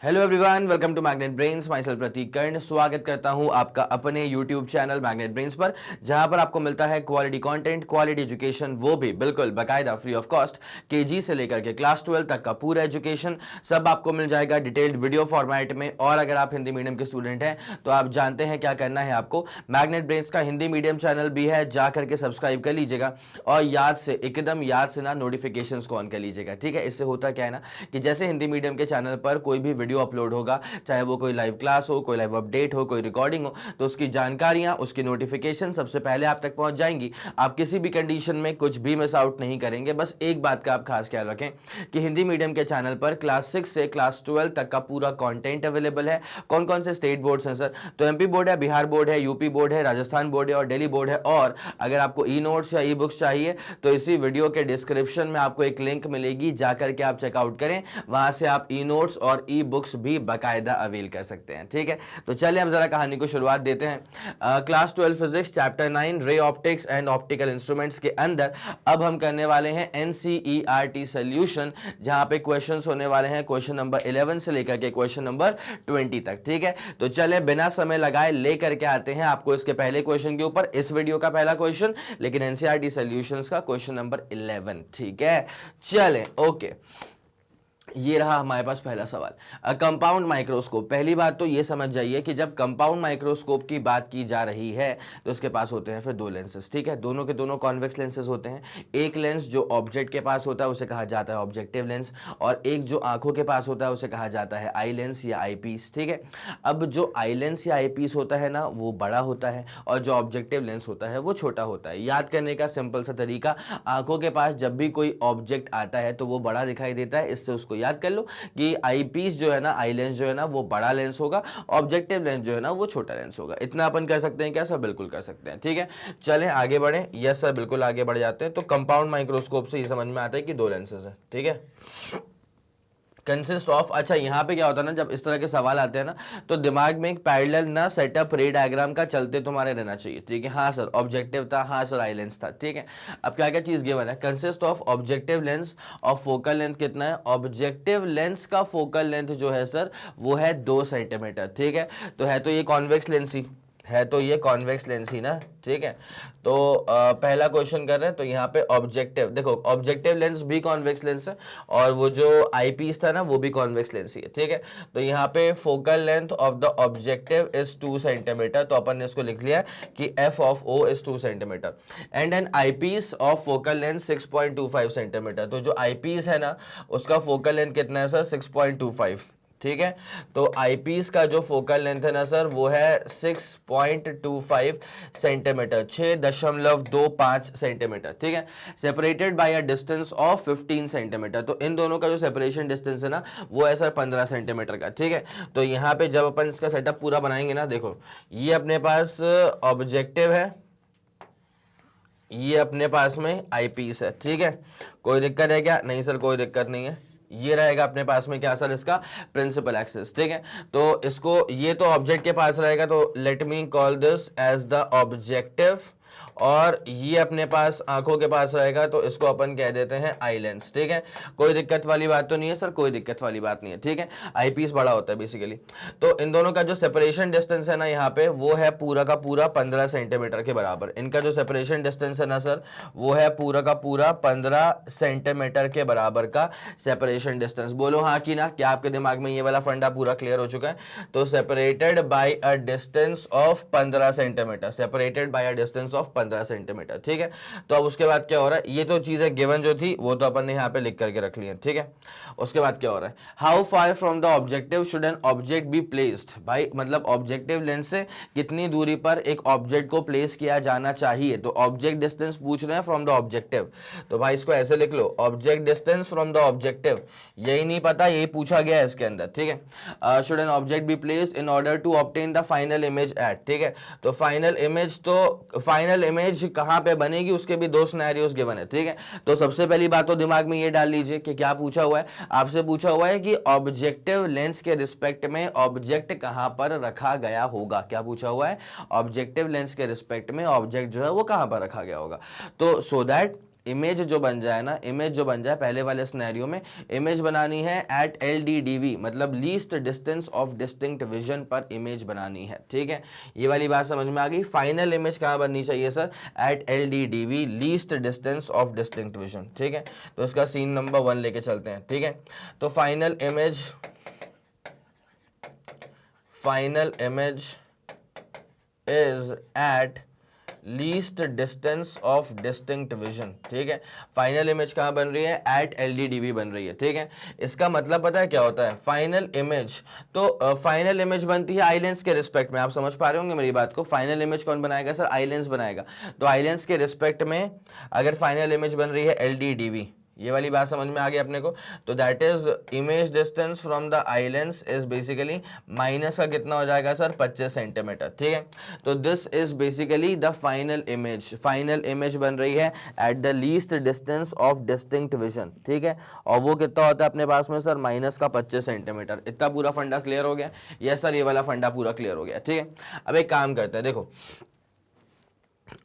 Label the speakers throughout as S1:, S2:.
S1: Hello everyone, welcome to Magnet Brains. Myself Prateek Karn स्वागत करता हूं आपका अपने यूट्यूब चैनल मैग्नेट ब्रेन्स पर, जहां पर आपको मिलता है क्वालिटी कंटेंट, क्वालिटी एजुकेशन, वो भी बिल्कुल बाकायदा फ्री ऑफ कॉस्ट। केजी से लेकर के क्लास 12 तक का पूरा एजुकेशन सब आपको मिल जाएगा डिटेल्ड वीडियो फॉर्मेट में। और अगर आप हिंदी मीडियम के स्टूडेंट हैं तो आप जानते हैं क्या करना है आपको। मैग्नेट ब्रेन्स का हिंदी मीडियम चैनल भी है, जा करके सब्सक्राइब कर लीजिएगा और याद से, एकदम याद से ना नोटिफिकेशन को ऑन कर लीजिएगा, ठीक है। इससे होता क्या है ना कि जैसे हिंदी मीडियम के चैनल पर कोई भी वीडियो अपलोड होगा, चाहे वो कोई लाइव क्लास हो, कोई लाइव अपडेट हो, कोई रिकॉर्डिंग हो, तो उसकी जानकारियां, उसकी नोटिफिकेशन सबसे पहले आप तक पहुंच जाएंगी। आप किसी भी कंडीशन में कुछ भी मिस आउट नहीं करेंगे। बस एक बात का आप खास ख्याल रखें कि हिंदी मीडियम के चैनल पर क्लास 6 से क्लास 12 तक का पूरा कंटेंट अवेलेबल है। कौन कौन से स्टेट बोर्ड्स हैं सर? तो एमपी बोर्ड है, बिहार बोर्ड है, यूपी बोर्ड है, राजस्थान बोर्ड है और दिल्ली बोर्ड है। और अगर आपको ई नोट्स या ई बुक्स चाहिए तो इसी वीडियो के डिस्क्रिप्शन में आपको एक लिंक मिलेगी, जाकर के आप चेकआउट करें। वहां से आप ई नोट्स और ई बुक्स भी बाकायदा अवेल कर सकते हैं, ठीक है। तो चलिए हम जरा कहानी को शुरुआत देते हैं। Class 12 physics chapter 9 ray optics and optical instruments के अंदर अब हम करने वाले हैं एनसीईआरटी सॉल्यूशन, जहां पे क्वेश्चंस होने वाले हैं क्वेश्चन नंबर 11 से लेकर के क्वेश्चन नंबर 20 तक, ठीक है। तो चले बिना समय लगाए लेकर के आते हैं आपको इसके पहले क्वेश्चन के ऊपर। इस वीडियो का पहला क्वेश्चन, लेकिन एनसीईआरटी सॉल्यूशंस का क्वेश्चन नंबर 11, ठीक है। चलें, ओके। ये रहा हमारे पास पहला सवाल। Compound microscope. पहली बात तो ये समझ जाइए कि जब कंपाउंड माइक्रोस्कोप की बात की जा रही है तो उसके पास होते हैं फिर दो लेंसेज, ठीक है। दोनों के दोनों कॉन्वेक्स लेंसेज होते हैं। एक लेंस जो ऑब्जेक्ट के पास होता है उसे कहा जाता है ऑब्जेक्टिव लेंस, और एक जो आंखों के पास होता है उसे कहा जाता है आई लेंस या आई पीस, ठीक है। अब जो आई लेंस या आई पीस होता है ना वो बड़ा होता है और जो ऑब्जेक्टिव लेंस होता है वो छोटा होता है। याद करने का सिंपल सा तरीका, आंखों के पास जब भी कोई ऑब्जेक्ट आता है तो वो बड़ा दिखाई देता है, इससे उसको याद कर लो कि आई पीस जो है ना, आई लेंस जो है ना वो बड़ा लेंस होगा, ऑब्जेक्टिव लेंस जो है ना वो छोटा लेंस होगा। इतना अपन कर सकते हैं क्या सर? बिल्कुल कर सकते हैं, ठीक है। चलें आगे बढ़ें। यस सर, बिल्कुल आगे बढ़ जाते हैं। तो कंपाउंड माइक्रोस्कोप से ये समझ में आता है कि दो लेंसेज हैं, ठीक है। कंसिस्ट ऑफ, अच्छा यहाँ पे क्या होता है ना, जब इस तरह के सवाल आते हैं ना तो दिमाग में एक पैरेलल ना सेटअप रे डायग्राम का चलते तुम्हारे रहना चाहिए, ठीक है। हाँ सर ऑब्जेक्टिव था, हाँ सर आई लेंस था, ठीक है। अब क्या क्या चीज गिवन है? कंसिस्ट ऑफ ऑब्जेक्टिव लेंस और फोकल लेंथ कितना है? ऑब्जेक्टिव लेंस का फोकल लेंथ जो है सर वो है 2 सेंटीमीटर, ठीक है। तो है तो ये कॉन्वेक्स लेंस ही है, तो ये कॉन्वेक्स लेंस ही ना, ठीक है। तो पहला क्वेश्चन कर रहे हैं तो यहाँ पे ऑब्जेक्टिव, देखो ऑब्जेक्टिव लेंस भी कॉन्वेक्स लेंस है और वो जो आई पीस था ना वो भी कॉन्वेक्स लेंस ही है, ठीक है। तो यहाँ पे focal length of the objective is 2 centimetre, तो अपन ने इसको लिख लिया कि F of O is 2 centimetre and an eyepiece of focal length 6.25 centimetre. तो जो आई पीस है ना उसका फोकल लेंथ कितना है सर? 6.25, ठीक है। तो आईपीस का जो फोकल लेंथ है ना सर वो है 6.25 सेंटीमीटर, 6.25 सेंटीमीटर, ठीक है। Separated by a distance of 15 centimetre. तो इन दोनों का जो सेपरेशन डिस्टेंस है ना वो है सर 15 सेंटीमीटर का, ठीक है। तो यहाँ पे जब अपन इसका सेटअप पूरा बनाएंगे ना, देखो ये अपने पास ऑब्जेक्टिव है, ये अपने पास में आईपीस है, ठीक है। कोई दिक्कत है क्या? नहीं सर कोई दिक्कत नहीं है। ये रहेगा अपने पास में क्या सर? इसका प्रिंसिपल एक्सिस, ठीक है। तो इसको, ये तो ऑब्जेक्ट के पास रहेगा, तो let me call this as the objective, और ये अपने पास आंखों के पास रहेगा तो इसको अपन कह देते हैं आई लेंस, ठीक है। कोई दिक्कत वाली बात तो नहीं है सर? कोई दिक्कत वाली बात नहीं है, ठीक है। आई पीस बड़ा होता है बेसिकली। तो इन दोनों का जो सेपरेशन डिस्टेंस है ना यहाँ पे वो है पूरा का पूरा 15 सेंटीमीटर के बराबर। इनका जो सेपरेशन डिस्टेंस है ना सर वो है पूरा का पूरा 15 सेंटीमीटर के बराबर का सेपरेशन डिस्टेंस। बोलो हाँ कि ना, क्या आपके दिमाग में ये वाला फंडा पूरा क्लियर हो चुका है? तो separated by a distance of 15 centimetre, separated by a distance of 15 centimetre, ठीक है। तो अब उसके बाद क्या हो रहा है? ये तो चीजें गिवन जो थी वो तो अपन ने यहाँ पे लिख करके रख ली है, ठीक है। उसके बाद क्या हो रहा है? How far from the objective should an object be placed. भाई मतलब ऑब्जेक्टिव लेंस से कितनी दूरी पर एक ऑब्जेक्ट को प्लेस किया जाना चाहिए। तो ऑब्जेक्ट डिस्टेंस पूछ रहे हैं फ्रॉम द ऑब्जेक्टिव, तो भाई इसको ऐसे लिख लो, object distance from the objective. यही नहीं पता, यही पूछा गया है इसके अंदर, ठीक है। Should an object be placed in order to obtain the final image at, ठीक है। तो फाइनल इमेज, तो फाइनल इमेज कहां पे बनेगी उसके भी 2 सिनेरियोस गिवन है, ठीक है। तो सबसे पहली बात तो दिमाग में ये डाल लीजिए कि क्या पूछा हुआ है आपसे? पूछा हुआ है कि ऑब्जेक्टिव लेंस के रिस्पेक्ट में ऑब्जेक्ट कहां पर रखा गया होगा। क्या पूछा हुआ है? ऑब्जेक्टिव लेंस के रिस्पेक्ट में ऑब्जेक्ट जो है वो कहां पर रखा गया होगा। तो सो दैट इमेज जो बन जाए ना, इमेज जो बन जाए पहले वाले सिनेरियो में, इमेज बनानी है एट LDDV, मतलब least distance of distinct vision पर इमेज बनानी है। ठीक है, ये वाली बात समझ में आ गई। फाइनल इमेज कहाँ बननी चाहिए सर? एट LDDV, least distance of distinct vision. ठीक है, तो इसका सीन नंबर 1 लेके चलते हैं। ठीक है, तो final image is at least distance of distinct vision. ठीक है, फाइनल इमेज कहाँ बन रही है? एट LDDV बन रही है। ठीक है, इसका मतलब पता है क्या होता है फाइनल इमेज? तो फाइनल इमेज बनती है आई लेंस के रिस्पेक्ट में। आप समझ पा रहे होंगे मेरी बात को। फाइनल इमेज कौन बनाएगा सर? आई लेंस बनाएगा। तो आई लेंस के रिस्पेक्ट में अगर फाइनल इमेज बन रही है LDDV, ये वाली बात समझ में आ गई अपने को। तो that is image distance from the eye lens is basically minus का कितना हो जाएगा सर? 25 सेंटीमीटर। ठीक है, तो this is basically the final image. Final image बन रही है at the least distance of distinct vision. ठीक है, और वो कितना होता है अपने पास में सर? माइनस का 25 सेंटीमीटर। इतना पूरा फंडा क्लियर हो गया? यस सर, ये वाला फंडा पूरा क्लियर हो गया। ठीक है, अब एक काम करते हैं, देखो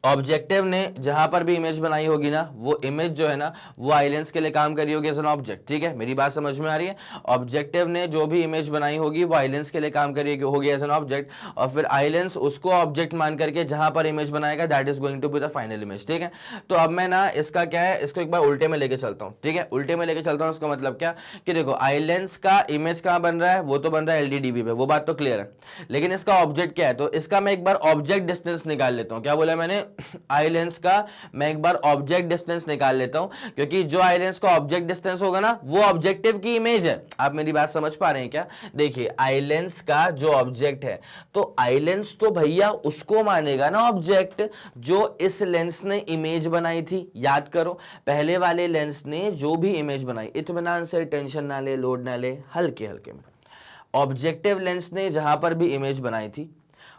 S1: ऑब्जेक्टिव ने जहां पर भी इमेज बनाई होगी ना, वो इमेज जो है ना वो आई लेंस के लिए काम करी होगी एज एन ऑब्जेक्ट। ठीक है, मेरी बात समझ में आ रही है? ऑब्जेक्टिव ने जो भी इमेज बनाई होगी वो आई लेंस के लिए काम करी होगी एज एन ऑब्जेक्ट, और फिर आई लेंस उसको ऑब्जेक्ट मान करके जहां पर इमेज बनाएगा that is going to be the final image. ठीक है, तो अब मैं ना इसका क्या है, इसको एक बार उल्टे में लेके चलता हूँ। ठीक है, उल्टे में लेके चलता हूँ, उसका मतलब क्या कि देखो आई लेंस का इमेज कहाँ बन रहा है? वो तो बन रहा है LDDV पे, वो बात तो क्लियर है। लेकिन इसका ऑब्जेक्ट क्या है? तो इसका मैं एक बार ऑब्जेक्ट डिस्टेंस निकाल लेता हूँ। क्या बोला मैंने? आई लेंस का मैं एक बार ऑब्जेक्ट डिस्टेंस निकाल लेता हूं, क्योंकि जो आई लेंस का ऑब्जेक्ट डिस्टेंस होगा ना वो ऑब्जेक्टिव की इमेज है। आप मेरी बात समझ पा रहे हैं क्या? देखिए आई लेंस का जो ऑब्जेक्ट है, तो आई लेंस तो भैया उसको मानेगा ना ऑब्जेक्ट जो इस लेंस ने इमेज बनाई थी। याद करो, पहले वाले लेंस ने जो भी इमेज बनाई, इत्मीनान से, टेंशन ना ले, लोड ना ले, हल्के हल्के में। ऑब्जेक्टिव लेंस ने जहां पर भी इमेज बनाई थी,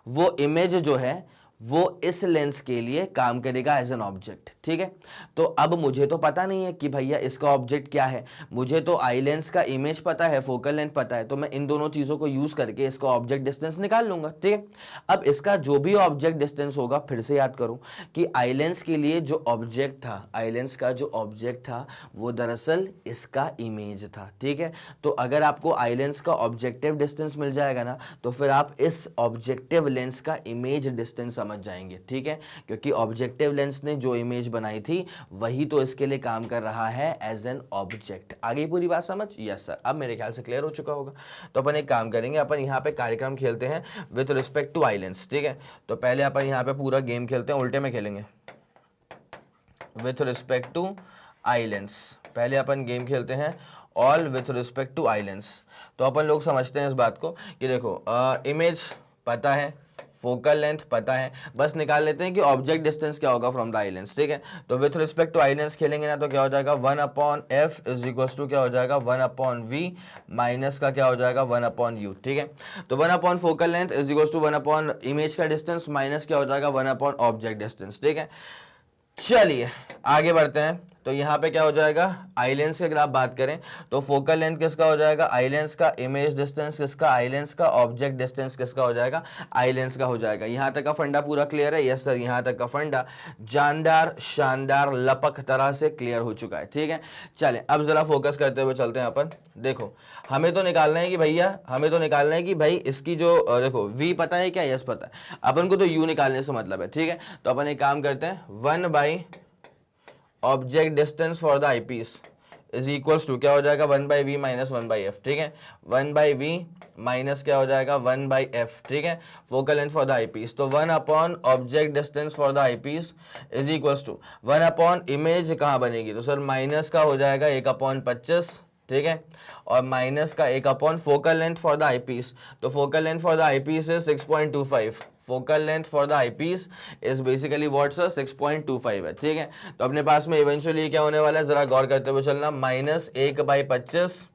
S1: वो इमेज जो है वो इस लेंस के लिए काम करेगा एज एन ऑब्जेक्ट। ठीक है, तो अब मुझे तो पता नहीं है कि भैया इसका ऑब्जेक्ट क्या है। मुझे तो आई लेंस का इमेज पता है, फोकल लेंथ पता है, तो मैं इन दोनों चीजों को यूज करके इसका ऑब्जेक्ट डिस्टेंस निकाल लूंगा। ठीक है, अब इसका जो भी ऑब्जेक्ट डिस्टेंस होगा, फिर से याद करूं कि आई लेंस के लिए जो ऑब्जेक्ट था, आई लेंस का जो ऑब्जेक्ट था वो दरअसल इसका इमेज था। ठीक है, तो अगर आपको आई लेंस का ऑब्जेक्टिव डिस्टेंस मिल जाएगा ना, तो फिर आप इस ऑब्जेक्टिव लेंस का इमेज डिस्टेंस समझ जाएंगे। ठीक है, क्योंकि ऑब्जेक्टिव लेंस ने जो इमेज बनाई थी वही तो इसके लिए काम कर रहा है एज एन ऑब्जेक्ट। आगे पूरी बात समझ? यस सर, अब मेरे ख्याल से क्लियर हो चुका होगा। तो अपन एक काम करेंगे, अपन यहाँ पे कार्यक्रम खेलते हैं with respect to eye lens. ठीक है, तो पहले अपन यहाँ पे पूरा गेम खेलते हैं, उल्टे में खेलेंगे with respect to eye lens. पहले अपन गेम खेलते हैं all with respect to eye lens. तो अपन लोग समझते हैं इस बात को कि देखो इमेज पता है, फोकल लेंथ पता है, बस निकाल लेते हैं कि ऑब्जेक्ट डिस्टेंस क्या होगा फ्रॉम द आई लेंस। ठीक है, तो with respect to eye lens खेलेंगे ना, तो क्या हो जाएगा 1/f इज इक्वल टू क्या हो जाएगा 1/v माइनस का क्या हो जाएगा 1/u। ठीक है, तो 1/ focal length is equal to 1/ image का डिस्टेंस माइनस क्या हो जाएगा 1/ ऑब्जेक्ट डिस्टेंस। ठीक है, चलिए आगे बढ़ते हैं। तो यहाँ पे क्या हो जाएगा, आई लेंस की अगर आप बात करें तो फोकल लेंथ किसका हो जाएगा? आई लेंस का। इमेज डिस्टेंस किसका? आई लेंस का। ऑब्जेक्ट डिस्टेंस किसका हो जाएगा? आई लेंस का हो जाएगा। यहाँ तक का फंडा पूरा क्लियर है? यस सर, यहाँ तक का फंडा जानदार, शानदार, लपक तरह से क्लियर हो चुका है। ठीक है, चले अब जरा फोकस करते हुए चलते हैं अपन। देखो हमें तो निकालना है कि भैया, हमें तो निकालना है कि भाई इसकी जो देखो v पता है क्या? यस पता है। अपन को तो u निकालने से मतलब है। ठीक है, तो अपन एक काम करते हैं 1/ object distance for the eyepiece is equals to क्या हो जाएगा 1/v माइनस 1/f। ठीक है, 1/v माइनस क्या हो जाएगा 1/f। ठीक है, focal length for the eyepiece, तो 1/ object distance for the eyepiece is equals to 1/ image कहाँ बनेगी? तो सर माइनस का हो जाएगा 1/25। ठीक है, और माइनस का 1/ focal length for the eyepiece, तो focal length for the eyepiece is 6.25। Focal length for the eyepiece is basically what sir 6.25 है। ठीक है, तो अपने पास में इवेंचुअली क्या होने वाला है, जरा गौर करते हुए चलना, -1/25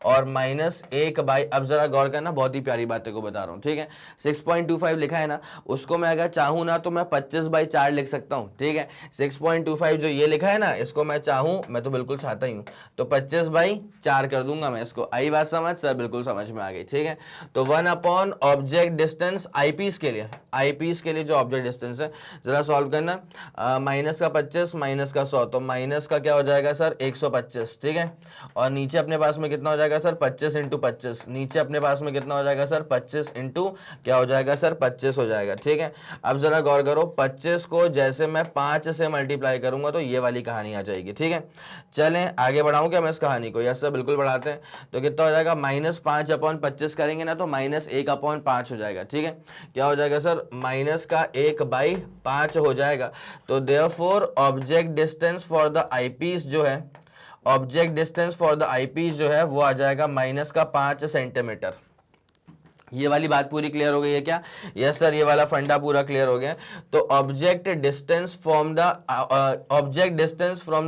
S1: और -1/, अब जरा गौर करना, बहुत ही प्यारी बातें को बता रहा हूँ, ठीक है। 6.25 लिखा है ना, उसको मैं अगर चाहूँ ना तो मैं 25/4 लिख सकता हूँ, ठीक है। 6.25 जो ये लिखा है ना, इसको मैं चाहूँ, मैं तो बिल्कुल चाहता ही हूँ, तो 25/4 कर दूंगा मैं इसको। आई बात समझ सर? बिल्कुल समझ में आ गई, ठीक है। तो 1 ऑब्जेक्ट डिस्टेंस आईपीस के लिए, आईपीस के लिए जो ऑब्जेक्ट डिस्टेंस है, जरा सॉल्व करना। -25 -100, तो माइनस का क्या हो जाएगा सर? 125, ठीक है। और नीचे अपने पास में कितना हो जाएगा सर? 25 × 25, नीचे अपने पास में कितना हो जाएगा सर? 25 इंटू क्या हो जाएगा सर? 25 हो जाएगा, ठीक है। अब जरा गौर करो, 25 को जैसे मैं 5 से मल्टीप्लाई करूंगा तो ये वाली कहानी आ जाएगी, ठीक है। चलें आगे बढ़ाऊं क्या मैं इस कहानी को? यस सर, बिल्कुल बढ़ाते हैं। तो कितना हो जाएगा? -5/25 करेंगे ना तो -1/5 हो जाएगा, ठीक है। क्या हो जाएगा सर? -1/5 हो जाएगा। तो therefore object distance for the eyepiece जो है, object distance for the eyepiece जो है वो आ जाएगा -5 सेंटीमीटर। ये वाली बात पूरी क्लियर हो गई है क्या? यस सर, ये वाला फंडा पूरा क्लियर हो गया। तो object distance from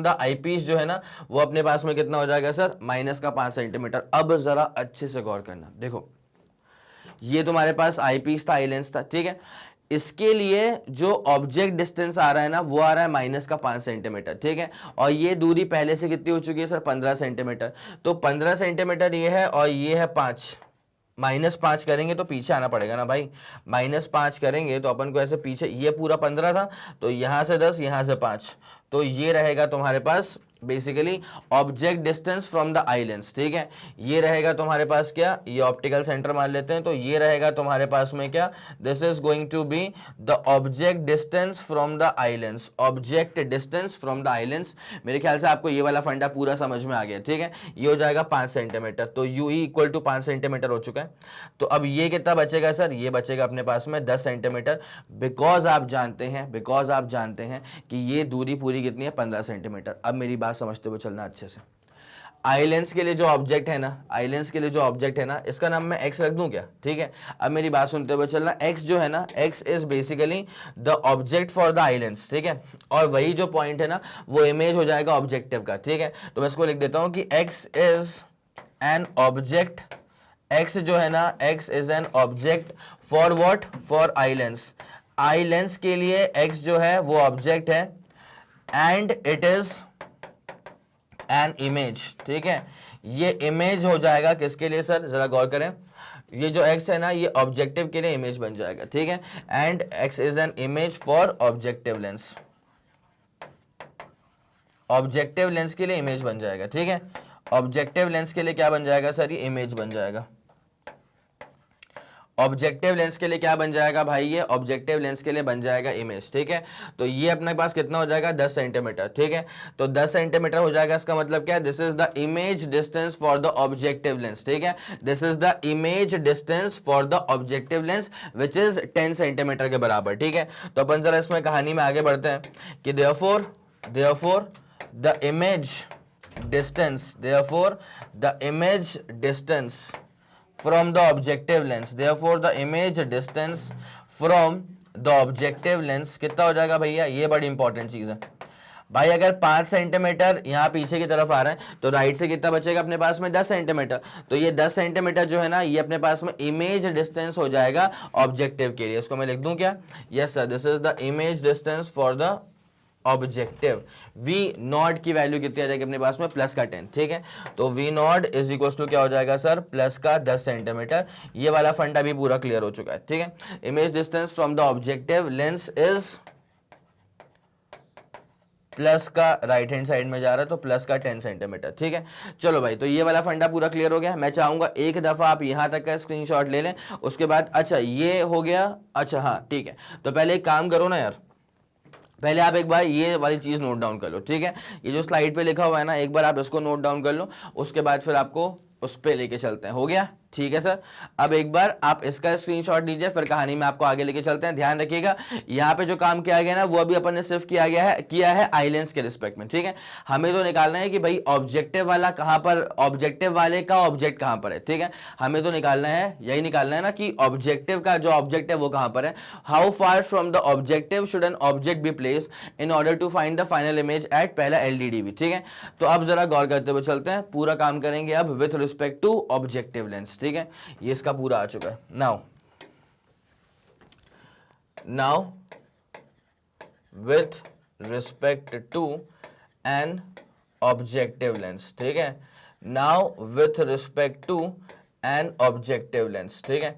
S1: the eyepiece जो है ना, वो अपने पास में कितना हो जाएगा सर? -5 सेंटीमीटर। अब जरा अच्छे से गौर करना, देखो ये तुम्हारे पास आईपीस था, आई लेंस था, ठीक है। इसके लिए जो ऑब्जेक्ट डिस्टेंस आ रहा है ना, वो आ रहा है -5 सेंटीमीटर, ठीक है। और ये दूरी पहले से कितनी हो चुकी है सर? 15 सेंटीमीटर। तो 15 सेंटीमीटर ये है और ये है 5, -5 करेंगे तो पीछे आना पड़ेगा ना भाई। -5 करेंगे तो अपन को ऐसे पीछे, ये पूरा 15 था तो यहां से 10, यहां से 5, तो ये रहेगा तुम्हारे पास basically object distance from the eye lens, ठीक है। ये रहेगा तुम्हारे पास क्या? ये ऑप्टिकल सेंटर मान लेते हैं, तो ये रहेगा तुम्हारे पास में क्या? This is going to be the object distance from the eye lens, object distance from the eye lens. मेरे ख्याल से आपको ये वाला फंडा पूरा समझ में आ गया, ठीक है। ये हो जाएगा 5 सेंटीमीटर, तो यू इक्वल टू 5 सेंटीमीटर हो चुका है। तो अब ये कितना बचेगा सर? ये बचेगा अपने पास में 10 सेंटीमीटर, बिकॉज आप जानते हैं कि ये दूरी पूरी कितनी है? 15 सेंटीमीटर। अब मेरी बात समझते हुए चलना अच्छे से। आई लेंस के लिए जो ऑब्जेक्ट है ना, इसका नाम मैं एक्स रख दूं क्या? ठीक है। अब मेरी बात सुनते हुए चलना, एक्स जो है ना, x is basically the object for the eye lens, ठीक है। और वही जो पॉइंट है ना, वो इमेज हो जाएगा ऑब्जेक्टिव का, ठीक है। तो मैं इसको लिख देता हूं कि x is an object, x जो है ना, x is an object for what? For eye lens. Eye lens के लिए एक्स जो है वो ऑब्जेक्ट है and it is an image, ठीक है। ये इमेज हो जाएगा किसके लिए सर? जरा गौर करें, ये जो x है ना, ये ऑब्जेक्टिव के लिए इमेज बन जाएगा, ठीक है। And x is an image for objective lens, objective lens के लिए इमेज बन जाएगा, ठीक है। ऑब्जेक्टिव लेंस के लिए क्या बन जाएगा सर? ये इमेज बन जाएगा। ऑब्जेक्टिव लेंस के लिए क्या बन जाएगा भाई? ये ऑब्जेक्टिव लेंस के लिए बन जाएगा इमेज, ठीक है। तो ये अपने पास कितना हो जाएगा? 10 सेंटीमीटर, ठीक है। तो 10 सेंटीमीटर हो जाएगा, इसका मतलब क्या है? This is the image distance for the objective lens, ठीक है। This is the image distance for the objective lens which is 10 centimetre के बराबर, ठीक है। तो अपन जरा इसमें कहानी में आगे बढ़ते हैं कि therefore the image distance from the objective lens, therefore the image distance from the objective lens कितना हो जाएगा भैया? ये बड़ी इंपॉर्टेंट चीज है भाई। अगर 5 सेंटीमीटर यहाँ पीछे की तरफ आ रहा है तो राइट से कितना बचेगा अपने पास में? 10 सेंटीमीटर। तो ये 10 सेंटीमीटर जो है ना, ये अपने पास में इमेज डिस्टेंस हो जाएगा ऑब्जेक्टिव के लिए। इसको मैं लिख दूं क्या? Yes sir, this is the image distance for the objective. V nought की वैल्यू कितनी आ जाएगी अपने पास में? +10, ठीक है। तो v nought is equal to क्या हो जाएगा सर? +10 सेंटीमीटर। ये वाला फंडा भी पूरा क्लियर हो चुका है, ठीक है। Image distance from the objective lens is plus का राइट हैंड साइड में जा रहा है तो +10 सेंटीमीटर, ठीक है। चलो भाई, तो ये वाला फंडा पूरा क्लियर हो गया। मैं चाहूंगा एक दफा आप यहां तक का स्क्रीनशॉट ले लें, उसके बाद अच्छा ये हो गया, अच्छा हाँ ठीक है। तो पहले एक काम करो ना यार, पहले आप एक बार ये वाली चीज नोट डाउन कर लो, ठीक है। ये जो स्लाइड पे लिखा हुआ है ना, एक बार आप इसको नोट डाउन कर लो, उसके बाद फिर आपको उस पे लेके चलते हैं। हो गया? ठीक है सर। अब एक बार आप इसका स्क्रीनशॉट लीजिए, फिर कहानी में आपको आगे लेके चलते हैं। ध्यान रखिएगा यहाँ पे जो काम किया गया ना वो अभी अपन ने सिर्फ किया है आइलैंड्स के रिस्पेक्ट में, ठीक है। हमें तो निकालना है कि भाई ऑब्जेक्टिव वाला कहां पर, ऑब्जेक्टिव वाले का ऑब्जेक्ट कहां पर है, ठीक है। हमें तो निकालना है, यही निकालना है ना कि ऑब्जेक्टिव का जो ऑब्जेक्ट है वो कहां पर है। How far from the objective should an object be placed in order to find the final image at पहला LDDB, ठीक है। तो अब जरा गौर करते हुए चलते हैं, पूरा काम करेंगे अब with respect to objective lens, ठीक है। ये इसका पूरा आ चुका है। Now with respect to an objective lens, ठीक है। Now with respect to an objective lens, ठीक है।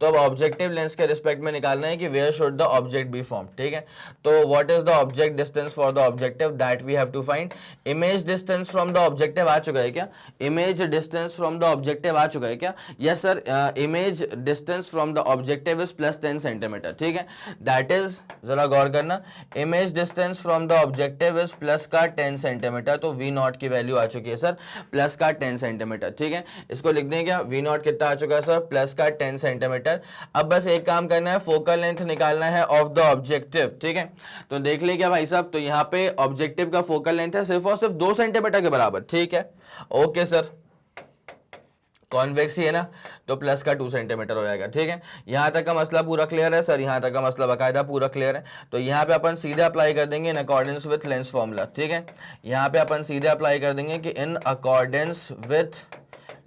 S1: तो अब ऑब्जेक्टिव लेंस के रिस्पेक्ट में निकालना है कि where should the object be form, ठीक है। तो what is the object distance for the objective, that we have to find. Image distance from the objective आ चुका है क्या? Image distance from the objective आ चुका है क्या? Yes sir, image distance from the objective is +10 centimetre, ठीक है। दैट इज, जरा गौर करना, image distance from the objective is plus का 10 सेंटीमीटर। तो V0 की वैल्यू आ चुकी है सर प्लस का 10 सेंटीमीटर, ठीक है। इसको लिख दें क्या? V0 कितना आ चुका है सर? प्लस का 10 सेंटीमीटर। अब बस एक काम करना है, फोकल लेंथ निकालना है ऑफ द ऑब्जेक्टिव, ठीक है। तो देख लिया क्या भाई साहब, तो यहाँ पे ऑब्जेक्टिव का फोकल लेंथ है सिर्फ और सिर्फ 2 सेंटीमीटर के बराबर, ठीक है। ओके सर, कॉन्वेक्स ही है ना, तो प्लस का 2 सेंटीमीटर हो जाएगा, ठीक है। यहाँ तक का मसला पूरा क्लियर है सर? यहाँ तक का मसला बाकायदा पूरा क्लियर है। तो यहाँ पे अपन सीधे अप्लाई कर देंगे in accordance with lens formula, ठीक है। यहाँ पे अपन सीधे अप्लाई कर देंगे कि in accordance with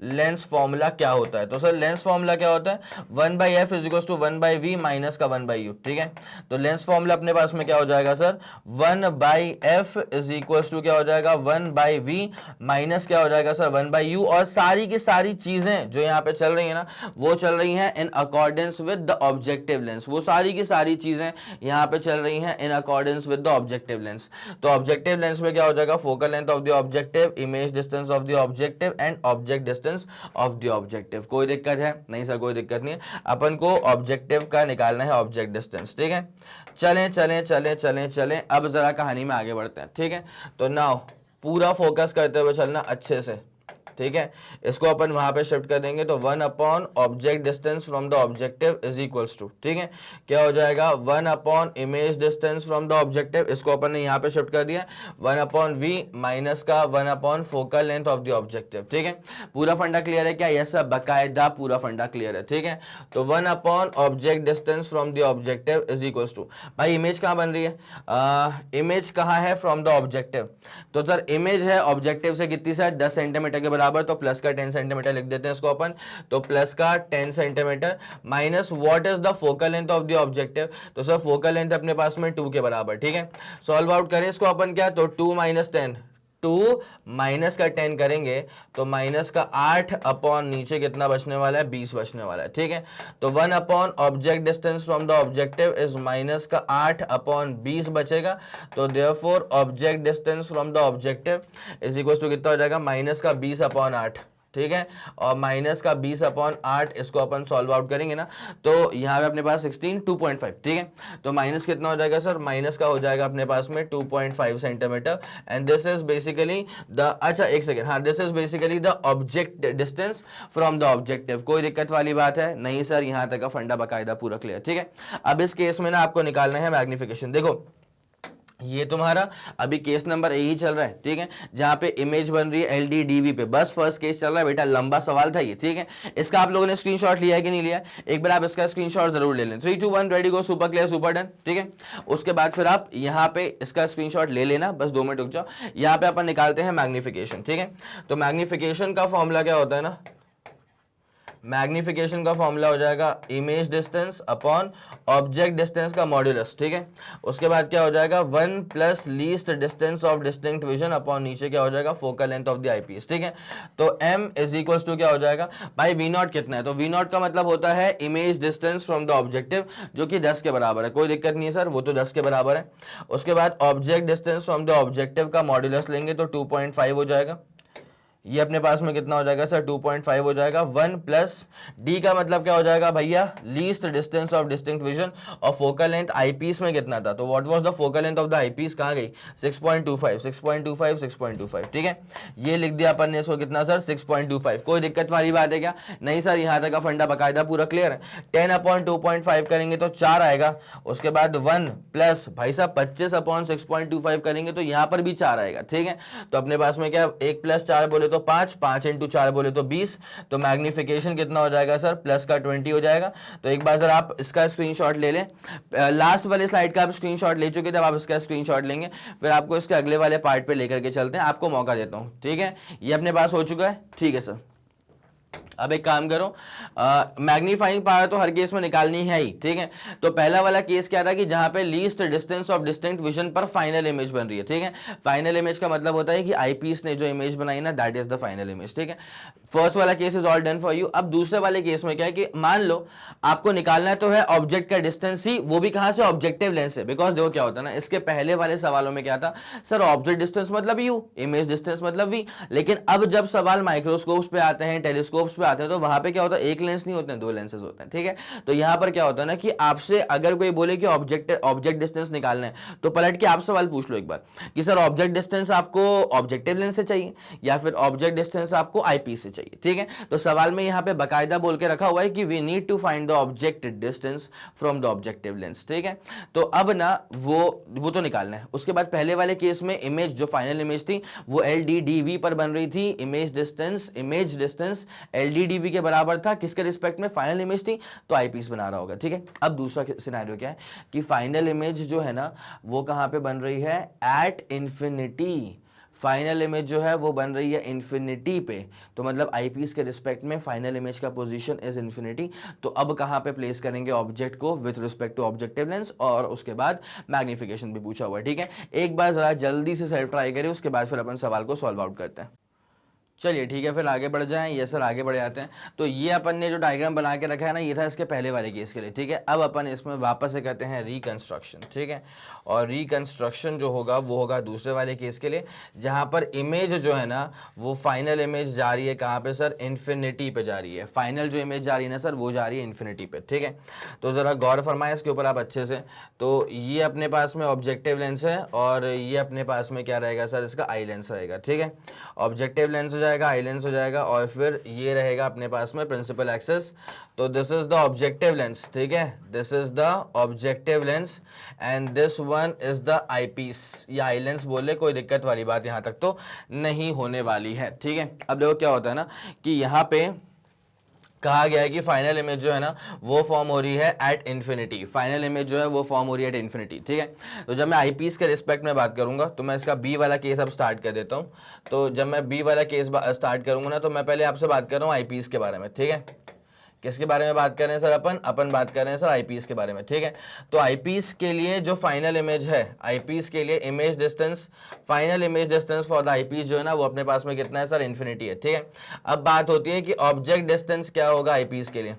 S1: lens formula क्या होता है। तो सर लेंस फॉर्मूला क्या होता है? 1/f is equal to 1/v minus का 1/u, ठीक है। तो लेंस फॉर्मूला अपने पास में क्या हो जाएगा sir? 1/f is equal to क्या हो जाएगा? 1/v माइनस क्या हो जाएगा सर? 1/u। और सारी की सारी चीजें जो यहाँ पे चल रही है ना, वो चल रही हैं इन accordance with the objective lens. वो सारी की सारी चीजें यहाँ पे चल रही हैं इन accordance with the objective lens. तो ऑब्जेक्टिव लेंस में क्या हो जाएगा? Focal length of the objective, image distance of the objective and object distance of the objective. कोई दिक्कत है? नहीं सर, कोई दिक्कत नहीं है। अपन को ऑब्जेक्टिव का निकालना है ऑब्जेक्ट डिस्टेंस, ठीक है। चलें चलें चलें चलें चलें, अब जरा कहानी में आगे बढ़ते हैं, ठीक है। तो नाउ पूरा फोकस करते हुए चलना अच्छे से, ठीक है। इसको अपन वहां पे शिफ्ट कर देंगे तो 1 upon object distance from the objective is equals to, ठीक है, क्या हो जाएगा? 1 upon image distance from the objective, इसको अपन ने यहाँ पे शिफ्ट कर दिया, 1 अपॉन v माइनस का 1 upon focal length of the objective, ठीक है। पूरा फंडा क्लियर है क्या? यस सर, बाकायदा पूरा फंडा क्लियर है, ठीक है। तो 1 upon object distance from the objective is equals to, भाई इमेज कहाँ बन रही है? इमेज कहाँ है? From the objective. तो सर इमेज है ऑब्जेक्टिव से कितनी सर? 10 सेंटीमीटर के बराबर, तो प्लस का 10 सेंटीमीटर लिख देते हैं इसको अपन। तो प्लस का 10 centimetre minus what is the focal length of the objective. तो सर फोकल लेंथ अपने पास में 2 के बराबर, ठीक है। सॉल्व आउट करें इसको अपन क्या? तो 2 माइनस 10, 2 माइनस का 10 करेंगे तो माइनस का 8 अपॉन नीचे कितना बचने वाला है? 20 बचने वाला है, ठीक है। तो 1 upon object distance from the objective is minus का 8 अपॉन 20 बचेगा। तो therefore object distance from the objective is equal to कितना हो जाएगा? माइनस का 20 अपॉन 8, ठीक है। और माइनस का 20 अपॉन 8, इसको अपन सॉल्व आउट करेंगे ना, तो यहाँ पे अपने पास 16 2.5, ठीक है। तो माइनस कितना हो जाएगा सर? माइनस का हो जाएगा अपने पास में 2.5 centimetre. And this is basically the, अच्छा एक सेकेंड, हाँ, this is basically the object distance from the objective. कोई दिक्कत वाली बात है? नहीं सर, यहाँ तक का फंडा बाकायदा पूरा क्लियर, ठीक है। अब इस केस में ना आपको निकालना है मैग्निफिकेशन। देखो ये तुम्हारा अभी केस नंबर ए ही चल रहा है, ठीक है, जहां पे इमेज बन रही है LDDB पे। बस फर्स्ट केस चल रहा है बेटा, लंबा सवाल था ये, ठीक है। इसका आप लोगों ने स्क्रीनशॉट लिया है कि नहीं लिया? एक बार आप इसका स्क्रीनशॉट जरूर ले लें। 3 2 1 ready go, super clear, super done, ठीक है। उसके बाद फिर आप यहाँ पे इसका स्क्रीनशॉट ले लेना, बस 2 मिनट रुक जाओ। यहाँ पे अपन निकालते हैं मैग्निफिकेशन, ठीक है। तो मैग्निफिकेशन का फॉर्मूला क्या होता है ना? मैग्निफिकेशन का फॉर्मूला हो जाएगा image distance upon object distance का मॉड्यूलस, ठीक है। उसके बाद क्या हो जाएगा? 1 plus least distance of distinct vision upon नीचे क्या हो जाएगा? Focal length of the IPS, ठीक है। तो m इज इक्वल टू क्या हो जाएगा भाई? V0 कितना है? तो V0 का मतलब होता है image distance from the objective, जो कि 10 के बराबर है। कोई दिक्कत नहीं है सर, वो तो 10 के बराबर है। उसके बाद object distance from the objective का मॉड्यूलस लेंगे तो 2.5 हो जाएगा। ये अपने पास में कितना हो जाएगा सर 2.5 हो जाएगा 1 प्लस डी का मतलब क्या हो जाएगा भैया least distance of distinct vision और फोकल लेंथ आईपीस में कितना था तो what was the focal length of the eyepiece कहाँ गई 6.25 ठीक है ये लिख दिया अपन ने इसको कितना सर 6.25 कोई दिक्कत वाली बात है क्या नहीं सर यहाँ तक का फंडा बकायदा पूरा क्लियर है 10/2.5 करेंगे तो 4 आएगा उसके बाद 1 प्लस भाई साहब 25/6.25 करेंगे तो यहाँ पर भी 4 आएगा ठीक है तो अपने पास में क्या 1 + 4 बोले तो 5 × 4 बोले तो 20 तो मैग्निफिकेशन कितना हो जाएगा सर प्लस का 20 हो जाएगा तो एक बार सर आप इसका स्क्रीनशॉट ले लें लास्ट वाले स्लाइड का आप स्क्रीनशॉट ले चुके थे अब आप इसका स्क्रीनशॉट लेंगे फिर आपको इसके अगले वाले पार्ट पे लेकर के चलते हैं आपको मौका देता हूं ठीक है ये अपने पास हो चुका है ठीक है सर अब एक काम करो मैग्नीफाइंग पावर तो हर केस में निकालनी है ही ठीक है तो पहला वाला केस क्या था कि जहां पे least distance of distinct vision पर फाइनल इमेज बन रही है ठीक है फाइनल इमेज का मतलब होता है कि आईपीस ने जो इमेज बनाई ना that is the final image ठीक है फर्स्ट वाला case is all done for you अब दूसरे वाले केस में क्या है कि मान लो आपको निकालना तो है ऑब्जेक्ट का डिस्टेंस ही वो भी कहां से ऑब्जेक्टिव लेंस से बिकॉज देखो क्या होता है ना इसके पहले वाले सवालों में क्या था सर ऑब्जेक्ट डिस्टेंस मतलब यू इमेज डिस्टेंस मतलब वी लेकिन अब जब सवाल माइक्रोस्कोप्स पे आते हैं टेलीस्कोप्स पे आते हैं तो वहां पे क्या होता है एक लेंस नहीं होते हैं दो लेंसेज होते हैं ठीक है तो यहां पर क्या होता है ना कि आपसे अगर कोई बोले कि ऑब्जेक्ट डिस्टेंस निकालना है तो पलट के आप सवाल पूछ लो एक बार कि सर ऑब्जेक्ट डिस्टेंस आपको ऑब्जेक्टिव लेंस से चाहिए या फिर ऑब्जेक्ट डिस्टेंस आपको आईपीस से चाहिए ठीक है तो सवाल में यहां पे बकायदा बोल के रखा हुआ है कि we need to find the object distance from the objective lens ठीक है तो अब ना वो तो निकालना है उसके बाद पहले वाले केस में इमेज जो फाइनल इमेज थी वो LDDV पर बन रही थी इमेज डिस्टेंस LDDV के बराबर था किसके रिस्पेक्ट में फाइनल इमेज थी तो आईपीस बना रहा होगा ठीक है अब दूसरा सिनेरियो क्या है कि फाइनल इमेज जो है ना वो कहां पे बन रही है एट इंफिनिटी फाइनल इमेज जो है वो बन रही है इंफिनिटी पे तो मतलब आईपीस के रिस्पेक्ट में फाइनल इमेज का पोजीशन इज इंफिनिटी तो अब कहां पे प्लेस करेंगे ऑब्जेक्ट को with respect to objective lens और उसके बाद मैग्निफिकेशन भी पूछा हुआ है ठीक है एक बार जरा जल्दी से सेल्फ ट्राई करिए उसके बाद फिर अपन सवाल को सॉल्व आउट करते हैं चलिए ठीक है फिर आगे बढ़ जाएं ये सर आगे बढ़ जाते हैं तो ये अपन ने जो डायग्राम बना के रखा है ना ये था इसके पहले वाले केस के लिए ठीक है अब अपन इसमें वापस से करते हैं रिकंस्ट्रक्शन ठीक है और रिकंस्ट्रक्शन जो होगा वो होगा दूसरे वाले केस के लिए जहां पर इमेज जो है ना वो फाइनल इमेज जा रही है कहाँ पे सर इन्फिनिटी पे जा रही है फाइनल जो इमेज जा रही है ना सर वो जा रही है इन्फिनिटी पे ठीक है तो ज़रा गौर फरमाएं इसके ऊपर आप अच्छे से तो ये अपने पास में ऑब्जेक्टिव लेंस है और ये अपने पास में क्या रहेगा सर इसका आई लेंस रहेगा ठीक है ऑब्जेक्टिव लेंस हो जाएगा आई लेंस हो जाएगा और फिर ये रहेगा अपने पास में प्रिंसिपल एक्सिस तो this is the objective lens ठीक है this is the objective lens and this one is the eyepiece या आई लेंस बोले कोई दिक्कत वाली बात यहाँ तक तो नहीं होने वाली है ठीक है अब देखो क्या होता है ना कि यहाँ पे कहा गया है कि फाइनल इमेज जो है ना वो फॉर्म हो रही है एट इन्फिनिटी फाइनल इमेज जो है वो फॉर्म हो रही है एट इन्फिनिटी ठीक है तो जब मैं आईपीस के रिस्पेक्ट में बात करूंगा तो मैं इसका बी वाला केस अब स्टार्ट कर देता हूं तो जब मैं बी वाला केस स्टार्ट करूंगा ना तो मैं पहले आपसे बात कर रहा हूं आईपीस के बारे में ठीक है किसके बारे में बात कर रहे हैं सर अपन बात कर रहे हैं सर आईपीस के बारे में ठीक है तो आईपीस के लिए जो फाइनल इमेज है आईपीस के लिए image distance final image distance for the eyepiece जो है ना वो अपने पास में कितना है सर इन्फिनिटी है ठीक है अब बात होती है कि ऑब्जेक्ट डिस्टेंस क्या होगा आईपीस के लिए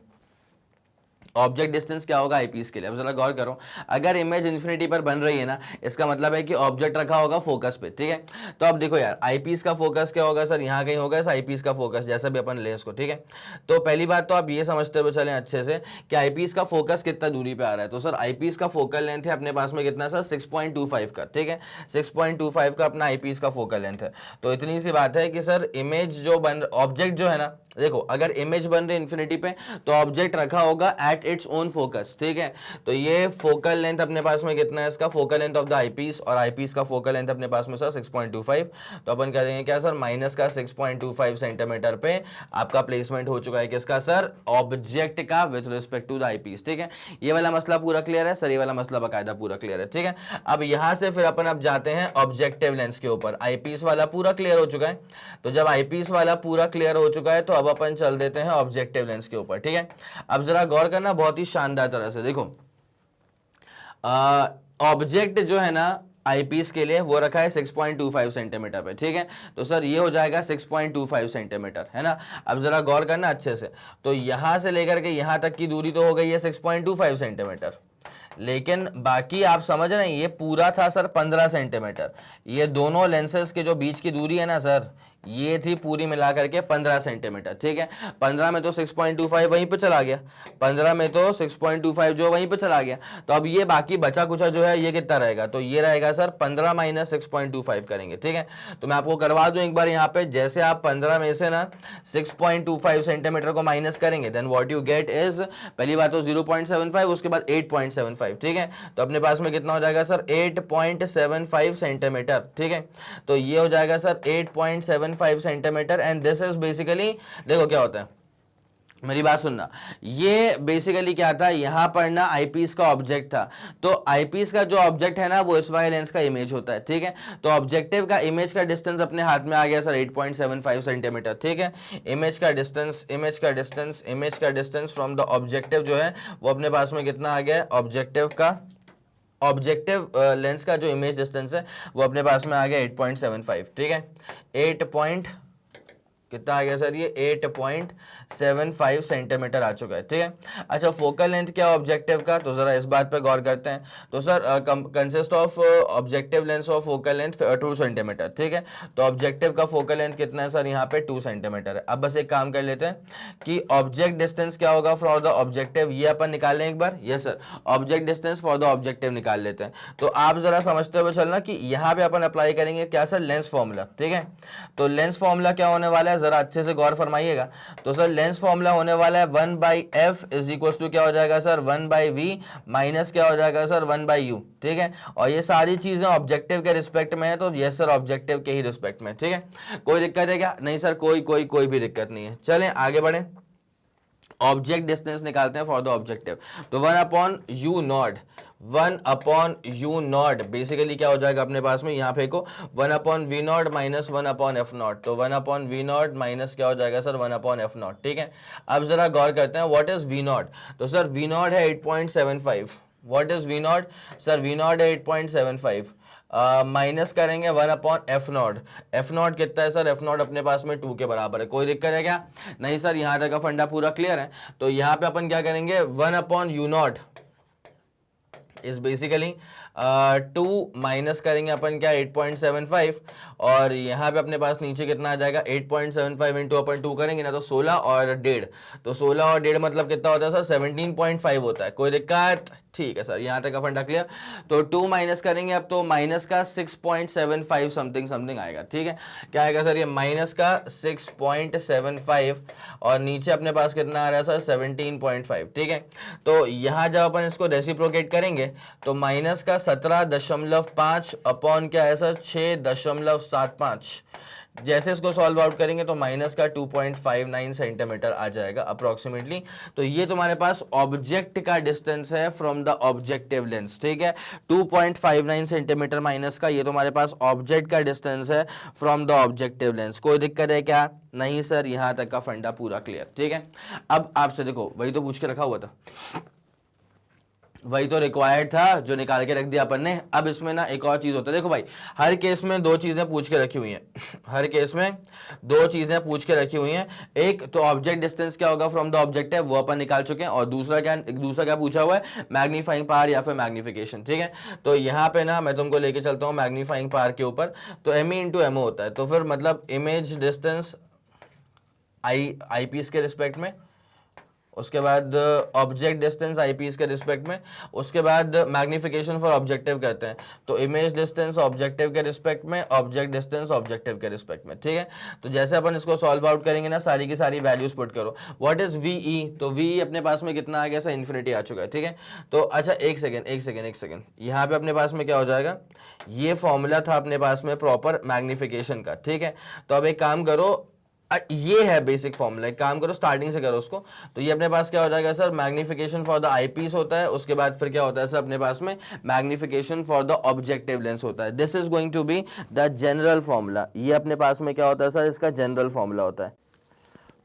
S1: ऑब्जेक्ट डिस्टेंस क्या होगा आईपीस के लिए अब जरा गौर करो अगर इमेज इन्फिनिटी पर बन रही है ना इसका मतलब है कि ऑब्जेक्ट रखा होगा फोकस पे ठीक है तो अब देखो यार आईपीस का फोकस क्या होगा सर यहाँ कहीं होगा इस आईपीस का फोकस जैसा भी अपन ले इसको ठीक है तो पहली बात तो आप ये समझते हुए चलें अच्छे से कि आईपीस का फोकस कितना दूरी पे आ रहा है तो सर आईपीस का फोकल लेंथ है अपने पास में कितना सर 6.25 का ठीक है 6.25 का अपना आईपीस का फोकल लेंथ है तो इतनी सी बात है कि सर इमेज जो ऑब्जेक्ट जो है ना देखो अगर इमेज बन रही इन्फिनिटी पे तो ऑब्जेक्ट रखा होगा एट इट्स ओन फोकस ठीक है तो ये फोकल लेंथ अपने पास में कितना है इसका focal length of the eyepiece और आईपीस का फोकल लेंथ अपने पास में सर 6.25 तो अपन कह देंगे क्या सर माइनस का 6.25 सेंटीमीटर पे आपका प्लेसमेंट हो चुका है किसका सर ऑब्जेक्ट का with respect to the eyepiece ठीक है ये वाला मसला पूरा क्लियर है सर ये वाला मसला बाकायदा पूरा क्लियर है ठीक है अब यहां से फिर अपन अब जाते हैं ऑब्जेक्टिव लेंस के ऊपर आईपीस वाला पूरा क्लियर हो चुका है तो जब आईपीस वाला पूरा क्लियर हो चुका है तो अब अपन चल देते हैं ऑब्जेक्टिव लेंस के ऊपर ठीक है अब जरा गौर करना बहुत ही शानदार तरह से देखो ऑब्जेक्ट जो है ना आईपीस के लिए वो रखा है 6.25 सेंटीमीटर पे ठीक है तो सर ये हो जाएगा 6.25 सेंटीमीटर है ना अब जरा गौर करना अच्छे से तो यहां से लेकर के यहां तक की दूरी तो हो गई है 6.25 सेंटीमीटर लेकिन बाकी आप समझ रहे हैं ये पूरा था सर 15 सेंटीमीटर ये दोनों लेंसेज के जो बीच की दूरी है ना सर ये थी पूरी मिला करके 15 सेंटीमीटर, ठीक है। 15 में तो 6.25 वहीं पे चला गया, 15 में तो 6.25 जो वहीं पे चला गया। तो अब ये बाकी बचा कुचा जो है ये कितना रहेगा, तो ये रहेगा सर 15 माइनस 6.25 करेंगे, ठीक है। तो मैं आपको करवा दूं एक बार यहाँ पे, जैसे आप 15 में से ना 6.25 सेंटीमीटर को माइनस करेंगे then what you get is, पहली बात तो 0.75, उसके बाद 8.75, ठीक है। तो अपने पास में कितना हो जाएगा सर 8.75 सेंटीमीटर, ठीक है। तो ये हो जाएगा sir 8.75 centimetre and this is basically, देखो क्या होता है, मेरी बात सुनना, ये बेसिकली क्या था, यहां पर ना आईपीस का ऑब्जेक्ट था। तो आईपीस का जो ऑब्जेक्ट है ना वो इस वाले लेंस का इमेज होता है, ठीक है। तो ऑब्जेक्टिव का इमेज का डिस्टेंस अपने हाथ में आ गया सर 8.75 सेंटीमीटर, ठीक है। इमेज का डिस्टेंस फ्रॉम द ऑब्जेक्टिव जो है वो अपने पास में कितना आ गया, ऑब्जेक्टिव लेंस का जो इमेज डिस्टेंस है वो अपने पास में आ गया 8.75, ठीक है। 8 कितना आ गया सर, ये 8.75 सेंटीमीटर आ चुका है, ठीक है। अच्छा फोकल लेंथ क्या ऑब्जेक्टिव का, तो जरा इस बात पे गौर करते हैं। तो sir consist of objective length of focal length 2 centimetre, ठीक है। तो ऑब्जेक्टिव का फोकल लेंथ कितना है सर, यहाँ पे 2 सेंटीमीटर है। अब बस एक काम कर लेते हैं कि ऑब्जेक्ट डिस्टेंस क्या होगा फॉर द ऑब्जेक्टिव, ये अपन निकाल लें एक बार। Yes sir, object distance for the objective निकाल लेते हैं। तो आप जरा समझते हुए चलना कि यहाँ पे अपन अप्लाई करेंगे क्या सर, लेंस फॉर्मूला, ठीक है। तो लेंस फॉर्मूला क्या होने वाला है, जरा अच्छे से गौर फरमाइएगा। तो सर लेंस फॉर्मूला होने वाला है 1/f इज इक्वल टू क्या हो जाएगा सर 1/v माइनस क्या हो जाएगा सर 1/u, ठीक है। और ये सारी चीजें ऑब्जेक्टिव के रिस्पेक्ट में है, तो ये सर ऑब्जेक्टिव के ही रिस्पेक्ट में, ठीक है। कोई दिक्कत है क्या, नहीं सर कोई भी दिक्कत नहीं है। चलें आगे बढ़े, ऑब्जेक्ट डिस्टेंस निकालते हैं फॉर द ऑब्जेक्टिव। तो 1/u0 बेसिकली क्या हो जाएगा अपने पास में, यहाँ पे को 1/v0 माइनस 1/f0, तो 1/v0 माइनस क्या हो जाएगा सर 1/f0, ठीक है। अब जरा गौर करते हैं व्हाट इज v0। तो सर v0 है 8.75, what is v0 sir, v0 है 8.75, माइनस करेंगे 1/f0, f0 कितना है सर, f0 अपने पास में 2 के बराबर है। कोई दिक्कत है क्या, नहीं सर, यहाँ तक का फंडा पूरा क्लियर है। तो यहाँ पे अपन क्या करेंगे 1/u0 इज बेसिकली 2 माइनस करेंगे अपन क्या 8.75, और यहाँ पे अपने पास नीचे कितना आ जाएगा 8.75 इंटू अपन 2 करेंगे ना तो 16 और 1.5, तो 16 और 1.5 मतलब कितना होता है सर 17.5 होता है। कोई दिक्कत, ठीक है सर, यहाँ तक का फंडा क्लियर। तो 2 माइनस करेंगे अब तो माइनस का 6.75 समथिंग आएगा, ठीक है। क्या आएगा सर, ये माइनस का 6.75 और नीचे अपने पास कितना आ रहा है सर 17.5, ठीक है। तो यहाँ जब अपन इसको रेसिप्रोकेट करेंगे तो माइनस का 17.5 अपॉन क्या है सर 6.75, जैसे इसको सॉल्व आउट करेंगे तो माइनस का 2.59 सेंटीमीटर आ जाएगा अप्रोक्सीमेटली। तो ये तुम्हारे पास ऑब्जेक्ट का डिस्टेंस है फ्रॉम द ऑब्जेक्टिव लेंस, ठीक है। 2.59 सेंटीमीटर माइनस का ये तुम्हारे पास ऑब्जेक्ट का डिस्टेंस है फ्रॉम द ऑब्जेक्टिव लेंस। कोई दिक्कत है क्या, नहीं सर, यहां तक का फंडा पूरा क्लियर, ठीक है। अब आपसे देखो वही तो पूछ के रखा हुआ था, वही तो रिक्वायर्ड था जो निकाल के रख दिया अपन ने। अब इसमें ना एक और चीज होता है, देखो भाई हर केस में 2 चीजें पूछ के रखी हुई हैं, हर केस में 2 चीजें पूछ के रखी हुई हैं। एक तो ऑब्जेक्ट डिस्टेंस क्या होगा फ्रॉम द ऑब्जेक्टिव, वो अपन निकाल चुके हैं, और दूसरा क्या पूछा हुआ है, मैग्नीफाइंग पावर या फिर मैग्निफिकेशन, ठीक है। तो यहाँ पे ना मैं तुमको लेके चलता हूँ मैग्नीफाइंग पावर के ऊपर। तो एमई इंटू एमओ होता है, तो फिर मतलब इमेज डिस्टेंस आई पीस के रिस्पेक्ट में, उसके बाद ऑब्जेक्ट डिस्टेंस आईपीस के रिस्पेक्ट में, उसके बाद मैग्निफिकेशन फॉर ऑब्जेक्टिव करते हैं। तो इमेज डिस्टेंस ऑब्जेक्टिव के रिस्पेक्ट में, ऑब्जेक्ट डिस्टेंस ऑब्जेक्टिव के रिस्पेक्ट में, ठीक है। तो जैसे अपन इसको सॉल्व आउट करेंगे ना, सारी की सारी वैल्यूज पुट करो। व्हाट इज वीई, तो वीई अपने पास में कितना आ गया सर, इन्फिनिटी आ चुका है, ठीक है। तो अच्छा एक सेकेंड, यहाँ पे अपने पास में क्या हो जाएगा, ये फॉर्मूला था अपने पास में प्रॉपर मैग्निफिकेशन का, ठीक है। तो अब एक काम करो, ये है बेसिक फॉर्मूला, एक काम करो स्टार्टिंग से करो उसको। तो ये अपने पास क्या हो जाएगा sir, magnification for the eyepiece होता है, उसके बाद फिर क्या होता है सर अपने पास में magnification for the objective lens होता है। This is going to be the general formula, ये अपने पास में क्या होता है सर, इसका जनरल फॉर्मूला होता है।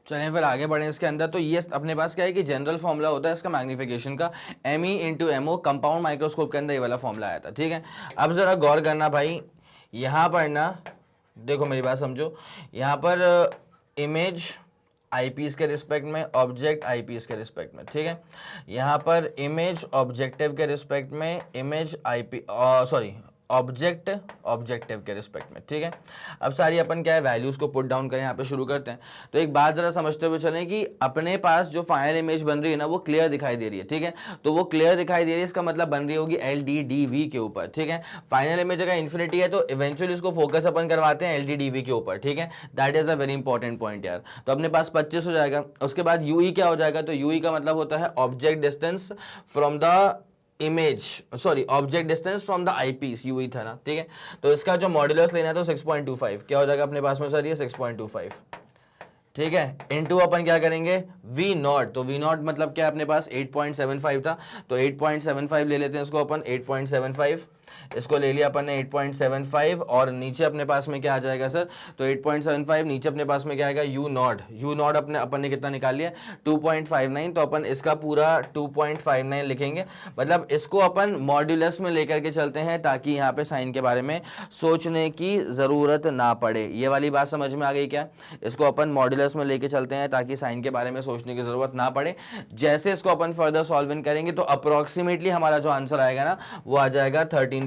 S1: चलें फिर आगे बढ़ें इसके अंदर। तो ये अपने पास क्या है कि जनरल फॉर्मूला होता है इसका मैग्निफिकेशन का, ME into MO, compound microscope के अंदर ये वाला फॉर्मूला आया था, ठीक है। अब जरा गौर करना भाई, यहाँ पर ना देखो मेरी बात समझो, यहाँ पर इमेज आईपीस के रिस्पेक्ट में, ऑब्जेक्ट आईपीस के रिस्पेक्ट में, ठीक है। यहाँ पर इमेज ऑब्जेक्टिव के रिस्पेक्ट में, इमेज आईपी सॉरी ऑब्जेक्टिव के रिस्पेक्ट में, ठीक है। अब सारी अपन क्या है वैल्यूज को पुट डाउन करें, यहाँ पे शुरू करते हैं। तो एक बात जरा समझते हुए चलें कि अपने पास जो फाइनल इमेज बन रही है ना वो क्लियर दिखाई दे रही है, ठीक है। तो वो क्लियर दिखाई दे रही है, इसका मतलब बन रही होगी LDDV के ऊपर, ठीक है। फाइनल इमेज अगर इन्फिनिटी है तो इवेंचुअली इसको फोकस अपन करवाते हैं LDDV के ऊपर, ठीक है। That is a very important point यार। तो अपने पास 25 हो जाएगा। उसके बाद UE क्या हो जाएगा, तो UE का मतलब होता है object distance from the image, sorry object distance from the eyepiece, UE था ना, ठीक है। तो इसका जो मॉड्यूलस लेना है तो 6.25 क्या हो जाएगा अपने पास में सर, ये 6.25, ठीक है। इनटू अपन क्या करेंगे V नॉट, तो V नॉट मतलब क्या अपने पास 8.75 था, तो 8.75 ले लेते हैं इसको अपन, 8.75 इसको ले लिया अपन ने 8.75 और नीचे अपने पास में क्या आ जाएगा सर, तो 8.75 नीचे अपने पास में क्या आएगा यू नॉट अपन ने कितना निकाल लिया 2.59, तो अपन इसका पूरा 2.59 लिखेंगे। मतलब इसको अपन मॉड्यूलस में लेकर के चलते हैं ताकि यहाँ पे साइन के बारे में सोचने की ज़रूरत ना पड़े। ये वाली बात समझ में आ गई क्या? इसको अपन मॉड्यूलस में लेके चलते हैं ताकि साइन के बारे में सोचने की ज़रूरत ना पड़े। जैसे इसको अपन फर्दर सॉल्व इन करेंगे तो अप्रोक्सीमेटली हमारा जो आंसर आएगा ना वो आ जाएगा 13.51।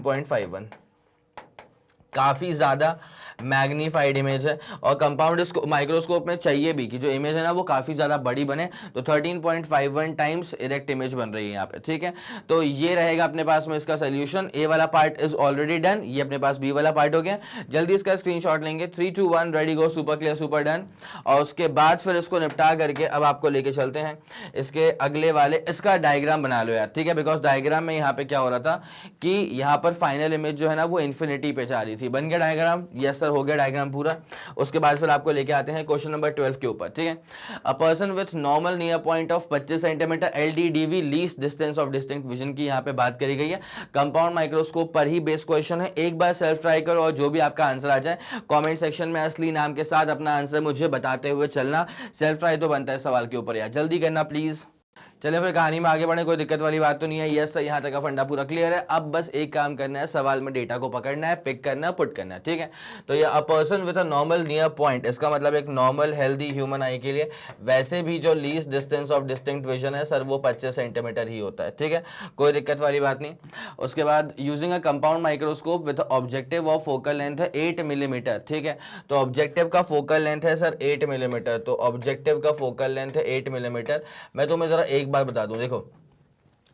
S1: काफ़ी ज़्यादा मैग्नीफाइड इमेज है और कंपाउंड माइक्रोस्कोप में चाहिए भी कि जो इमेज है ना वो काफ़ी ज़्यादा बड़ी बने, तो 13.51 टाइम्स इरेक्ट इमेज बन रही है यहाँ पे, ठीक है। तो ये रहेगा अपने पास में इसका सोल्यूशन। ए वाला पार्ट इज ऑलरेडी डन, ये अपने पास बी वाला पार्ट हो गया। जल्दी इसका स्क्रीनशॉट लेंगे, 3 2 1 ready go, super clear super done. और उसके बाद फिर इसको निपटा करके अब आपको लेके चलते हैं इसके अगले वाले, इसका डायग्राम बना लो यार, ठीक है। बिकॉज डायग्राम में यहाँ पे क्या हो रहा था कि यहाँ पर फाइनल इमेज जो है ना वो इन्फिनिटी पे जा रही थी। बन गया डायग्राम, यस सर हो गया डायग्राम पूरा। उसके बाद फिर आपको लेके आते हैं क्वेश्चन नंबर 12 के ऊपर, ठीक है। A person with normal near point of 25 centimetre LDDV least distance of distinct vision की यहाँ पे बात करी गई है। कंपाउंड माइक्रोस्कोप पर ही बेस्ड क्वेश्चन है। एक बार सेल्फ ट्राई करो और जो भी आपका आंसर आ जाए कमेंट सेक्शन में असली नाम के साथ अपना आंसर मुझे बताते हुए चलना। सेल्फ ट्राई तो बनता है सवाल के ऊपर यार, जल्दी करना प्लीज। चलिए फिर कहानी में आगे बढ़े, कोई दिक्कत वाली बात तो नहीं है। यस सर यहाँ तक का फंडा पूरा क्लियर है। अब बस एक काम करना है, सवाल में डेटा को पकड़ना है, पिक करना है, पुट करना है, ठीक है। तो ये a person with a normal near point, इसका मतलब एक नॉर्मल हेल्दी ह्यूमन आई के लिए वैसे भी जो least distance of distinct vision है सर वो 25 सेंटीमीटर ही होता है, ठीक है। कोई दिक्कत वाली बात नहीं। उसके बाद using a compound microscope with objective of focal length है 8 मिलीमीटर, ठीक है। तो ऑब्जेक्टिव का फोकल लेंथ है सर 8 मिलीमीटर, तो ऑब्जेक्टिव का फोकल लेंथ है 8 मिलीमीटर। मैं तुम्हें जरा एक बात बता दूं, देखो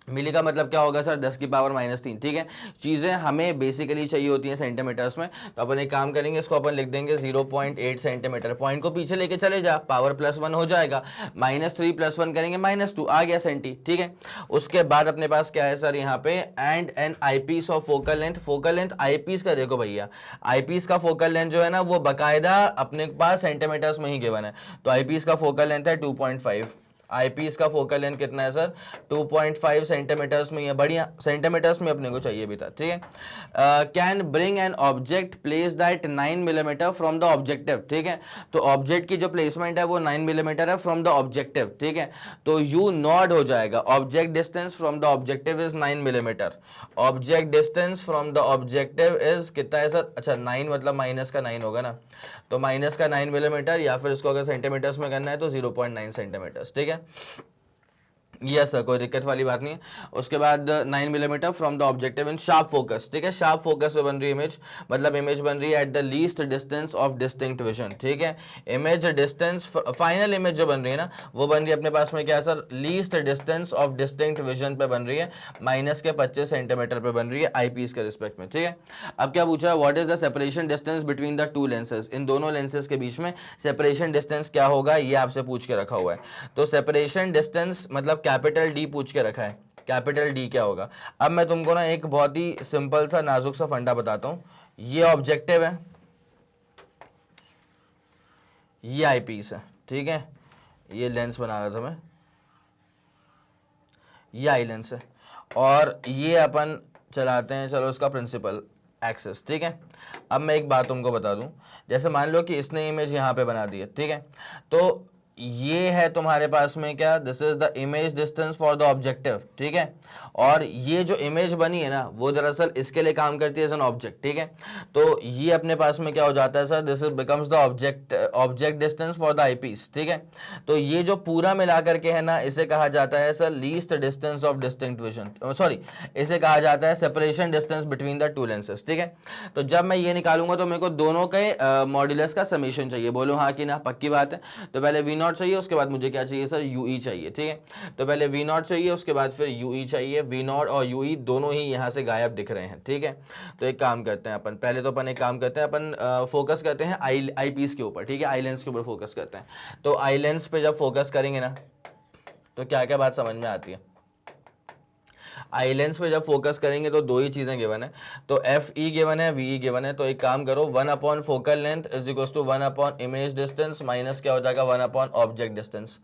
S1: मिली का मतलब क्या होगा सर 10 की पावर -3, ठीक है। चीज़ें हमें बेसिकली चाहिए होती हैं सेंटीमीटर्स में, तो अपन एक काम करेंगे, इसको अपन लिख देंगे 0.8 सेंटीमीटर। पॉइंट को पीछे लेके चले जा, पावर +1 हो जाएगा, -3 + 1 करेंगे -2 आ गया सेंटी, ठीक है। उसके बाद अपने पास क्या है सर यहाँ पे and an eyepiece of focal length. Focal length eyepiece का देखो भैया, आईपीस का फोकल लेंथ जो है ना वो बाकायदा अपने पास सेंटीमीटर्स में ही गिवन है। तो आईपीस का फोकल लेंथ है 2.5। आईपीस का फोकल लेंथ कितना है सर 2.5 सेंटीमीटर्स में, ये बढ़िया सेंटीमीटर्स में अपने को चाहिए भी था, ठीक है। Can bring an object place at 9 millimetre from the objective, ठीक है। तो ऑब्जेक्ट की जो प्लेसमेंट है वो 9 मिलीमीटर है फ्रॉम द ऑब्जेक्टिव, ठीक है। तो यू नॉट हो जाएगा, object distance from the objective is 9 millimetre. Object distance from the objective is कितना है सर, अच्छा 9 मतलब माइनस का 9 होगा ना, तो माइनस का 9 मिलीमीटर, या फिर इसको अगर सेंटीमीटर्स में करना है तो 0.9 सेंटीमीटर्स, ठीक है। यस सर कोई दिक्कत वाली बात नहीं है। उसके बाद 9 millimetre from the objective in sharp focus, ठीक है। शार्प फोकस में बन रही इमेज, मतलब इमेज बन रही है at the least distance of distinct vision, ठीक है। इमेज डिस्टेंस फाइनल इमेज जो बन रही है ना वो बन रही है अपने पास में क्या sir least distance of distinct vision पे बन रही है, -25 सेंटीमीटर पे बन रही है आईपीस के रिस्पेक्ट में, ठीक है। अब क्या पूछा है, what is the separation distance between the two lenses, इन दोनों लेंसेज के बीच में सेपरेशन डिस्टेंस क्या होगा, ये आपसे पूछ के रखा हुआ है। तो सेपरेशन डिस्टेंस मतलब कैपिटल डी पूछ के रखा है, कैपिटल डी क्या होगा। अब मैं तुमको ना एक बहुत ही सिंपल सा नाजुक सा फंडा बताता हूं। ये ऑब्जेक्टिव है, ये आईपीस है, ठीक है। ये लेंस बना रहा था मैं, ये आई लेंस है, और ये अपन चलाते हैं चलो इसका प्रिंसिपल एक्सेस, ठीक है। अब मैं एक बात तुमको बता दूं, जैसे मान लो कि इसने इमेज यहाँ पे बना दी है, ठीक है। तो ये है तुम्हारे पास में क्या, this is the image distance for the objective, ठीक है। और ये जो इमेज बनी है ना वो दरअसल इसके लिए काम करती है एज एन ऑब्जेक्ट, ठीक है। तो ये अपने पास में क्या हो जाता है sir, this is becomes the object distance for the eyepiece, ठीक है। तो ये जो पूरा मिला करके है ना, इसे कहा जाता है sir least distance of distinct vision, sorry इसे कहा जाता है separation distance between the two lenses, ठीक है। तो जब मैं ये निकालूंगा तो मेरे को दोनों के मॉड्यूलस का समेशन चाहिए, बोलो हाँ कि ना, पक्की बात है। तो पहले वी नॉट चाहिए, उसके बाद मुझे क्या चाहिए सर, यू ई चाहिए, ठीक है। तो पहले वी नॉट चाहिए, उसके बाद फिर यू ई चाहिए। वी नॉट और यू ई दोनों ही यहाँ से गायब दिख रहे हैं, ठीक है। तो एक काम करते हैं अपन, पहले तो अपन एक काम करते हैं, अपन फोकस करते हैं आई पीस के ऊपर, ठीक है, आई लेंस के ऊपर फोकस करते हैं। तो आई लेंस पे जब फोकस करेंगे ना तो क्या क्या बात समझ में आती है। आई लेंस पे जब फोकस करेंगे तो दो ही चीज़ें गिवन है, तो एफ ई गिवन है, वी ई गिवन है। तो एक काम करो, 1 focal length is equal to 1 image distance minus क्या हो जाएगा 1 ऑब्जेक्ट डिस्टेंस,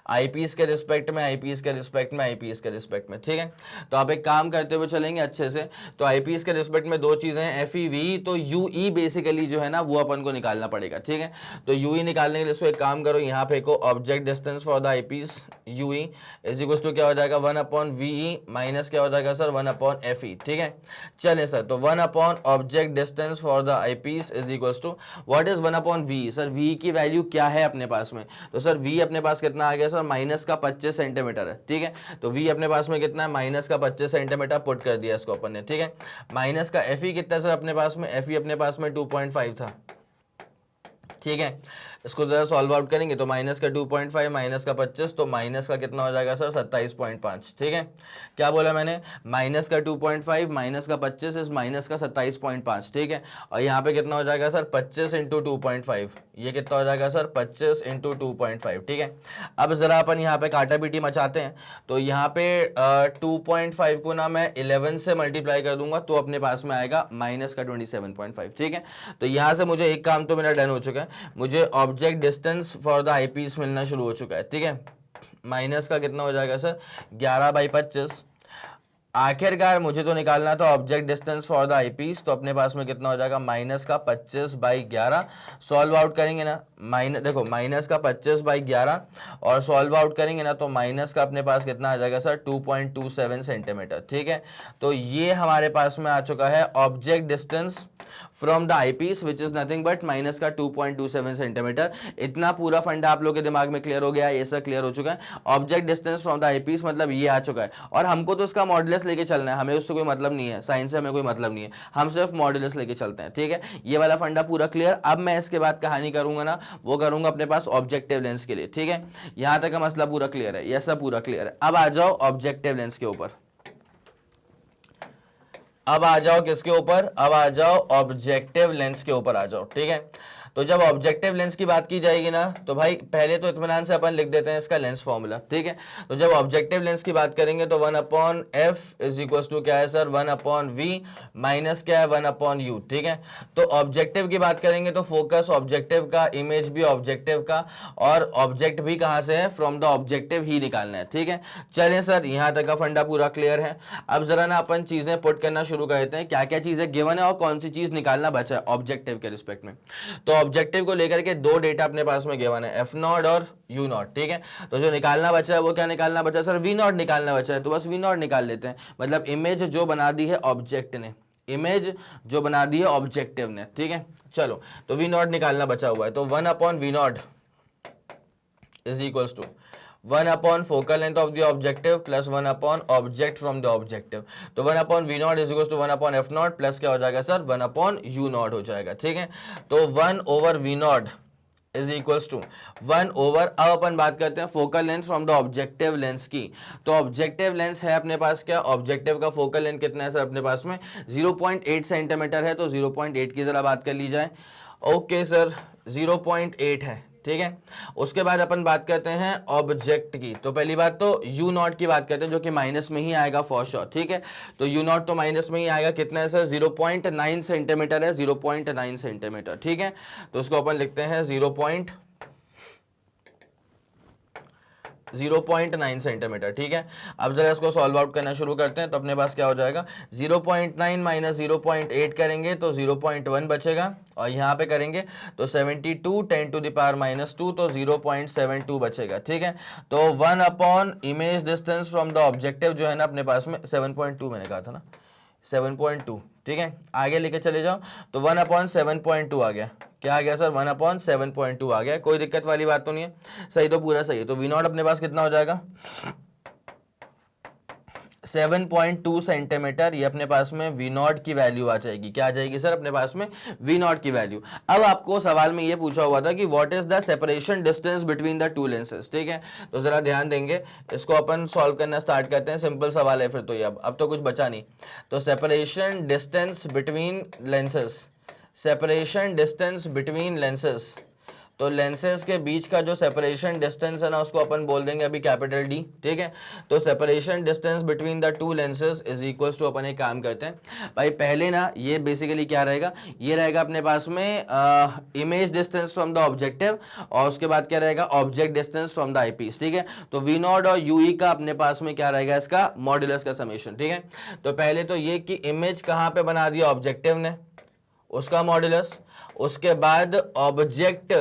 S1: आई पीस के रिस्पेक्ट में, आई पीस के रिस्पेक्ट में, आई पीस के रिस्पेक्ट में, ठीक है। तो आप एक काम करते हुए चलेंगे अच्छे से। तो आई पीस के रिस्पेक्ट में दो चीज़ें हैं, एफ ई वी, तो यू ई बेसिकली जो है ना वो अपन को निकालना पड़ेगा, ठीक है। तो यू ई निकालने के लिए इसको एक काम करो, यहाँ पे को object distance for the eyepiece U E is equal to क्या हो जाएगा 1 वी ई माइनस क्या हो जाएगा सर 1 एफ ई, ठीक है। चले सर, तो 1 object distance for the eyepiece is equal to what is 1 V, sir V की वैल्यू क्या है अपने पास में। तो सर वी अपने पास कितना आ गया सर, माइनस का 25 सेंटीमीटर है, ठीक है। तो वी अपने पास में कितना है, माइनस का 25 सेंटीमीटर पुट कर दिया इसको अपन ने, ठीक है। माइनस का एफ ई कितना है सर अपने पास में, एफ ई अपने पास में 2.5 था, ठीक है। इसको जरा सॉल्व आउट करेंगे तो माइनस का 2.5 माइनस का 25, तो माइनस का कितना हो जाएगा सर 27.5, ठीक है। क्या बोला मैंने, माइनस का 2.5 माइनस का 25 इस माइनस का 27.5, ठीक है। और यहाँ पे कितना हो जाएगा सर 25 इंटू 2.5, ये कितना हो जाएगा सर 25 इंटू 2.5, ठीक है। अब जरा अपन यहाँ पे काटा पीटी मचाते हैं। तो यहाँ पे 2.5 को ना मैं 11 से मल्टीप्लाई कर दूंगा तो अपने पास में आएगा माइनस का 27.5, ठीक है। तो यहाँ से मुझे एक काम तो मेरा डन हो चुका है, मुझे object distance for the eyepiece मिलना शुरू हो चुका है, ठीक है। माइनस का कितना हो जाएगा सर 11/25। आखिरकार मुझे तो निकालना था object distance for the eyepiece, तो अपने पास में कितना हो जाएगा माइनस का 25/11। सॉल्व आउट करेंगे ना, देखो माइनस का 25/11 और सॉल्व आउट करेंगे ना तो माइनस का अपने पास कितना आ जाएगा सर 2.27 सेंटीमीटर, ठीक है। तो ये हमारे पास में आ चुका है object distance from the eyepiece which is nothing but minus का 2.27 सेंटीमीटर। इतना पूरा फंडा आप लोग के दिमाग में क्लियर हो गया, ये सब क्लियर हो चुका है। Object distance from the eyepiece मतलब ये आ चुका है, और हमको तो उसका मॉडुलस लेके चलना है, हमें उससे कोई मतलब नहीं है, साइंस से हमें कोई मतलब नहीं है, हम सिर्फ मॉडुलस लेके चलते हैं, ठीक है। ये वाला फंडा पूरा क्लियर। अब मैं इसके बाद कहानी करूंगा ना, वो करूंगा अपने पास ऑब्जेक्टिव लेंस के लिए, ठीक है। यहां तक का मसला पूरा क्लियर है, यह सब पूरा क्लियर है। अब आ जाओ ऑब्जेक्टिव लेंस के ऊपर, अब आ जाओ किसके ऊपर, अब आ जाओ ऑब्जेक्टिव लेंस के ऊपर आ जाओ, ठीक है। तो जब ऑब्जेक्टिव लेंस की बात की जाएगी ना तो भाई पहले तो इत्मीनान से अपन लिख देते हैं इसका लेंस फॉर्मूला, ठीक है। तो जब ऑब्जेक्टिव लेंस की बात करेंगे तो 1/f इज इक्वल टू क्या है सर 1/v माइनस क्या है 1/u, ठीक है। तो ऑब्जेक्टिव की बात करेंगे तो फोकस ऑब्जेक्टिव का, इमेज भी ऑब्जेक्टिव का, और ऑब्जेक्ट भी कहाँ से है, फ्रॉम द ऑब्जेक्टिव ही निकालना है, ठीक है। चलें सर, यहाँ तक का फंडा पूरा क्लियर है। अब जरा ना अपन चीजें पुट करना शुरू कर देते हैं, क्या क्या चीजें गिवन है और कौन सी चीज निकालना बचा है ऑब्जेक्टिव के रिस्पेक्ट में। तो ऑब्जेक्टिव को लेकर के दो डेटा अपने पास में गिवन है, एफ नॉट और यू नॉट, ठीक है। तो जो निकालना बचा है वो क्या निकालना बचा है सर, वी नॉट निकालना बचा है, तो बस वी नॉट निकाल लेते हैं। मतलब इमेज जो बना दी है ऑब्जेक्ट ने, इमेज जो बना दी है ऑब्जेक्टिव ने, ठीक है। चलो, तो वी नॉट निकालना बचा हुआ है, तो 1/v not is equals to 1 focal length of the objective plus 1 object from the objective. तो 1/v not is equal to 1/f not plus क्या हो जाएगा सर 1/u नॉट हो जाएगा, ठीक है। तो 1/v not is equals to 1/, अब अपन बात करते हैं focal length from the objective lens की। तो ऑब्जेक्टिव लेंस है अपने पास क्या, ऑब्जेक्टिव का फोकल लेंथ कितना है सर अपने पास में 0.8 सेंटीमीटर है, तो 0.8 की जरा बात कर ली जाए। ओके सर, 0.8 है, ठीक है। उसके बाद अपन बात करते हैं ऑब्जेक्ट की। तो पहली बात तो यू नॉट की बात करते हैं, जो कि माइनस में ही आएगा फॉर श्योर, ठीक है। तो यू नॉट तो माइनस में ही आएगा, कितना है सर 0.9 सेंटीमीटर है, 0.9 सेंटीमीटर, ठीक है। तो उसको अपन लिखते हैं 0.9 सेंटीमीटर। ठीक है, अब जरा इसको सॉल्व आउट करना शुरू करते हैं। तो अपने पास क्या हो जाएगा, 0.9 माइनस 0.8 करेंगे तो 0.1 बचेगा, और यहाँ पे करेंगे तो 72 10 टू द पावर -2 तो 0.72 बचेगा। ठीक है, तो 1 upon image distance from the objective जो है ना अपने पास में 7.2 मैंने कहा था ना, 7.2। ठीक है, आगे लेके चले जाओ तो 1 अपॉन 7.2 आ गया। क्या आ गया सर, 1 अपॉन 7.2 आ गया। कोई दिक्कत वाली बात तो नहीं है, सही तो पूरा सही है। तो V0 अपने पास कितना हो जाएगा, 7.2 सेंटीमीटर। ये अपने पास में V0 की वैल्यू आ जाएगी। क्या आ जाएगी सर अपने पास में, V0 की वैल्यू। अब आपको सवाल में ये पूछा हुआ था कि what is the separation distance between the two lenses. ठीक है, तो जरा ध्यान देंगे, इसको अपन सॉल्व करना स्टार्ट करते हैं। सिंपल सवाल है फिर तो ये, अब तो कुछ बचा नहीं। तो separation distance between lenses, separation distance between lenses, तो लेंसेज के बीच का जो सेपरेशन डिस्टेंस है ना उसको अपन बोल देंगे अभी कैपिटल D। ठीक है, तो separation distance between the two lenses is equals to, अपन एक काम करते हैं भाई, पहले ना ये बेसिकली क्या रहेगा, ये रहेगा अपने पास में image distance from the objective, और उसके बाद क्या रहेगा, object distance from the eyepiece. ठीक है, तो V0 और UE का अपने पास में क्या रहेगा, इसका मॉड्यूलस का समेशन। ठीक है, तो पहले तो ये कि इमेज कहाँ पे बना दिया ऑब्जेक्टिव ने, उसका मॉड्यूलस, उसके बाद ऑब्जेक्ट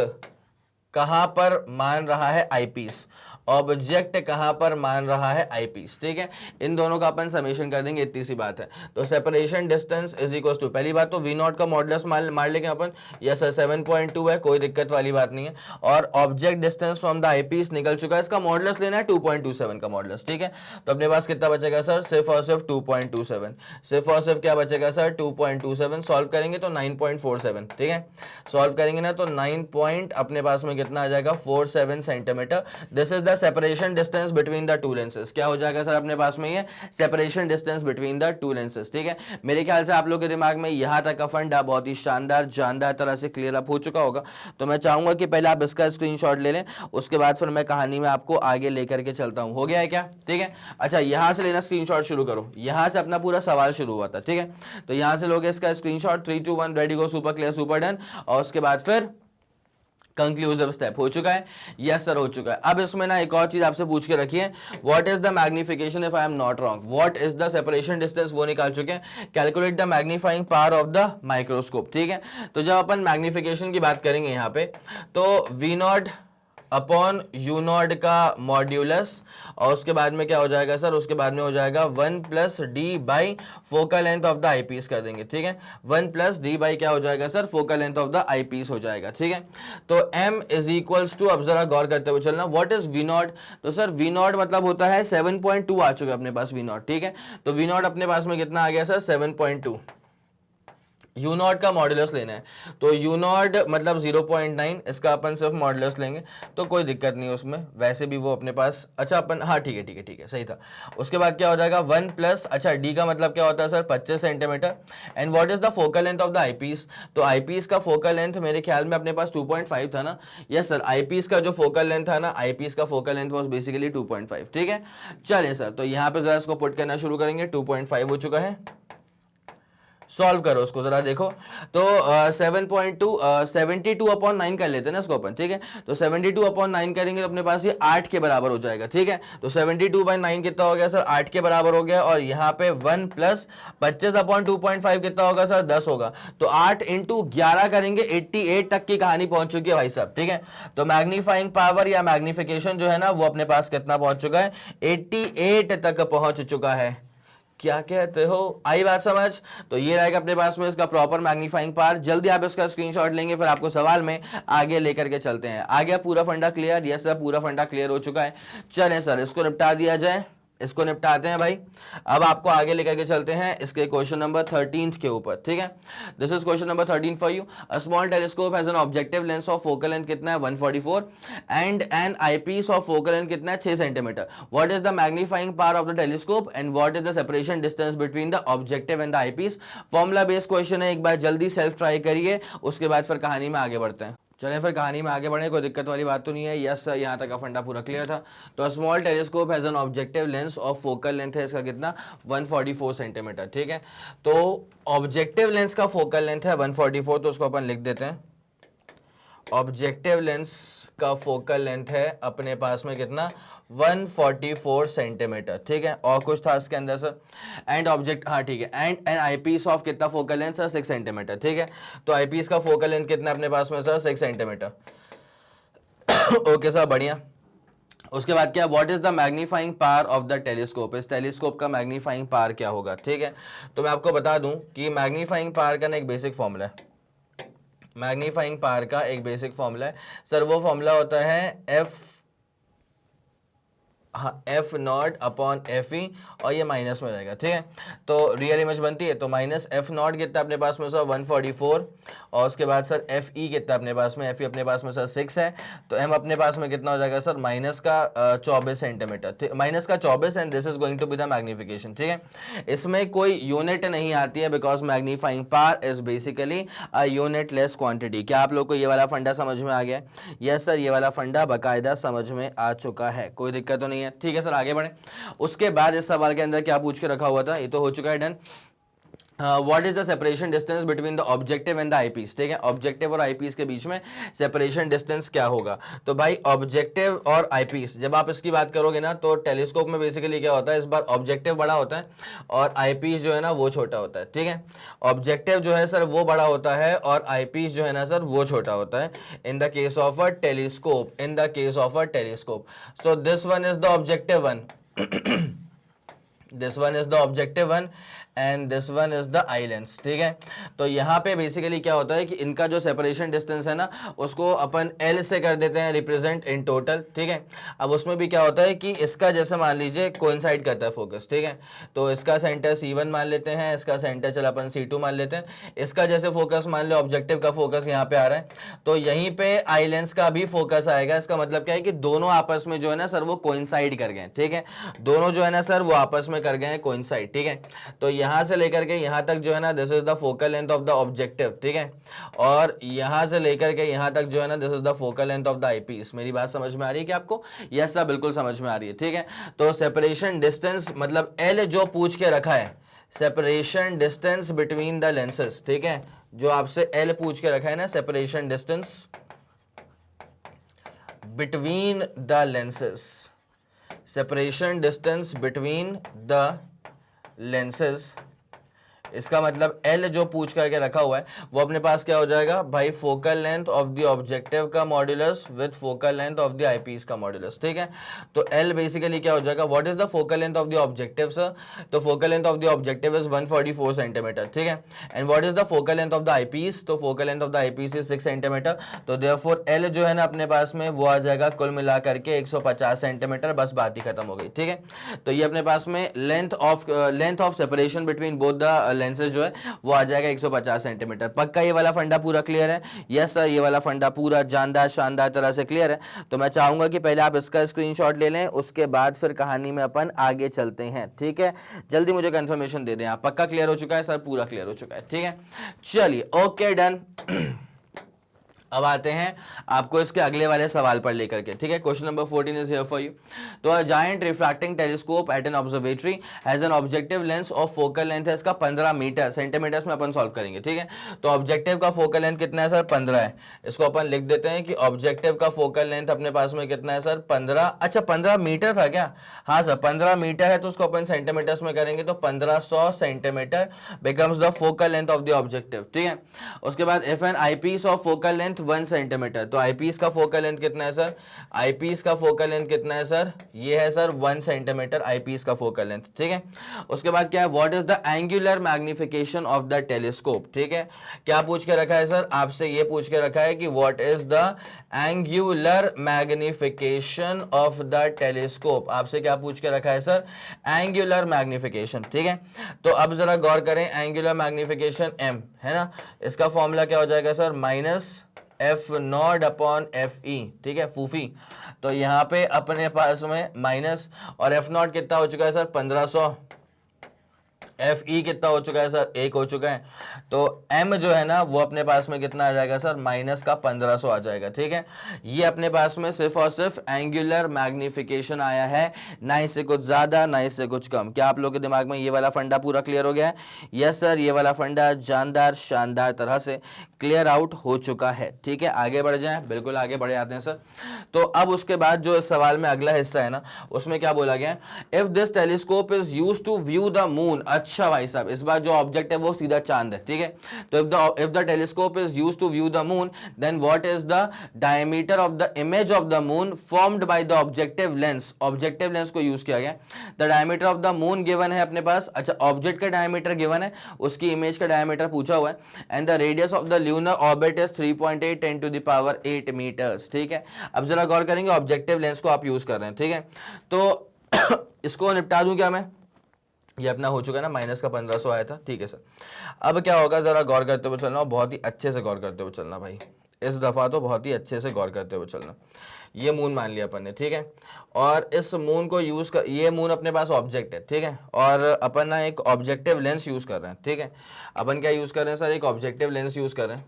S1: कहां पर मान रहा है आईपीस, ऑब्जेक्ट कहां पर मान रहा है आईपीस। ठीक है, इन दोनों का अपन समेशन कर देंगे, इतनी सी बात है। तो separation distance is equal to, पहली बात तो V0 का मॉडुलस मार लेंगे अपन, यस सर 7.2 है, कोई दिक्कत वाली बात नहीं है। और object distance from the eyepiece निकल चुका है, इसका मॉडुलस लेना है 2.27 का मॉडुलस। ठीक है, तो अपने पास कितना बचेगा सर, सिर्फ और सिर्फ 2.27, सिर्फ और सिर्फ क्या बचेगा सर 2.27। सॉल्व करेंगे तो 9.47। ठीक है, सॉल्व करेंगे ना तो 9 पॉइंट अपने पास में कितना आ जाएगा, 47 centimetre. This is the separation distance between the two lenses. क्या हो जाएगा सर अपने पास में ये separation distance between the two lenses. ठीक है, मेरे ख्याल से आप लोग के दिमाग में यहां तक का फंडा बहुत ही शानदार जानदार तरह से क्लियर अप हो चुका होगा। तो मैं चाहूंगा कि पहले आप इसका स्क्रीनशॉट ले लें, उसके बाद फिर मैं कहानी में आपको आगे लेकर के चलता हूं। हो गया है क्या, ठीक है। अच्छा, यहां से लेना स्क्रीनशॉट शुरू करो, यहां से अपना पूरा सवाल शुरू हुआ था। ठीक है, तो यहां से लोगे इसका screenshot, 3 2 1 ready go, super clear super done, और उसके बाद फिर कंक्लूसिव स्टेप हो चुका है, यस सर हो चुका है। अब इसमें ना एक और चीज आपसे पूछ के रखिए, what is the magnification if I am not wrong, what is the separation distance, वो निकाल चुके हैं। Calculate the magnifying power of the microscope. ठीक है, तो जब अपन मैग्निफिकेशन की बात करेंगे यहाँ पे, तो V0 अपॉन U0 का मॉड्यूलस, और उसके बाद में क्या हो जाएगा सर, उसके बाद में हो जाएगा 1 plus D by focal length of the eyepiece कर देंगे। ठीक है, 1 प्लस डी बाई क्या हो जाएगा sir, focal length of the eyepiece हो जाएगा। ठीक है, तो M इज इक्वल्स टू, अब जरा गौर करते हुए चलना, व्हाट इज V0, तो सर V0 मतलब होता है 7.2 आ चुका है अपने पास V0। ठीक है, तो V0 अपने पास में कितना आ गया सर 7.2। U0 का मॉडुलस लेना है, तो U0 मतलब 0.9, इसका अपन सिर्फ मॉडुलस लेंगे तो कोई दिक्कत नहीं है उसमें, वैसे भी वो अपने पास, अच्छा अपन, हाँ ठीक है ठीक है ठीक है, सही था। उसके बाद क्या हो जाएगा 1 प्लस, अच्छा D का मतलब क्या होता है sir 25 centimetre. And what is the focal length of the eyepiece, तो आईपीस का फोकल लेंथ मेरे ख्याल में अपने पास 2.5 था ना, यस सर, आईपीस का जो फोकल लेंथ था ना, आईपीस का फोकल लेंथ वाज बेसिकली 2.5। ठीक है, चलिए सर, तो यहाँ पे जरा इसको पुट करना शुरू करेंगे, 2.5 हो चुका है, सॉल्व करो उसको जरा देखो। तो 7.2 72 अपॉन 9 कर लेते हैं ना इसको अपन। ठीक है, तो 72 अपॉन 9 करेंगे तो अपने पास ये 8 के बराबर हो जाएगा। ठीक है, तो 72 बाई 9 कितना हो गया सर, 8 के बराबर हो गया, और यहाँ पे 1 प्लस 25 अपॉन 2.5 कितना होगा सर, 10 होगा। तो 8 इंटू 11 करेंगे, 88 तक की कहानी पहुंच चुकी है भाई साहब। ठीक है, तो मैग्नीफाइंग पावर या मैग्निफिकेशन जो है ना वो अपने पास कितना पहुंच चुका है, 88 तक पहुंच चुका है। क्या कहते हो, आई बात समझ। तो ये रहेगा अपने पास में इसका प्रॉपर मैग्नीफाइंग पावर। जल्दी आप इसका स्क्रीनशॉट लेंगे, फिर आपको सवाल में आगे लेकर के चलते हैं। आ गया पूरा फंडा क्लियर, यस सर पूरा फंडा क्लियर हो चुका है। चलें सर, इसको निपटा दिया जाए, इसको निपटाते हैं भाई। अब आपको आगे लेकर के चलते हैं इसके क्वेश्चन नंबर 13 के ऊपर। ठीक है, this is question number 13 for you. A small telescope has an objective lens of focal length कितना है 144 and an eyepiece of focal length कितना है 6 centimetre. What is the magnifying power of the telescope and what is the separation distance between the objective and the eyepiece. Formula based question है, एक बार जल्दी self try करिए, उसके बाद फिर कहानी में आगे बढ़ते हैं। चलें फिर कहानी में आगे बढ़े, कोई दिक्कत वाली बात तो नहीं है, यस यहाँ तक का फंडा पूरा क्लियर था। तो small telescope has an objective lens of focal length है इसका कितना 144 सेंटीमीटर। ठीक है, तो ऑब्जेक्टिव लेंस का फोकल लेंथ है 144, तो उसको अपन लिख देते हैं, ऑब्जेक्टिव लेंस का फोकल लेंथ है अपने पास में कितना 144 सेंटीमीटर, ठीक है। और कुछ था इसके अंदर सर, एंड ऑब्जेक्ट, हाँ ठीक है, and an eyepiece of कितना फोकल लेंथ सर 6 सेंटीमीटर, ठीक है। तो आई पीस का फोकल लेंथ कितना अपने पास में सर 6 सेंटीमीटर। ओके सर, बढ़िया। उसके बाद क्या, what is the magnifying power of the telescope, इस टेलीस्कोप का मैग्नीफाइंग पावर क्या होगा, ठीक है। तो मैं आपको बता दूं कि मैग्नीफाइंग पावर का ना एक बेसिक फॉर्मूला है, मैग्नीफाइंग पावर का एक बेसिक फॉर्मूला है सर, वो फॉर्मूला होता है F not upon F E, और ये माइनस में रहेगा, ठीक है। तो रियल इमेज बनती है, तो माइनस एफ नॉट कितना अपने पास में सर 144, और उसके बाद सर एफ ई कितना अपने पास में, एफ ई अपने पास में सर 6 है, तो एम अपने पास में कितना हो जाएगा सर माइनस का 24 सेंटीमीटर, माइनस का 24, and this is going to be the magnification, ठीक है। इसमें कोई यूनिट नहीं आती है, because magnifying power is basically a unitless quantity. क्या आप लोग को ये वाला फंडा समझ में आ गया? यस सर, ये वाला फंडा बाकायदा समझ में आ चुका है, कोई दिक्कत तो नहीं है, ठीक है सर। आगे बढ़े। उसके बाद इस सवाल के अंदर क्या पूछ के रखा हुआ था, ये तो हो चुका है, done. What is the separation distance between the objective and the eyepiece, ठीक है। ऑब्जेक्टिव और आईपीस के बीच में सेपरेशन डिस्टेंस क्या होगा? तो भाई ऑब्जेक्टिव और आईपीस, जब आप इसकी बात करोगे ना, तो टेलीस्कोप में बेसिकली क्या होता है, इस बार ऑब्जेक्टिव बड़ा होता है और आईपीस जो है ना वो छोटा होता है, ठीक है। ऑब्जेक्टिव जो है सर वो बड़ा होता है और आईपीस जो है ना सर वो छोटा होता है, in the case of a telescope, in the case of a telescope. So this one is the objective one, this one is the objective one and this one is the eye lens, ठीक है। तो यहाँ पे basically क्या होता है कि इनका जो सेपरेशन डिस्टेंस है ना, उसको अपन एल से कर देते हैं रिप्रेजेंट इन टोटल, ठीक है। अब उसमें भी क्या होता है कि इसका जैसे मान लीजिए कोइंसाइड करता है फोकस, ठीक है। तो इसका सेंटर C1 मान लेते हैं, इसका सेंटर चल अपन C2 मान लेते हैं, इसका जैसे फोकस मान लो, ऑब्जेक्टिव का फोकस यहाँ पे आ रहा है, तो यहीं पे आई लेंस का भी फोकस आएगा। इसका मतलब क्या है कि दोनों आपस में जो है ना सर वो कोइंसाइड कर गए, ठीक है। दोनों जो है ना सर वो आपस में कर गए हैं कोइंसाइड, ठीक है। तो यहां से लेकर के यहां तक जो है ना this is the focal length of the objective, ठीक है। और यहां से लेकर के यहां तक जो है ना this is the focal length of the eyepiece. मेरी बात समझ में आ रही है कि आपको? यस सर, बिल्कुल समझ में आ रही है, ठीक है। तो सेपरेशन डिस्टेंस मतलब एल जो पूछ के रखा है, separation distance between the lenses, ठीक है। जो आपसे एल पूछ के रखा है ना, separation distance between the lenses, separation distance between the lenses, इसका मतलब L जो पूछ करके रखा हुआ है वो अपने पास क्या हो जाएगा भाई, focal length of the objective का modulus with focal length of the eyepiece का मॉड्यूलस, ठीक है। तो L बेसिकली क्या हो जाएगा, what is the focal length of the objective sir? तो focal length of the objective is 144 centimetre, ठीक है। And what is the focal length of the eyepiece? तो focal length of the eyepiece is 6 centimetre. तो therefore L जो है ना अपने पास में वो आ जाएगा कुल मिला करके 150 सेंटीमीटर, बस बात ही खत्म हो गई, ठीक है। तो ये अपने पास में length of separation between both the lenses जो है वो आ जाएगा 150 सेंटीमीटर। पक्का ये वाला फंडा पूरा क्लियर है? यस सर, ये वाला फंडा पूरा जानदार शानदार तरह से क्लियर है। तो मैं चाहूंगा कि पहले आप इसका स्क्रीनशॉट ले लें, उसके बाद फिर कहानी में अपन आगे चलते हैं, ठीक है। जल्दी मुझे कंफर्मेशन दे दें आप, पक्का क्लियर हो चुका है सर? पूरा क्लियर हो चुका है, ठीक है। चलिए ओके, डन। अब आते हैं आपको इसके अगले वाले सवाल पर लेकर के, ठीक है। Question number 14 is here for you. तो a giant refracting telescope at an observatory has an objective lens of focal length है इसका 15 मीटर, सेंटीमीटर्स में अपन सॉल्व करेंगे, ठीक है। तो ऑब्जेक्टिव का फोकल लेंथ कितना है सर? 15 है। इसको अपन लिख देते हैं कि ऑब्जेक्टिव का फोकल लेंथ अपने पास में कितना है सर? 15। अच्छा 15 मीटर था क्या? हाँ सर 15 मीटर है, तो उसको अपन सेंटीमीटर्स में करेंगे तो 1500 centimetre becomes the focal length of the objective, ठीक है। उसके बाद if an eyepiece of focal length 1 centimetre, तो आईपीस का फोकल लेंथ कितना है सर? आईपीस का फोकल लेंथ कितना है सर? ये है सर 1 सेंटीमीटर आईपीस का फोकल लेंथ, ठीक है। उसके बाद क्या है, what is the angular magnification of the telescope, ठीक है। क्या पूछ के रखा है सर? आपसे ये पूछ के रखा है कि what is the angular magnification of the telescope. आपसे क्या पूछ के रखा है सर? एंगुलर मैग्निफिकेशन, ठीक है। तो अब जरा गौर करें, एंगुलर मैग्निफिकेशन m है ना, इसका फॉर्मूला क्या हो जाएगा sir? Minus F not upon F E, ठीक है, फूफी। तो यहाँ पे अपने पास में माइनस, और एफ नॉट कितना हो चुका है सर? 1500, एफ ई कितना हो चुका है सर, 1 हो चुका है। तो एम जो है ना वो अपने पास में कितना आ जाएगा सर, माइनस का 1500 आ जाएगा। ठीक है, ये अपने पास में सिर्फ और सिर्फ एंगुलर मैग्निफिकेशन आया है, ना इससे कुछ ज्यादा ना इससे कुछ कम। क्या आप लोग के दिमाग में ये वाला फंडा पूरा क्लियर हो गया है? यस सर, ये वाला फंडा जानदार शानदार तरह से क्लियर आउट हो चुका है। ठीक है, आगे बढ़ जाएं, बिल्कुल आगे बढ़ जाते हैं सर। तो अब उसके बाद जो इस सवाल में अगला हिस्सा है ना, उसमें क्या बोला गया है, if this telescope is used to view the moon. अच्छा भाई साहब, इस बार जो ऑब्जेक्ट है वो सीधा चांद है। ठीक है, तो if the telescope is used to view the moon, then what is the diameter of the image of the moon formed by the objective lens. Objective lens को यूज किया गया। The diameter of the moon given है अपने पास। अच्छा, object का diameter given है, उसकी image का डायमीटर पूछा हुआ है। And the radius of the lunar orbit is 3.8 10 to the power 8 metres. ठीक है, अब जरा गौर करेंगे, ऑब्जेक्टिव लेंस को आप यूज कर रहे हैं। ठीक है, तो इसको निपटा दूं क्या मैं? ये अपना हो चुका है ना, माइनस का 1500 आया था। ठीक है सर, अब क्या होगा, जरा गौर करते हुए चलना, बहुत ही अच्छे से गौर करते हुए चलना भाई, इस दफा तो बहुत ही अच्छे से गौर करते हुए चलना। ये मून मान लिया अपन ने। ठीक है, और इस मून को यूज कर, ये मून अपने पास ऑब्जेक्ट है। ठीक है, और अपन ना एक ऑब्जेक्टिव लेंस यूज कर रहे हैं। ठीक है, अपन क्या यूज कर रहे हैं सर, एक ऑब्जेक्टिव लेंस यूज कर रहे हैं।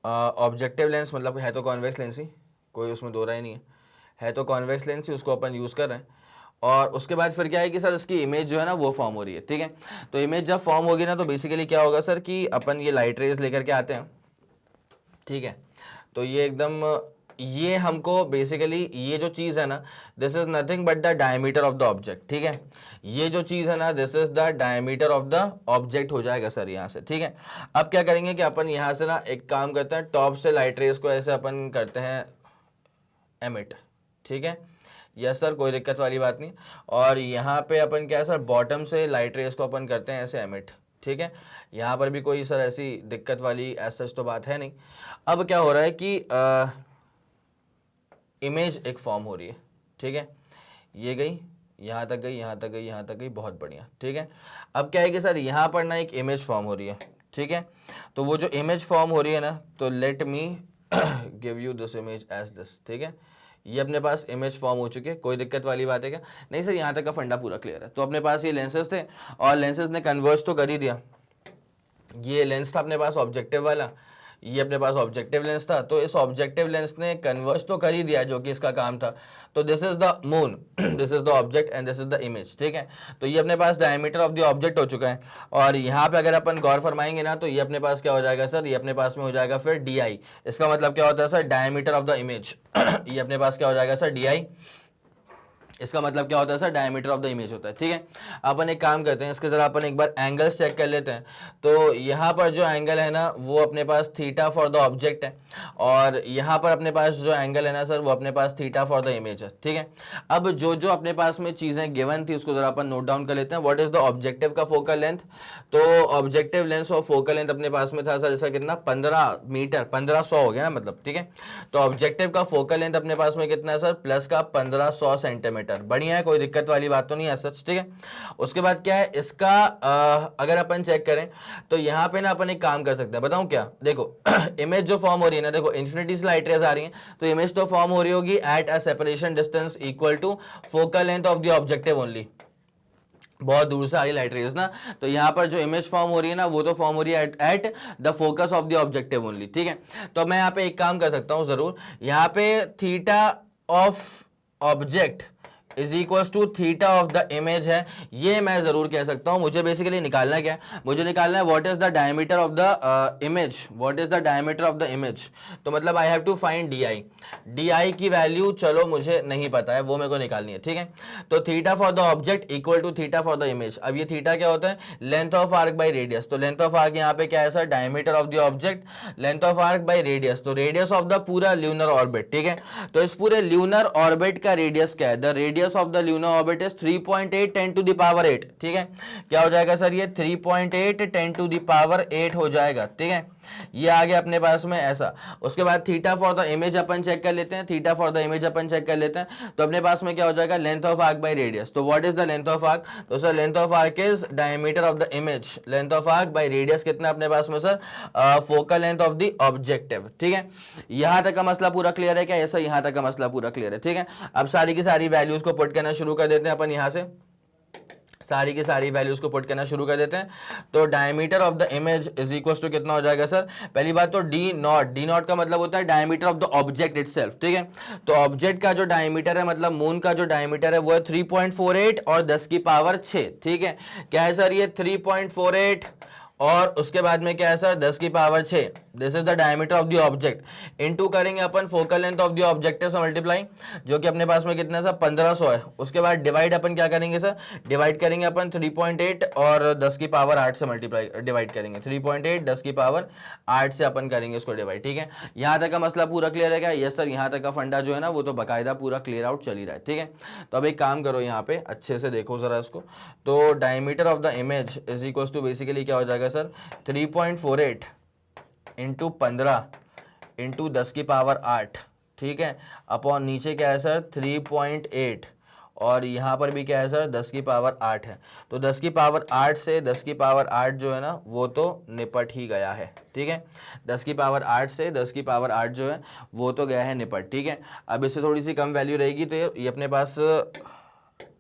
S1: ऑब्जेक्टिव लेंस मतलब है तो कॉन्वेक्स लेंस ही, कोई उसमें दो राय नहीं है तो कॉन्वेक्स लेंस ही, उसको अपन यूज कर रहे हैं। और उसके बाद फिर क्या है कि सर उसकी इमेज जो है ना वो फॉर्म हो रही है। ठीक है, तो इमेज जब फॉर्म होगी ना, तो बेसिकली क्या होगा सर कि अपन ये लाइट रेज लेकर के आते हैं। ठीक है, तो ये एकदम, ये हमको बेसिकली ये जो चीज़ है ना, this is nothing but the diameter of the object. ठीक है, ये जो चीज़ है ना, this is the diameter of the object हो जाएगा सर यहाँ से। ठीक है, अब क्या करेंगे कि अपन यहाँ से ना एक काम करते हैं, टॉप से लाइट रेज को ऐसे अपन करते हैं एमिट। ठीक है, यस सर, कोई दिक्कत वाली बात नहीं। और यहाँ पे अपन क्या है सर, बॉटम से लाइट रेज को अपन करते हैं ऐसे एमिट। ठीक है, यहाँ पर भी कोई सर ऐसी दिक्कत वाली ऐसा तो बात है नहीं। अब क्या हो रहा है कि इमेज एक फॉर्म हो रही है। ठीक है, ये गई, यहाँ तक गई, यहाँ तक गई, यहाँ तक गई, बहुत बढ़िया। ठीक है, अब क्या है कि सर यहाँ पर ना एक इमेज फॉर्म हो रही है। ठीक है, तो वो जो इमेज फॉर्म हो रही है ना, तो let me give you this image as this. ठीक है, ये अपने पास इमेज फॉर्म हो चुकी है, कोई दिक्कत वाली बात है क्या? नहीं सर, यहाँ तक का फंडा पूरा क्लियर है। तो अपने पास ये लेंसेज थे और लेंसेज ने कन्वर्ज तो कर ही दिया। ये लेंस था अपने पास ऑब्जेक्टिव वाला, ये अपने पास ऑब्जेक्टिव लेंस था, तो इस ऑब्जेक्टिव लेंस ने कन्वर्ज तो कर ही दिया जो कि इसका काम था। तो this is the moon, this is the object and this is the image. ठीक है, तो ये अपने पास डायमीटर ऑफ द ऑब्जेक्ट हो चुका है। और यहाँ पे अगर अपन गौर फरमाएंगे ना, तो ये अपने पास क्या हो जाएगा सर, ये अपने पास में हो जाएगा फिर डी आई। इसका मतलब क्या होता है sir, diameter of the image. ये अपने पास क्या हो जाएगा सर, डी आई। इसका मतलब क्या होता है sir, diameter of the image होता है। ठीक है, अपन एक काम करते हैं, इसके जरा अपन एक बार एंगल्स चेक कर लेते हैं। तो यहाँ पर जो एंगल है ना, वो अपने पास थीटा फॉर द ऑब्जेक्ट है, और यहाँ पर अपने पास जो एंगल है ना सर, वो अपने पास थीटा फॉर द इमेज है। ठीक है, अब जो जो अपने पास में चीज़ें गिवन थी उसको जरा अपन नोट डाउन कर लेते हैं। व्हाट इज द ऑब्जेक्टिव का फोकल लेंथ? तो ऑब्जेक्टिव लेंथ और फोकल लेंथ अपने पास में था सर, इसका कितना, 15 मीटर, 1500 हो गया ना मतलब। ठीक है, तो ऑब्जेक्टिव का फोकल लेंथ अपने पास में कितना है सर, प्लस का 1500 सेंटीमीटर। बढ़िया है, कोई दिक्कत वाली बात तो नहीं है सच। ठीक है, उसके बाद क्या है इसका, अगर अपन चेक करें तो यहाँ पे ना अपन एक काम कर सकते हैं, बताऊं क्या? देखो इमेज जो फॉर्म हो रही है ना, देखो इन्फिनिटी से लाइट रेज आ रही है, तो इमेज तो फॉर्म हो रही होगी at a separation distance equal to focal length of the objective only. बहुत दूर से आ रही लाइट रेज ना, तो यहाँ पर जो इमेज फॉर्म हो रही है ना, वो तो फॉर्म हो रही है at the focus of the objective only. ठीक है, तो मैं यहाँ पे एक काम कर सकता हूँ जरूर, यहाँ पे theta of object is equal to theta of the image है, ये मैं जरूर कह सकता हूं। मुझे बेसिकली निकालना क्या है, मुझे निकालना है what is the diameter of the image, what is the diameter of the image. तो मतलब I have to find D I. D I की वैल्यू चलो मुझे नहीं पता है, वो मेरे को निकालनी है। ठीक है, तो theta for the object equal to theta for the image. अब ये थीटा क्या होता है, length of arc by radius. तो लेंथ ऑफ आर्क यहाँ पे क्या है sir, diameter of the object, length of arc by radius, तो रेडियस ऑफ द पूरा ल्यूनर ऑर्बिट। ठीक है, तो इस पूरे ल्यूनर ऑर्बिट का रेडियस क्या है, the radius of the lunar orbit is 3.8 10 to the power 8। ठीक है, क्या हो जाएगा सर, ये 3.8 10 टू द पावर 8 हो जाएगा। ठीक है, ये आ गया अपने पास में ऐसा। उसके बाद थीटा फॉर द इमेज अपन चेक कर लेते हैं, थीटा फॉर द इमेज अपन चेक कर लेते हैं, तो अपने पास में क्या हो जाएगा, length of arc by radius. तो what is the length of arc, तो sir length of arc is diameter of the image, length of arc by radius कितना अपने पास में sir, focal length of the objective. ठीक है, यहां तक का मसला पूरा क्लियर है क्या? ऐसा यहां तक का मसला पूरा क्लियर है। ठीक है, अब सारी की सारी वैल्यूज को पुट करना शुरू कर देते हैं अपन यहां से। सारी की सारी वैल्यूज को पुट करना शुरू कर देते हैं। तो diameter of the image is equal to कितना हो जाएगा सर? पहली बात तो डी नॉट का मतलब होता है diameter of the object itself, ठीक है। तो ऑब्जेक्ट का जो डायमीटर है, मतलब मून का जो डायमीटर है वो है 3.48 और 10 की पावर 6, ठीक है। क्या है सर? ये 3.48 और उसके बाद में क्या है सर? 10 की power 6। This is the diameter of the object. Into करेंगे अपन focal length of the objective से मल्टीप्लाई, जो कि अपने पास में कितना है सर? 1500 है। उसके बाद डिवाइड अपन क्या करेंगे सर? डिवाइड करेंगे अपन 3.8 और 10 की पावर 8 से मल्टीप्लाई डिवाइड करेंगे। 3.8 10 की पावर 8 से अपन करेंगे इसको डिवाइड, ठीक है। यहाँ तक का मसला पूरा क्लियर है क्या? यस सर, यहाँ तक का फंडा जो है ना वो तो बाकायदा पूरा क्लियर आउट चल ही रहा है, ठीक है। तो अब एक काम करो, यहाँ पे अच्छे से देखो जरा इसको। तो diameter of the image is equal to basically क्या हो जाएगा सर? 3.48 इंटू 15 इंटू 10 की पावर 8, ठीक है, अपॉन नीचे क्या है सर? 3.8 और यहाँ पर भी क्या है सर? 10 की पावर 8 है। तो 10 की पावर 8 से 10 की पावर 8 जो है ना वो तो निपट ही गया है, ठीक है। 10 की पावर 8 से 10 की पावर 8 जो है वो तो गया है निपट, ठीक है। अब इससे थोड़ी सी कम वैल्यू रहेगी तो ये अपने पास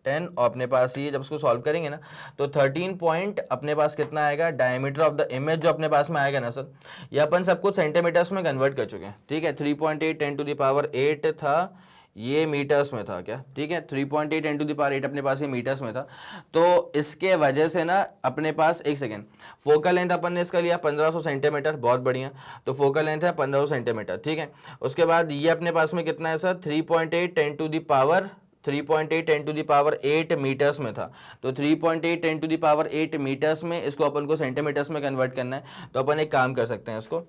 S1: 10 और अपने पास ये जब इसको सॉल्व करेंगे ना तो 13 पॉइंट अपने पास कितना आएगा? डायमीटर ऑफ द इमेज जो अपने पास में आएगा ना सर, ये अपन सबको सेंटीमीटर्स में कन्वर्ट कर चुके हैं, ठीक है। 3.8 10 टू द पावर 8 था, ये मीटर्स में था क्या? ठीक है, 3.8 10 टू द पावर 8 अपने पास ये मीटर्स में था। तो इसके वजह से ना अपने पास, एक सेकेंड, फोकल लेंथ अपन ने इसका लिया 1500 सेंटीमीटर, बहुत बढ़िया। तो फोकल लेंथ है 1500 सेंटीमीटर, ठीक है। उसके बाद ये अपने पास में कितना है sir? 3.8 10 to the power 3.8 10 to the power 8 metres में था। तो 3.8 10 टू द पावर 8 मीटर्स में इसको अपन को सेंटीमीटर्स में कन्वर्ट करना है। तो अपन एक काम कर सकते हैं, इसको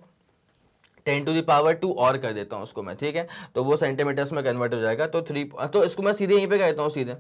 S1: 10 टू द पावर 2 और कर देता हूँ उसको मैं, ठीक है। तो वो सेंटीमीटर्स में कन्वर्ट हो जाएगा। तो इसको मैं सीधे यहीं पे कहता हूँ सीधे।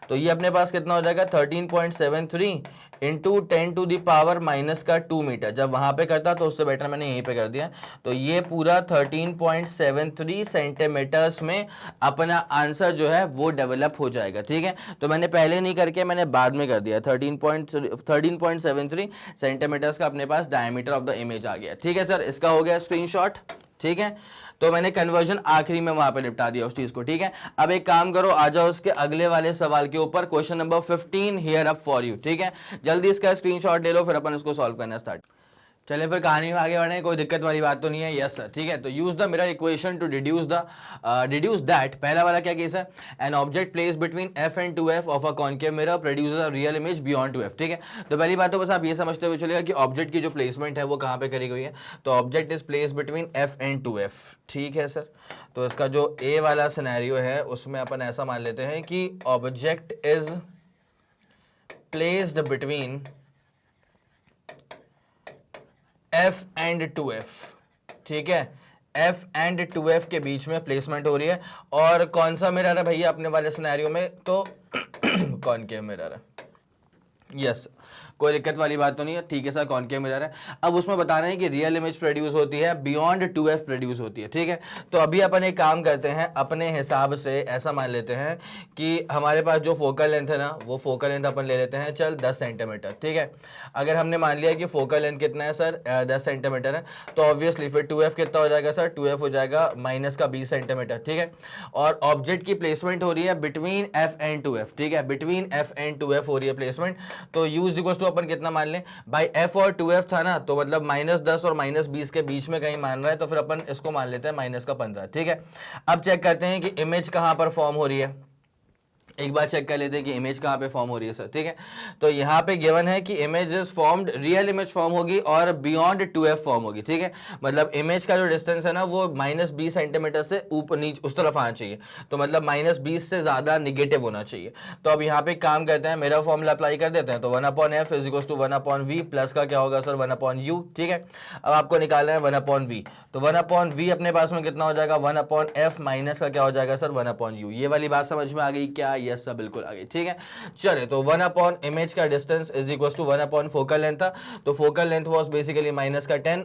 S1: तो ये अपने पास कितना हो जाएगा? 13.73 into 10 to the power minus का 2 मीटर। जब वहाँ पे करता तो उससे बेटर मैंने यहीं पे कर दिया। तो ये पूरा 13.73 सेंटीमीटर्स में अपना आंसर जो है वो डेवलप हो जाएगा, ठीक है। तो मैंने पहले नहीं करके मैंने बाद में कर दिया। 13.73 सेंटीमीटर्स का अपने पास डायमीटर ऑफ द इमेज आ गया, ठीक है सर। इसका हो गया स्क्रीनशॉट, ठीक है। तो मैंने कन्वर्जन आखिरी में वहां पे निपटा दिया उस चीज को, ठीक है। अब एक काम करो, आ जाओ उसके अगले वाले सवाल के ऊपर, question number 15 here up for you, ठीक है। जल्दी इसका स्क्रीनशॉट ले लो, फिर अपन इसको सॉल्व करना स्टार्ट। चलिए फिर कहानी में आगे बढ़े, कोई दिक्कत वाली बात तो नहीं है? यस सर, ठीक है। तो use the mirror equation two deduce that. पहला वाला क्या केस है? N object place between F and 2f of a concave mirror produces a real image beyond 2f, ठीक है। तो पहली बात तो बस आप ये समझते हुए चलिएगा कि ऑब्जेक्ट की जो प्लेसमेंट है वो कहाँ पे करी गई है। तो object is place between f and 2f, ठीक है सर। तो इसका जो ए वाला सिनेरियो है उसमें अपन ऐसा मान लेते हैं कि object is placed between f and 2f, ठीक है। f एंड 2f के बीच में प्लेसमेंट हो रही है। और कौन सा मिरर है भैया अपने वाले सिनेरियो में? तो कॉनकेव मिरर है, यस। कोई दिक्कत वाली बात तो नहीं है, ठीक है सर। कॉनकेव मिरर है। अब उसमें बताना है कि रियल इमेज प्रोड्यूस होती है, बियॉन्ड 2f प्रोड्यूस होती है, ठीक है। तो अभी अपन एक काम करते हैं, अपने हिसाब से ऐसा मान लेते हैं कि हमारे पास जो फोकल लेंथ है ना वो फोकल लेंथ अपन ले लेते हैं, चल 10 सेंटीमीटर, ठीक है। अगर हमने मान लिया कि फोकल लेंथ कितना है सर? 10 सेंटीमीटर है, तो ऑब्वियसली फिर 2f कितना हो जाएगा सर? 2f हो जाएगा माइनस का 20 सेंटीमीटर, ठीक है। और ऑब्जेक्ट की प्लेसमेंट हो रही है बिटवीन f एंड 2f, ठीक है। बिटवीन f एंड 2f हो रही है प्लेसमेंट। तो यूज इक्वल टू अपन कितना मान लें भाई? f और 2f था ना, तो मतलब -10 और -20 के बीच में कहीं मान रहा है, तो फिर अपन इसको मान लेते हैं माइनस का 15, ठीक है। अब चेक करते हैं कि इमेज कहां पर फॉर्म हो रही है। एक बार चेक कर लेते हैं कि इमेज कहाँ पे फॉर्म हो रही है सर, ठीक है। तो यहाँ पे गिवन है कि image is formed, real image form होगी और बियॉन्ड 2f फॉर्म होगी, ठीक है। मतलब इमेज का जो डिस्टेंस है ना वो -20 सेंटीमीटर से ऊपर नीचे उस तरफ आना चाहिए। तो मतलब -20 से ज्यादा निगेटिव होना चाहिए। तो अब यहाँ पे काम करते हैं, मेरा फॉर्मूला अप्लाई कर देते हैं। तो 1/f is equal to 1/v plus का क्या होगा सर? 1/u, ठीक है। अब आपको निकालना है 1/v। तो 1/v अपने पास में कितना हो जाएगा? 1/f माइनस का क्या हो जाएगा सर? 1/u। ये वाली बात समझ में आ गई क्या? यस सर, बिल्कुल आ गई, ठीक है। चलिए, तो 1 इमेज का distance is equal to 1 focal length था। तो focal length was basically minus का 10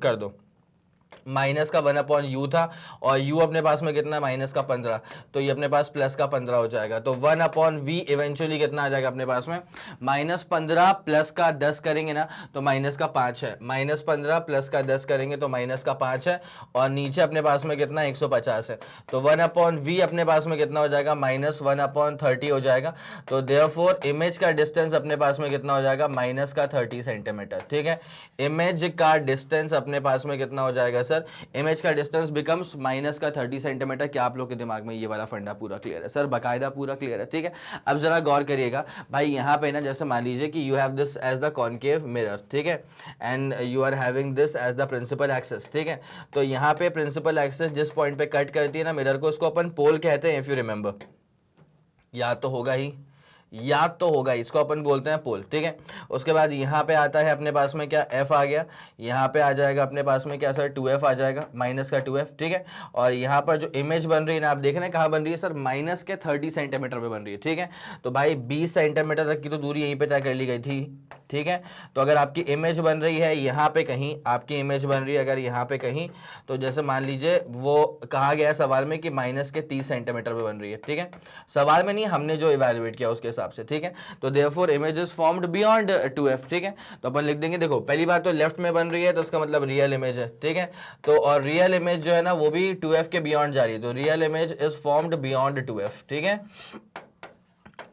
S1: कर दो, माइनस का 1/u था और u अपने पास में कितना है माइनस का 15, तो ये अपने पास प्लस का 15 हो जाएगा। तो 1/v इवेंचुअली कितना आ जाएगा अपने पास में -15 प्लस का 10 करेंगे ना तो माइनस का 5 है, -15 प्लस का 10 करेंगे तो माइनस का 5 है और नीचे अपने पास में कितना 150 है। तो 1/v अपने पास में कितना हो जाएगा -1/30 हो जाएगा। तो देयरफॉर इमेज का डिस्टेंस अपने पास में कितना हो जाएगा माइनस का 30 सेंटीमीटर। ठीक है, इमेज का डिस्टेंस अपने पास में कितना हो जाएगा सर, इमेज का डिस्टेंस बिकम्स माइनस का 30 सेंटीमीटर। क्या आप लोग के दिमाग में ये वाला फंडा पूरा क्लियर है सर? बाकायदा पूरा क्लियर है। ठीक है, अब जरा गौर करिएगा भाई, यहाँ पे ना जैसे मान लीजिए कि you have this as the concave mirror, ठीक है, and you are having this as the principal axis. ठीक है, तो यहाँ पे प्रिंसिपल एक्सिस जिस पॉइंट पे कट करती है ना मिरर को, उसको अपन पोल कहते हैं, इफ यू रिमेंबर, याद तो होगा ही, याद तो होगा, इसको अपन बोलते हैं पोल। ठीक है, उसके बाद यहाँ पे आता है अपने पास में क्या f आ गया, यहाँ पे आ जाएगा अपने पास में क्या सर 2f आ जाएगा, माइनस का 2f। ठीक है, और यहाँ पर जो इमेज बन रही है ना, आप देख रहे हैं कहाँ बन रही है सर, माइनस के 30 सेंटीमीटर पे बन रही है। ठीक है, तो भाई 20 सेंटीमीटर तक की तो दूरी यहीं पे तय कर ली गई थी। ठीक है, तो अगर आपकी इमेज बन रही है यहाँ पे कहीं, आपकी इमेज बन रही है अगर यहाँ पे कहीं, तो जैसे मान लीजिए वो कहा गया है सवाल में कि माइनस के 30 सेंटीमीटर पे बन रही है। ठीक है, सवाल में नहीं, हमने जो इवैल्यूएट किया उसके हिसाब से। ठीक है, तो therefore image is formed beyond 2f। ठीक है, तो अपन लिख देंगे, देखो पहली बात तो लेफ्ट में बन रही है तो उसका मतलब रियल इमेज है। ठीक है, तो और रियल इमेज जो है ना वो भी 2f के बियॉन्ड जा रही है, तो real image is formed beyond 2f। ठीक है,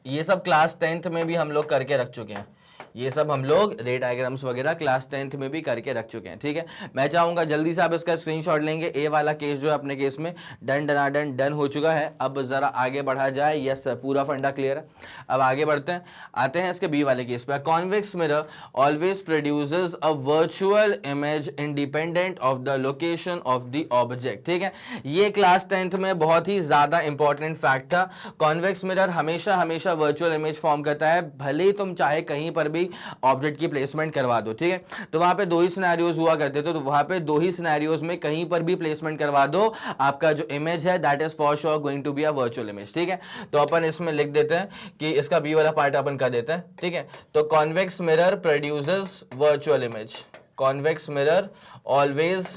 S1: ये सब क्लास 10th में भी हम लोग करके रख चुके हैं, ये सब हम लोग रे डायग्राम्स वगैरह क्लास 10th में भी करके रख चुके हैं। ठीक है, मैं चाहूंगा जल्दी से आप इसका स्क्रीनशॉट लेंगे। ए वाला केस जो है अपने केस में डन हो चुका है। अब जरा आगे बढ़ा जाए। यस, पूरा फंडा क्लियर है। अब आगे बढ़ते हैं, आते हैं इसके बी वाले केस पे। Convex mirror always produces a virtual image independent of the location of the object. ठीक है, ये क्लास 10th में बहुत ही ज्यादा इंपॉर्टेंट फैक्ट था। कॉन्वेक्स मिरर हमेशा हमेशा वर्चुअल इमेज फॉर्म करता है, भले ही तुम चाहे कहीं पर भी ऑब्जेक्ट की प्लेसमेंट करवा दो। ठीक है, तो वहां पे दो ही सिनेरियोज हुआ करते थे, तो वहां पे दो ही सिनेरियोज में कहीं पर भी प्लेसमेंट करवा दो, आपका जो इमेज है that is for sure going to be a virtual image. ठीक है, तो अपन इसमें लिख देते हैं कि इसका बी वाला पार्ट अपन कर देते हैं। ठीक है, तो convex mirror produces virtual image, convex mirror always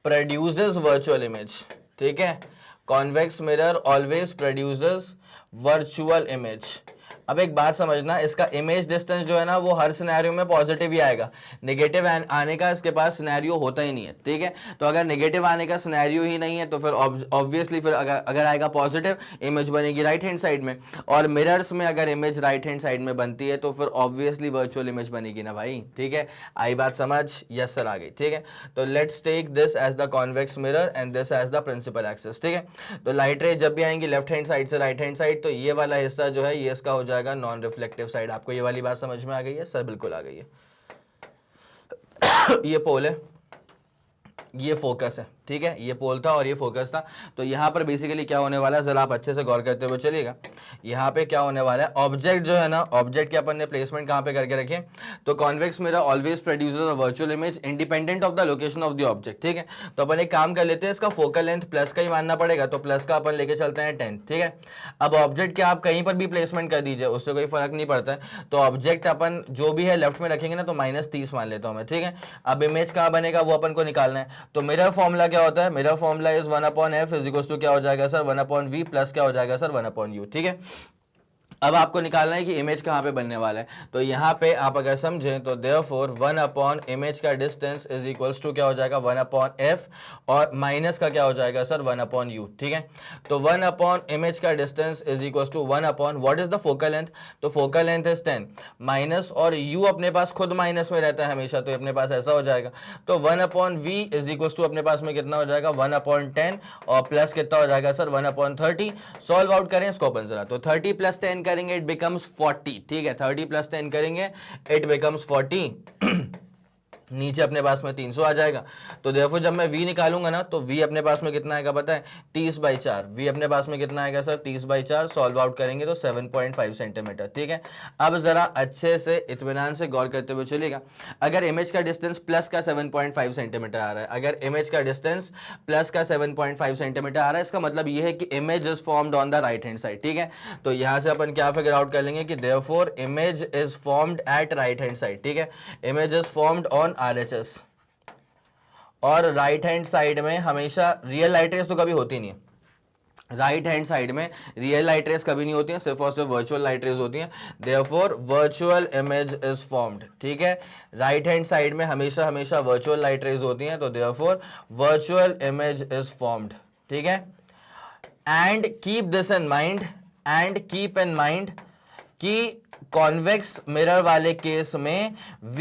S1: produces virtual image. ठीक है, convex mirror always produces virtual image. अब एक बात समझना, इसका इमेज डिस्टेंस जो है ना वो हर सिनेरियो में पॉजिटिव ही आएगा, नेगेटिव आने का इसके पास सिनेरियो होता ही नहीं है। ठीक है, तो अगर नेगेटिव आने का सिनेरियो ही नहीं है तो फिर ऑब्वियसली फिर अगर आएगा पॉजिटिव, इमेज बनेगी राइट हैंड साइड में, और मिरर्स में अगर इमेज राइट हैंड साइड में बनती है तो फिर ऑब्वियसली वर्चुअल इमेज बनेगी ना भाई। ठीक है, आई बात समझ? यस सर, आ गई। ठीक है, तो let's take this as the convex mirror and this as the principal axis. ठीक है, तो लाइट रे जब भी आएंगी लेफ्ट हैंड साइड से राइट हैंड साइड, तो ये वाला हिस्सा जो है ये इसका हो जाएगा नॉन रिफ्लेक्टिव साइड। आपको ये वाली बात समझ में आ गई है सर? बिल्कुल आ गई है। ये पोल है, ये फोकस है। ठीक है, ये पोल था और ये फोकस था। तो यहाँ पर बेसिकली क्या होने वाला है, जरा आप अच्छे से गौर करते हुए चलिएगा। यहाँ पे क्या होने वाला है, ऑब्जेक्ट जो है ना, ऑब्जेक्ट के अपन ने प्लेसमेंट कहाँ पे करके रखे, तो convex mirror always produces a virtual image independent of the location of the object. ठीक है, तो अपन एक काम कर लेते हैं, इसका फोकल लेंथ प्लस का ही मानना पड़ेगा, तो प्लस का अपन लेके चलते हैं 10। ठीक है, अब ऑब्जेक्ट के आप कहीं पर भी प्लेसमेंट कर दीजिए, उससे कोई फर्क नहीं पड़ता है। तो ऑब्जेक्ट अपन जो भी है लेफ्ट में रखेंगे ना, तो -30 मान लेता हूँ मैं। ठीक है, अब इमेज कहाँ बनेगा वो अपन को निकालना है। तो मिरर फॉर्मूला क्या होता है, mirror formula is 1/f is equal to क्या हो जाएगा सर, 1/v प्लस क्या हो जाएगा सर, 1/u। ठीक है, अब आपको निकालना है कि इमेज कहाँ पे बनने वाला है। तो यहाँ पे आप अगर समझें तो देयरफॉर 1/इमेज का डिस्टेंस इज इक्वल्स टू क्या हो जाएगा 1/f, और माइनस का क्या हो जाएगा सर 1/u। ठीक है, तो 1/इमेज का distance is equals to 1/ what is the focal length, तो फोकल लेंथ इज 10 माइनस, और u अपने पास खुद माइनस में रहता है हमेशा, तो अपने पास ऐसा हो जाएगा। तो 1/v इज इक्वल्स टू अपने पास में कितना हो जाएगा 1/10, और प्लस कितना हो जाएगा सर 1/30। सॉल्व आउट करें इसको अपन जरा, तो 30 + 10 करेंगे इट बिकम्स 40। ठीक है, 30 + 10 करेंगे इट बिकम्स 40। नीचे अपने पास में 300 आ जाएगा। तो देखो जब मैं v निकालूंगा ना, तो v अपने पास में कितना आएगा पता है, 30/4। v अपने पास में कितना आएगा सर 30/4। सॉल्व आउट करेंगे तो 7.5 सेंटीमीटर। ठीक है, अब जरा अच्छे से इत्मीनान से गौर करते हुए चलिएगा। अगर इमेज का डिस्टेंस प्लस का 7.5 सेंटीमीटर आ रहा है, अगर इमेज का डिस्टेंस प्लस का 7.5 सेंटीमीटर आ रहा है, इसका मतलब ये है कि image is formed on the right hand side. ठीक है, तो यहां से अपन क्या फिगर आउट कर लेंगे कि therefore image is formed at right hand side. ठीक है, image is formed on RHS, और राइट हैंड साइड में हमेशा रियल लाइट रेस तो कभी होती नहीं है, राइट हैंड साइड में रियल लाइट रेस कभी नहीं होती हैं, सिर्फ और सिर्फ वर्चुअल लाइट रेस होती हैं। Therefore virtual image is formed, ठीक है, राइट हैंड साइड में हमेशा हमेशा वर्चुअल लाइट रेस होती हैं, तो therefore virtual image is formed, ठीक है। And keep this in mind, and keep in mind कि कॉन्वेक्स मिरर वाले केस में V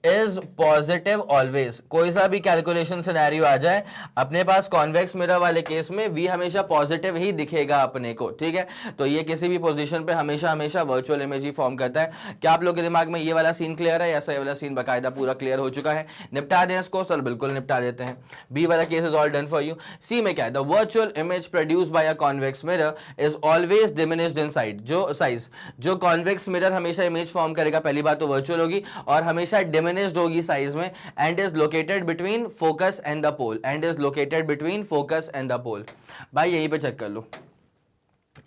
S1: इज पॉजिटिव ऑलवेज। कोई सा भी कैलकुलेशन सिनेरियो आ जाए, अपने पास कॉन्वेक्स मिरर वाले केस में V हमेशा पॉजिटिव ही दिखेगा अपने को, ठीक है। तो ये किसी भी पोजीशन पे हमेशा हमेशा वर्चुअल इमेज ही फॉर्म करता है। क्या आप लोग के दिमाग में ये वाला सीन क्लियर है? ऐसा ये वाला सीन बाकायदा पूरा क्लियर हो चुका है। निपटा दें इसको सर, बिल्कुल निपटा देते हैं। बी वाला case is all done for you. C में क्या है? The virtual image produce by a convex mirror is always diminished in size. जो कॉन्वेक्स मिरर हमेशा इमेज फॉर्म करेगा, पहली बात तो वर्चुअल होगी और हमेशा डिमिनिश्ड होगी साइज में, and is located between focus and the pole, and is located between focus and the pole. भाई यहीं पे चेक कर लो,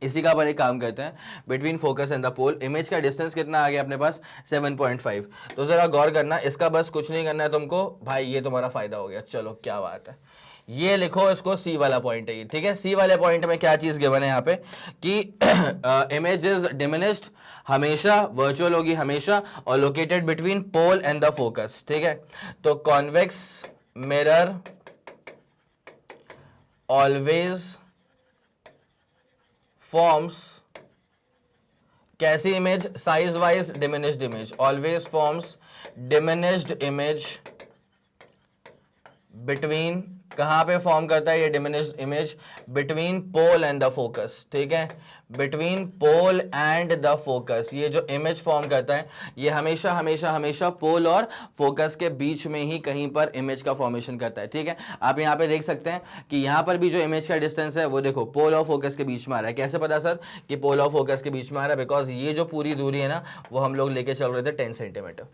S1: इसी का अपन एक काम करते हैं, between focus and the pole image का डिस्टेंस कितना आ गया अपने पास 7.5। तो जरा गौर करना, इसका बस कुछ नहीं करना है तुमको भाई, ये तुम्हारा फायदा हो गया। चलो क्या बात है, ये लिखो इसको, सी वाला पॉइंट है ये, ठीक है। सी वाले पॉइंट में क्या चीज गिवन है यहाँ पे कि इमेज इज डिमिनिश्ड, हमेशा वर्चुअल होगी हमेशा, और located between pole and the focus, ठीक है। तो कॉन्वेक्स मिरर ऑलवेज फॉर्म्स कैसी image? Size wise diminished image, always forms diminished image between, कहां पे फॉर्म करता है ये diminished image? Between pole and the focus, ठीक है, between pole and the focus. ये जो इमेज फॉर्म करता है ये हमेशा हमेशा हमेशा पोल और फोकस के बीच में ही कहीं पर इमेज का फॉर्मेशन करता है, ठीक है। आप यहाँ पे देख सकते हैं कि यहाँ पर भी जो इमेज का डिस्टेंस है वो देखो पोल और फोकस के बीच में आ रहा है। कैसे पता सर कि पोल और फोकस के बीच में आ रहा है? बिकॉज ये जो पूरी दूरी है ना वो हम लोग लेके चल रहे थे 10 सेंटीमीटर,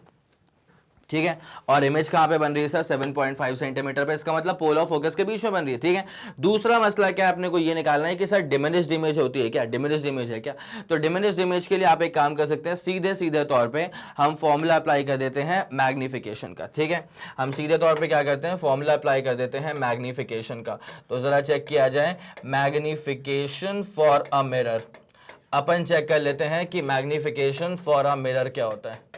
S1: ठीक है, और इमेज कहां पे बन रही है सर? 7.5 सेंटीमीटर पे। इसका मतलब पोल और फोकस के बीच में बन रही है, ठीक है। दूसरा मसला क्या है, अपने को ये निकालना है कि सर डिमिनिश्ड इमेज होती है क्या? डिमिनिश्ड इमेज है क्या? तो डिमिनिश्ड इमेज के लिए आप एक काम कर सकते हैं, सीधे सीधे तौर पे हम फॉर्मूला अप्लाई कर देते हैं मैग्निफिकेशन का, ठीक है। हम सीधे तौर पे क्या करते हैं, फॉर्मूला अप्लाई कर देते हैं मैग्निफिकेशन का। तो जरा चेक किया जाए, मैग्निफिकेशन फॉर अ मिरर। अपन चेक कर लेते हैं कि मैग्निफिकेशन फॉर अ मिरर क्या होता है।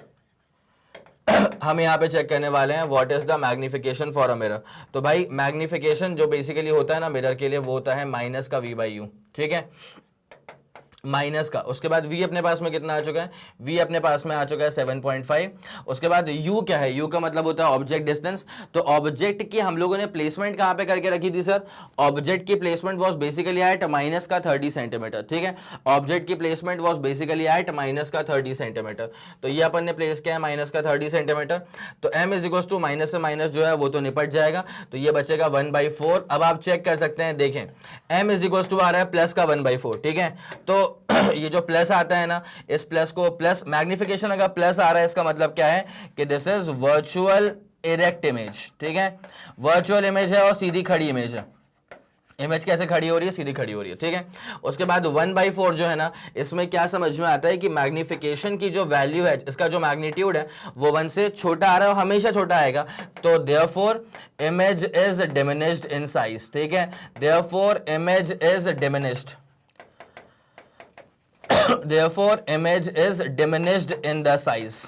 S1: हम यहाँ पे चेक करने वाले हैं what is the magnification for a mirror. तो भाई मैग्निफिकेशन जो बेसिकली होता है ना मिरर के लिए, वो होता है माइनस का V/U, ठीक है, माइनस का। उसके बाद V अपने पास में कितना आ चुका है? V अपने पास में आ चुका है 7.5। उसके बाद U क्या है? U का मतलब होता है ऑब्जेक्ट डिस्टेंस। तो ऑब्जेक्ट की हम लोगों ने प्लेसमेंट कहां पे करके रखी थी सर? ऑब्जेक्ट की placement was basically at minus का 30 सेंटीमीटर, ठीक है। ऑब्जेक्ट की placement was basically at minus का 30 सेंटीमीटर। तो ये अपन ने प्लेस किया है माइनस का 30 सेंटीमीटर। तो M is equal to minus से माइनस जो है वो तो निपट जाएगा, तो ये बचेगा 1/4। अब आप चेक कर सकते हैं, देखें M इज इक्वल टू आ रहा है प्लस का 1/4, ठीक है। तो ये जो प्लस आता है ना, इस प्लस को प्लस, मैग्निफिकेशन अगर प्लस आ रहा है इसका मतलब क्या है कि this is virtual erect image, ठीक है। वर्चुअल इमेज है और सीधी खड़ी इमेज है। इमेज कैसे खड़ी हो रही है? सीधी खड़ी हो रही है, ठीक है। उसके बाद 1/4 जो है ना, इसमें क्या समझ में आता है कि मैग्निफिकेशन की जो वैल्यू है, इसका जो मैग्नीट्यूड है वो 1 से छोटा आ रहा है और हमेशा छोटा आएगा। तो therefore image is diminished in size, ठीक है। Therefore image is diminished, therefore image is diminished in the size,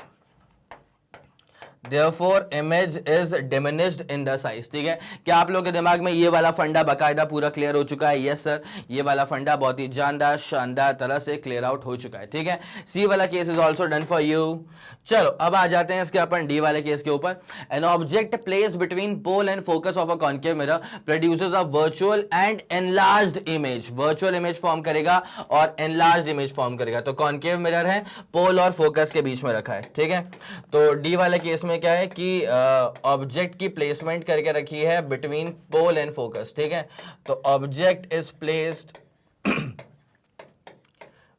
S1: therefore image is diminished in the size, ठीक है। क्या आप लोगों के दिमाग में ये वाला फंडा बाकायदा पूरा क्लियर हो चुका है? यस सर, ये वाला फंडा बहुत ही जानदार शानदार तरह से क्लियर आउट हो चुका है, ठीक है। सी वाला case is also done for you. चलो अब आ जाते हैं इसके अपन डी वाले केस के ऊपर। An object place between pole and focus of a concave mirror produces a virtual and enlarged image. Virtual image form करेगा और एनलार्ज्ड इमेज फॉर्म करेगा। तो कॉन्केव मिरर है, पोल और फोकस के बीच में रखा है, ठीक है। तो डी वाले केस में क्या है कि ऑब्जेक्ट की प्लेसमेंट करके रखी है बिटवीन पोल एंड फोकस, ठीक है। तो object is placed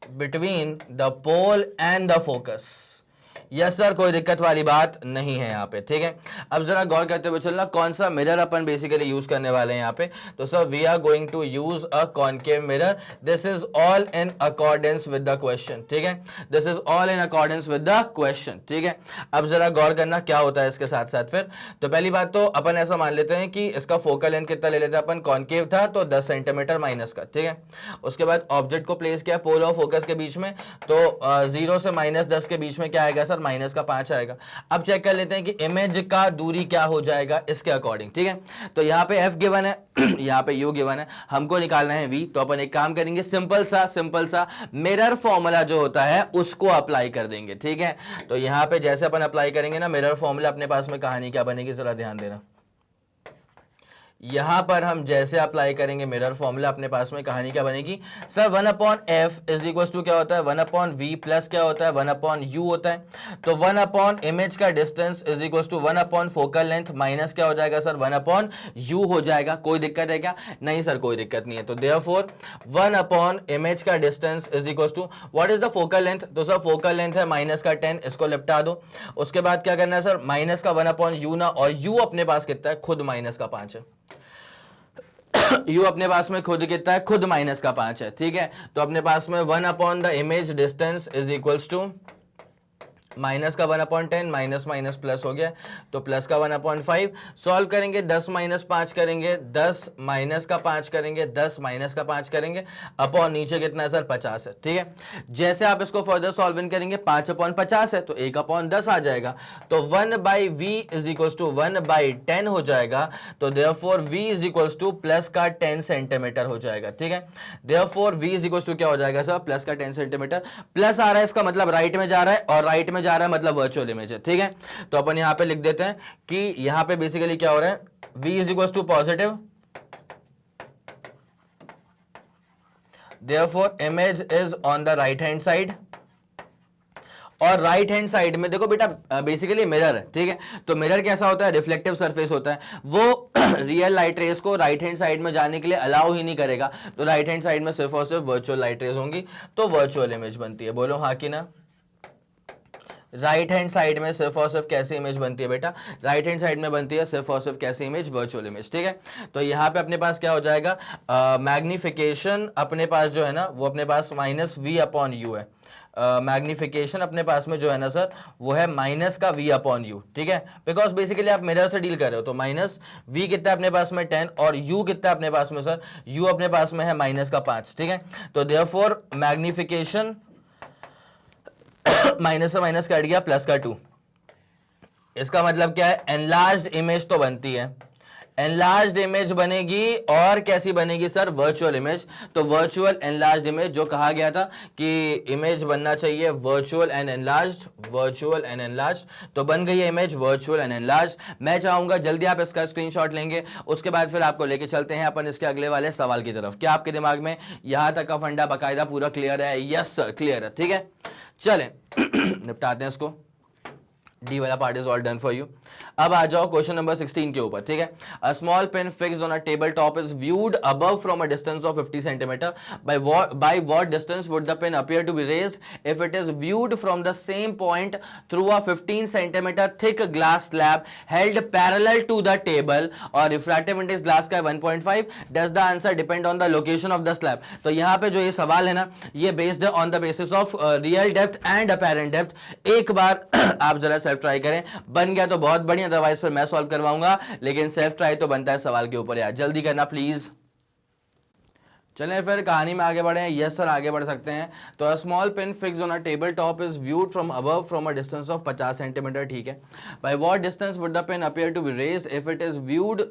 S1: between the pole and the focus. Yes sir, कोई दिक्कत वाली बात नहीं है यहाँ पे, ठीक है। अब जरा गौर करते हुए चलना, कौन सा मिरर अपन बेसिकली यूज करने वाले हैं यहाँ पे। तो sir we are going to use a concave mirror, this is all in accordance with the question, ठीक है, this is all in accordance with the question, ठीक है। अब जरा गौर करना क्या होता है इसके साथ साथ फिर। तो पहली बात तो अपन ऐसा मान लेते हैं कि इसका फोकल लेंथ कितना ले लेते हैं अपन, कॉनकेव था तो 10 सेंटीमीटर माइनस का, ठीक है। उसके बाद ऑब्जेक्ट को प्लेस किया पोल और फोकस के बीच में, तो 0 से -10 के बीच में क्या आएगा सर, -5 आएगा। अब चेक कर लेते हैं कि इमेज का दूरी क्या हो जाएगा इसके अकॉर्डिंग, ठीक है। तो यहाँ पे f गिवन है यहाँ पे u गिवन है, हमको निकालना है v। तो अपन एक काम करेंगे, सिंपल सा मिरर फॉर्मूला जो होता है उसको अप्लाई कर देंगे, ठीक है। तो यहाँ पे जैसे अपन अप्लाई करेंगे ना मिरर फॉर्मूला, अपने पास में कहानी क्या बनेगी जरा ध्यान देना। यहां पर हम जैसे अप्लाई करेंगे मिरर फॉर्मूला, अपने पास में कहानी क्या बनेगी sir, 1/f is equal to क्या होता है 1/v प्लस क्या होता है 1/u होता है। तो 1/इमेज का distance is equal to 1/ focal length minus क्या हो जाएगा सर 1/u हो जाएगा। कोई दिक्कत है क्या, नहीं सर कोई दिक्कत नहीं है। तो देयरफॉर 1/इमेज का distance is equal to what is the focal length, तो सर फोकल लेंथ है -10, इसको लिपटा दो। उसके बाद क्या करना है सर, माइनस का 1/u ना, और u अपने पास कितना है खुद -5 है u अपने पास में खुद कितना है, खुद -5 है, ठीक है। तो अपने पास में 1/द image distance is equals to minus का 1/10, माइनस माइनस प्लस हो गया, तो प्लस का 1/5 सॉल्व करेंगे, 10 - 5 करेंगे, 10 माइनस का 5 करेंगे, 10 माइनस का 5 करेंगे, अपॉन नीचे कितना है सर 50 है, ठीक है। जैसे आप इसको फर्दर सॉल्व इन करेंगे 5/50 है तो 1/10 आ जाएगा। तो 1/v इज इक्वल्स टू 1/10 हो जाएगा। तो therefore v is equals to plus का 10 सेंटीमीटर हो जाएगा, ठीक है। Therefore v is equals to क्या हो जाएगा सर, प्लस का 10 सेंटीमीटर, प्लस आ रहा है इसका मतलब राइट में जा रहा है, और राइट में जा रहा है मतलब वर्चुअल इमेज है, ठीक है। तो अपन यहां पे लिख देते हैं कि यहां पे बेसिकली क्या हो रहा है, v is equal to positive, therefore image is on the right hand side. और राइट हैंड साइड में देखो बेटा बेसिकली मिरर है, ठीक है। तो मिरर कैसा होता है, रिफ्लेक्टिव सरफेस होता है, वो रियल लाइट रेस को राइट हैंड साइड में जाने के लिए अलाउ ही नहीं करेगा। तो राइट हैंड साइड में सिर्फ और सिर्फ वर्चुअल लाइट रेस होंगी, तो वर्चुअल इमेज बनती है। बोलो हाँ कि ना। राइट हैंड साइड में सिर्फ और सिर्फ कैसी इमेज बनती है बेटा, राइट हैंड साइड में बनती है सिर्फ और सिर्फ कैसी इमेज, वर्चुअल इमेज, ठीक है। तो यहाँ पे अपने पास क्या हो जाएगा, मैग्निफिकेशन अपने पास जो है ना वो अपने पास -v/u है। मैग्निफिकेशन अपने पास में जो है ना सर वो है माइनस का v/u, ठीक है। बिकॉज बेसिकली आप मिरर से डील कर रहे हो, तो -v कितना है अपने पास में 10, और u कितना है अपने पास में सर, u अपने पास में है -5, ठीक है। तो देयरफॉर मैग्निफिकेशन माइनस से माइनस कट गया, प्लस का 2। इसका मतलब क्या है, एनलार्ज्ड इमेज तो बनती है, एनलार्ज्ड इमेज बनेगी, और कैसी बनेगी सर, वर्चुअल इमेज। तो वर्चुअल एनलार्ज्ड इमेज, जो कहा गया था कि इमेज बनना चाहिए virtual and enlarged, virtual and enlarged, तो बन गई है इमेज वर्चुअल एंड एनलार्ज्ड। मैं चाहूंगा जल्दी आप इसका स्क्रीनशॉट लेंगे, उसके बाद फिर आपको लेके चलते हैं अपन इसके अगले वाले सवाल की तरफ। क्या आपके दिमाग में यहां तक का फंडा बाकायदा पूरा क्लियर है? यस सर क्लियर है, ठीक है। चलें निपटाते हैं इसको, डी वाला part is all done for you. अब आ जाओ क्वेश्चन नंबर 16 के ऊपर, ठीक है। A small pen fixed on a table top is viewed above from a distance of 50 centimetre, by what distance would the pen appear to be raised if it is viewed from the same point through a 15 centimetre thick glass slab held parallel to the table, और refractive index glass का 1.5, does the answer depend on the location of the slab. तो यहाँ पे जो ये सवाल है ना, ये बेस्ड है on the basis of real depth and apparent depth. एक बार आप जरा सेल्फ ट्राई करें, बन गया तो बहुत बढ़िया, अदरवाइज फिर मैं सॉल्व करवाऊंगा, लेकिन सेल्फ ट्राई तो बनता है सवाल के ऊपर यार, जल्दी करना प्लीज। चलें फिर कहानी में आगे बढ़े। यस सर आगे बढ़ सकते हैं। तो a small pen fixed on a table top is viewed from above from a distance of 50 centimetre, ठीक है। By what distance would the pen appear to be raised if it is viewed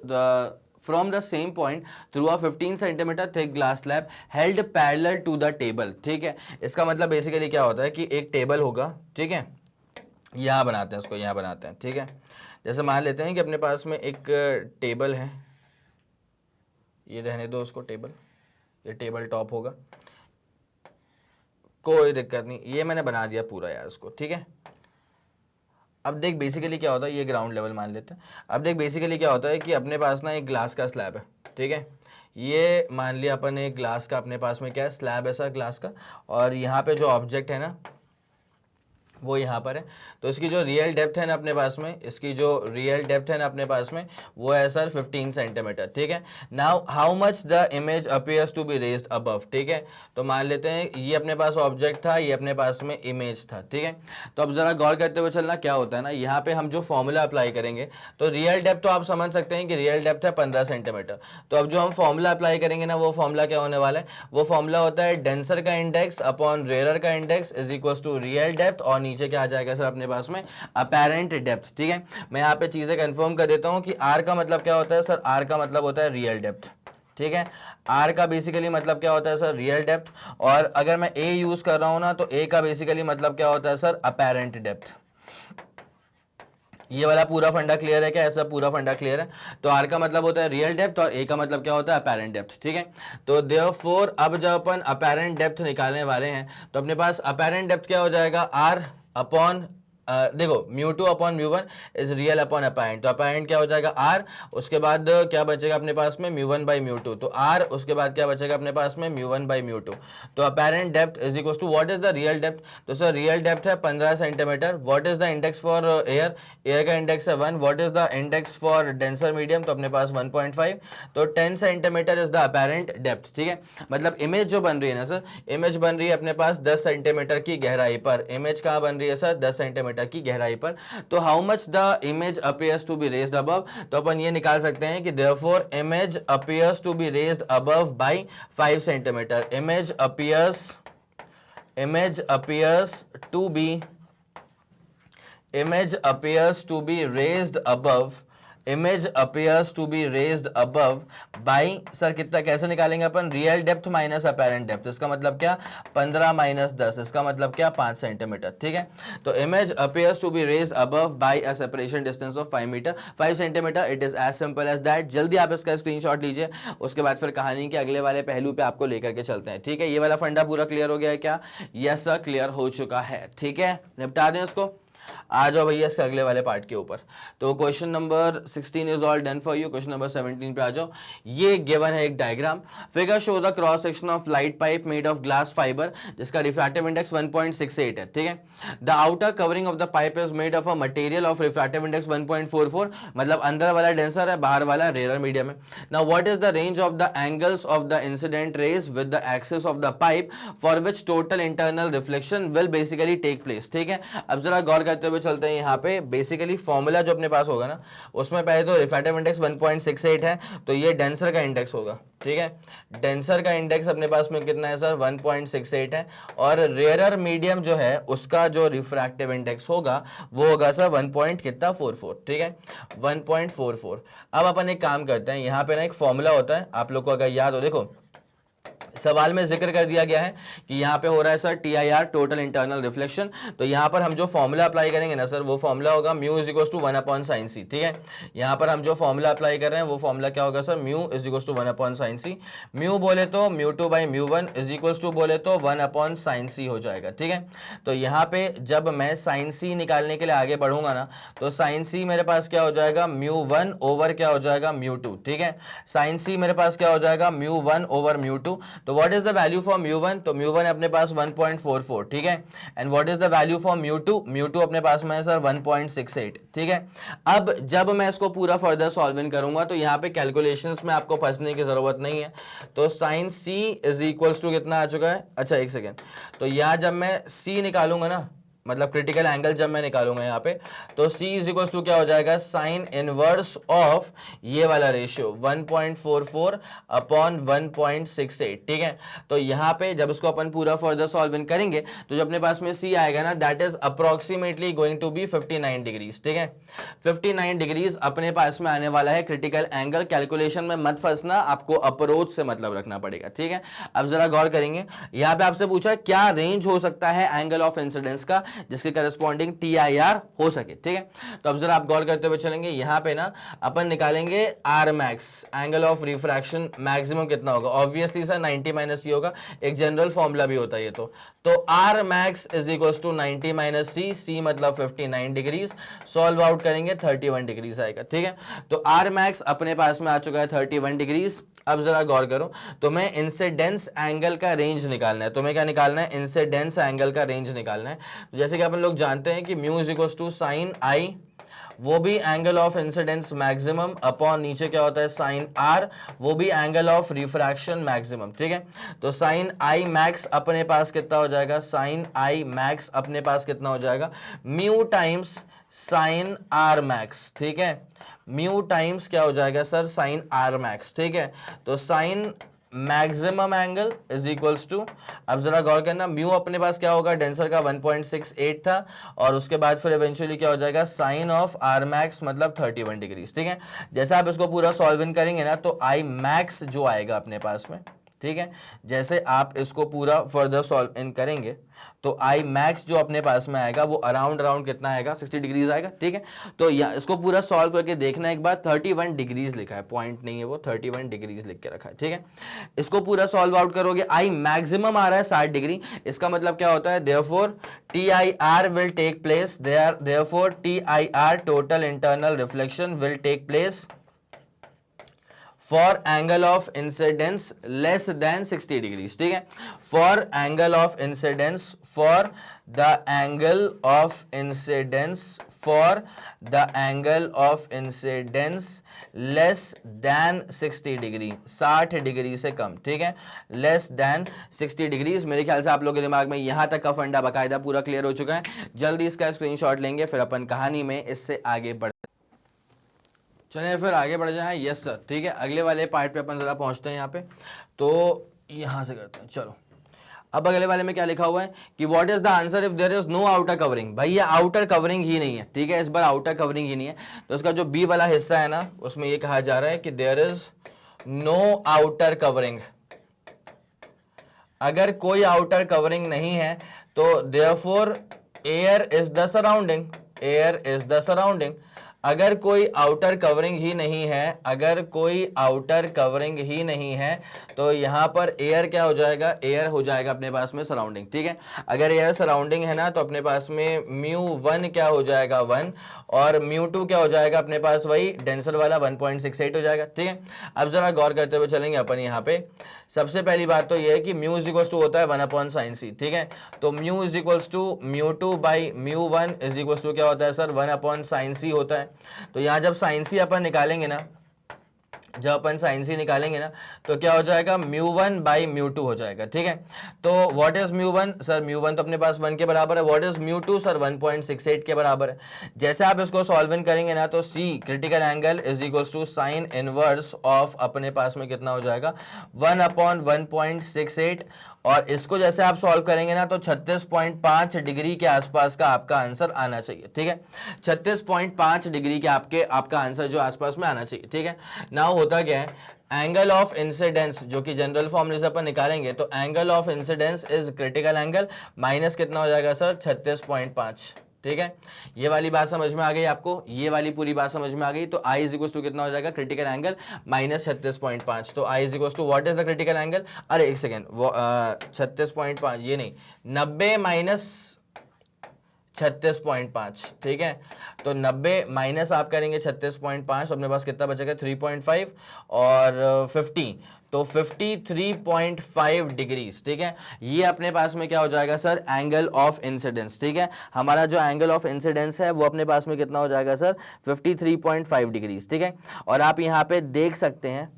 S1: from the same point through a 15 centimetre thick glass slab held parallel to the table, ठीक है। इसका मतलब basically क्या होता है कि एक टेबल होगा, ठीक है, यहाँ बनाते हैं इसको, यहाँ बनाते हैं, ठीक है। जैसे मान लेते हैं कि अपने पास में एक टेबल है, ये रहने दो उसको टेबल, ये टेबल टॉप होगा, कोई दिक्कत नहीं, ये मैंने बना दिया पूरा यार इसको, ठीक है। अब देख बेसिकली क्या होता है, ये ग्राउंड लेवल मान लेते हैं। अब देख बेसिकली क्या होता है कि अपने पास ना एक ग्लास का स्लैब है, ठीक है। ये मान लिया अपन एक ग्लास का, अपने पास में क्या है, स्लैब है सर ग्लास का, और यहाँ पे जो ऑब्जेक्ट है ना वो यहाँ पर है। तो इसकी जो रियल डेप्थ है ना अपने पास में, इसकी जो रियल डेप्थ है ना अपने पास में, वो है सर 15 सेंटीमीटर। ठीक है, now how much the image appears to be raised above. ठीक है, तो मान लेते हैं ये अपने पास ऑब्जेक्ट था, ये अपने पास में इमेज था। ठीक है, तो अब जरा गौर करते हुए चलना, क्या होता है ना, यहाँ पे हम जो फॉर्मूला अप्लाई करेंगे, तो रियल डेप्थ तो आप समझ सकते हैं कि रियल डेप्थ है 15 सेंटीमीटर। तो अब जो हम फॉर्मूला अप्लाई करेंगे ना, वो फॉर्मूला क्या होने वाला है, वो फॉर्मूला होता है डेंसर का इंडेक्स अपॉन रेयर का index is equal to real depth, और नीचे क्या आ जाएगा सर अपने पास में, अपेरेंट डेप्थ। ठीक है, मैं यहाँ पे चीजें कंफर्म कर देता हूँ कि आर का मतलब क्या होता है सर, आर का मतलब होता है रियल डेप्थ। ठीक है, आर का बेसिकली मतलब क्या होता है सर, रियल डेप्थ। और अगर मैं ए यूज कर रहा हूं ना, तो ए का बेसिकली मतलब क्या होता है सर, अपेरेंट डेप्थ। ये वाला पूरा फंडा क्लियर है क्या, ऐसा पूरा फंडा क्लियर है। तो आर का मतलब होता है रियल डेप्थ और ए का मतलब क्या होता है, अपेरेंट डेप्थ। ठीक है, तो देयरफॉर अब जब अपन अपेरेंट डेप्थ निकालने वाले हैं, तो अपने पास अपेरेंट डेप्थ क्या हो जाएगा, आर अपॉन देखो म्यू2 अपॉन म्यू1 इज रियल अपॉन अपेरेंट। तो अपेरेंट क्या हो जाएगा आर, उसके बाद क्या बचेगा अपने पास में म्यू1 बाई म्यू2, तो आर उसके बाद क्या बचेगा अपने पास में म्यू1 बाई म्यू2। तो apparent depth is equal to what is the real depth, तो सर रियल डेप्थ है 15 centimetre. What is the index for air, air का इंडेक्स है 1। What is the index for denser medium, तो अपने पास 1.5। तो 10 centimetre is the apparent depth. ठीक है, मतलब इमेज जो बन रही है ना सर, इमेज बन रही है अपने पास 10 सेंटीमीटर की गहराई पर। इमेज कहाँ बन रही है सर, 10 सेंटीमीटर की गहराई पर। तो how much the image appears to be raised above, तो अपन ये निकाल सकते हैं कि therefore image appears to be raised above by 5 centimetre. Image appears to be image appears to be raised above, image appears to be raised above by, sir कितना कैसे निकालेंगे अपन, real depth minus apparent depth. इसका मतलब क्या, 15 minus 10, इसका मतलब क्या 5 सेंटीमीटर। ठीक है, तो image appears to be raised above by a separation distance of 5 metre 5 centimetre. It is as simple as that. जल्दी आप इसका स्क्रीनशॉट लीजिए, उसके बाद फिर कहानी के अगले वाले पहलू पे आपको लेकर के चलते हैं। ठीक है, ये वाला फंडा पूरा क्लियर हो गया है क्या, यस सर क्लियर हो चुका है। ठीक है, निपटा दें इसको, आ जाओ भैया इसके अगले वाले पार्ट के ऊपर। तो question number 16 is all done for you. Question number 17 पे आ जाओ। ये गिवन है एक diagram, figure shows a cross section of light pipe made of glass fibre जिसका रिफ्रैक्टिव इंडेक्स 1.68 है। ठीक है, the outer covering of the pipe is made of a material of refractive index 1.44, मतलब अंदर वाला डेंसर है, बाहर वाला रेयर मीडियम है। Now what is the range of the angles of the incident rays with the axis of the pipe for which total internal reflection will basically take place. ठीक है, अब जरा गौर करते हुए चलते हैं। यहाँ पे बेसिकली फॉर्मूला जो अपने पास होगा ना, उसमें पहले तो रिफ्रैक्टिव इंडेक्स 1.68 है, तो ये डेंसर का इंडेक्स होगा। ठीक है, डेंसर का इंडेक्स अपने पास में कितना है सर, 1.68 है। और रेयरर मीडियम जो है उसका जो रिफ्रैक्टिव इंडेक्स होगा वो होगा सर 1.44। ठीक है, 1.44। अब अपन एक काम करते हैं, यहाँ पे ना एक फॉर्मूला होता है, आप लोग को अगर याद हो, देखो सवाल में जिक्र कर दिया गया है कि यहाँ पे हो रहा है sir TIR total internal reflection. तो यहाँ पर हम जो फॉर्मूला अप्लाई करेंगे ना सर, वो फॉर्मूला होगा mu is equal to 1 upon sine C. ठीक है, यहाँ पर हम जो फॉर्मूला अप्लाई कर रहे हैं वो फॉर्मूला क्या होगा sir, mu is equal to 1 upon sine C. Mu बोले तो म्यू2 बाई म्यू1 इज इक्वल टू बोले तो 1 अपॉन साइन सी हो जाएगा। ठीक है, तो यहाँ पे जब मैं साइन सी निकालने के लिए आगे बढ़ूंगा ना, तो साइन सी मेरे पास क्या हो जाएगा, म्यू1 ओवर क्या हो जाएगा, म्यू2। ठीक है, साइन सी मेरे पास क्या हो जाएगा, म्यू1 ओवर म्यू2। तो what is the value for म्यू1, तो म्यू1 अपने पास 1.44। ठीक है, and what is the value for म्यू2 अपने पास में है सर 1.68। ठीक है, अब जब मैं इसको पूरा फर्दर सॉल्व इन करूंगा तो यहाँ पे कैलकुलेशंस में आपको फंसने की जरूरत नहीं है। तो sine C is equals to कितना आ चुका है, अच्छा एक सेकेंड, तो यहाँ जब मैं सी निकालूंगा ना, मतलब क्रिटिकल एंगल जब मैं निकालूंगा यहाँ पे, तो C इज इक्वल टू क्या हो जाएगा, साइन इनवर्स ऑफ ये वाला रेशियो 1.44 अपॉन 1.68। ठीक है, तो यहाँ पे जब इसको अपन पूरा फर्दर सॉल्व इन करेंगे तो जो अपने पास में C आएगा ना, that is approximately going to be 59 degrees. ठीक है, 59 डिग्रीज अपने पास में आने वाला है क्रिटिकल एंगल। कैलकुलेशन में मत फंसना, आपको अप्रोच से मतलब रखना पड़ेगा। ठीक है, अब जरा गौर करेंगे, यहाँ पे आपसे पूछा क्या रेंज हो सकता है एंगल ऑफ इंसिडेंस का जिसके करस्पॉन्डिंग TIR हो सके। ठीक है, तो अब जरा आप गौर करते हुए चलेंगे, यहाँ पे ना अपन निकालेंगे R max, angle of refraction maximum कितना होगा, ऑब्वियसली सर 90 माइनस C होगा, एक जनरल फॉर्मूला भी होता है ये। तो R max is equal to 90 minus C, C मतलब 59 डिग्रीज, सॉल्व आउट करेंगे 31 डिग्रीज आएगा। ठीक है, तो आर मैक्स अपने पास में आ चुका है 31 डिग्रीज। अब जरा गौर करो, तुम्हें इंसिडेंस एंगल का रेंज निकालना है। तुम्हें क्या निकालना है? इंसिडेंस एंगल का रेंज निकालना है। तो जैसे कि अपन लोग जानते हैं कि mu is equal to sine i, वो भी angle of incidence maximum, upon नीचे क्या होता है साइन आर, वो भी एंगल ऑफ रिफ्रैक्शन मैक्सिमम। ठीक है, तो साइन आई मैक्स अपने पास कितना हो जाएगा? साइन आई मैक्स अपने पास कितना हो जाएगा? Mu times sign R max. ठीक है, म्यू टाइम्स क्या हो जाएगा सर? Sign R max. ठीक है, तो sine maximum angle is equals to, अब जरा गौर करना, म्यू अपने पास क्या होगा? डेंसर का 1.68 था, और उसके बाद फिर इवेंचुअली क्या हो जाएगा? साइन ऑफ आर मैक्स मतलब 31 डिग्रीज। ठीक है, जैसे आप इसको पूरा सॉल्व इन करेंगे ना, तो आई मैक्स जो आएगा अपने पास में, ठीक है, जैसे आप इसको पूरा फर्दर सॉल्व इन करेंगे तो आई मैक्स जो अपने पास में आएगा वो अराउंड कितना आएगा? 60 डिग्रीज आएगा। ठीक है, तो इसको पूरा सॉल्व करके देखना एक बार, 31 डिग्रीज लिखा है, पॉइंट नहीं है वो, 31 डिग्रीज लिख के रखा है। ठीक है, इसको पूरा सॉल्व आउट करोगे, आई मैक्सिमम आ रहा है 60 डिग्री, इसका मतलब क्या होता है? Therefore T I R will take place, therefore T I R total internal reflection will take place for angle of incidence less than 60 degrees. ठीक है, for angle of incidence, for the angle of incidence, for the angle of incidence less than 60 degree, 60 degree से कम। ठीक है, less than 60 degrees. मेरे ख्याल से आप लोगों के दिमाग में यहां तक का फंडा बाकायदा पूरा क्लियर हो चुका है। जल्दी इसका स्क्रीनशॉट लेंगे, फिर अपन कहानी में इससे आगे बढ़, चलिए फिर आगे बढ़ जाए। यस सर, ठीक है, अगले वाले पार्ट पे अपन जरा पहुंचते हैं यहाँ पे, तो यहाँ से करते हैं। चलो, अब अगले वाले में क्या लिखा हुआ है कि what is the answer if there is no outer covering. भाई ये आउटर कवरिंग ही नहीं है। ठीक है, इस बार आउटर कवरिंग ही नहीं है, तो उसका जो बी वाला हिस्सा है ना, उसमें ये कहा जा रहा है कि there is no outer covering. अगर कोई आउटर कवरिंग नहीं है तो therefore air is the surrounding, air is the surrounding. अगर कोई आउटर कवरिंग ही नहीं है, अगर कोई आउटर कवरिंग ही नहीं है, तो यहाँ पर एयर क्या हो जाएगा? एयर हो जाएगा अपने पास में सराउंडिंग। ठीक है, अगर एयर सराउंडिंग है ना, तो अपने पास में म्यू 1 क्या हो जाएगा? 1, और म्यू 2 क्या हो जाएगा अपने पास? वही डेंसर वाला 1.68 हो जाएगा। ठीक है, अब जरा गौर करते हुए चलेंगे अपन यहाँ पे। सबसे पहली बात तो ये है कि म्यू इज इक्वल टू होता है 1/sin c। ठीक है, तो mu is equal to mu 2 by mu 1 is equal to क्या होता है सर? 1/sin c होता है। तो यहाँ जब sin c अपन निकालेंगे ना, जब अपन sin c निकालेंगे ना, तो क्या हो जाएगा? म्यू 1 बाई म्यू 2 हो जाएगा। ठीक है, तो what is mu 1 sir? Mu 1 तो अपने पास 1 के बराबर है। What is mu 2 sir? 1.68 के बराबर है। जैसे आप इसको सॉल्व इन करेंगे ना, तो c critical angle is equal to sine inverse of अपने पास में कितना हो जाएगा? 1/1.68, और इसको जैसे आप सॉल्व करेंगे ना, तो 36.5 डिग्री के आसपास का आपका आंसर आना चाहिए। ठीक है, 36.5 डिग्री के आपका आंसर जो आसपास में आना चाहिए। ठीक है, नाउ होता क्या है, एंगल ऑफ इंसिडेंस जो कि जनरल फॉर्मूले से अपन निकालेंगे, तो angle of incidence is critical angle minus कितना हो जाएगा सर? 36.5। ठीक है, ये वाली बात समझ में आ गई आपको? ये वाली पूरी बात समझ में आ गई? तो आई इज इक्वल टू कितना हो जाएगा? Critical angle minus 36.5। तो i is equal to what is the critical angle? अरे एक सेकेंड, वो 36.5 ये नहीं, 90 माइनस 36.5। ठीक है, तो 90 माइनस आप करेंगे 36.5, तो अपने पास कितना बचेगा? 3.5 और 50, तो 53.5 डिग्रीज। ठीक है, ये अपने पास में क्या हो जाएगा सर? Angle of incidence. ठीक है, हमारा जो एंगल ऑफ इंसिडेंस है वो अपने पास में कितना हो जाएगा सर? 53.5 डिग्रीज। ठीक है, और आप यहाँ पे देख सकते हैं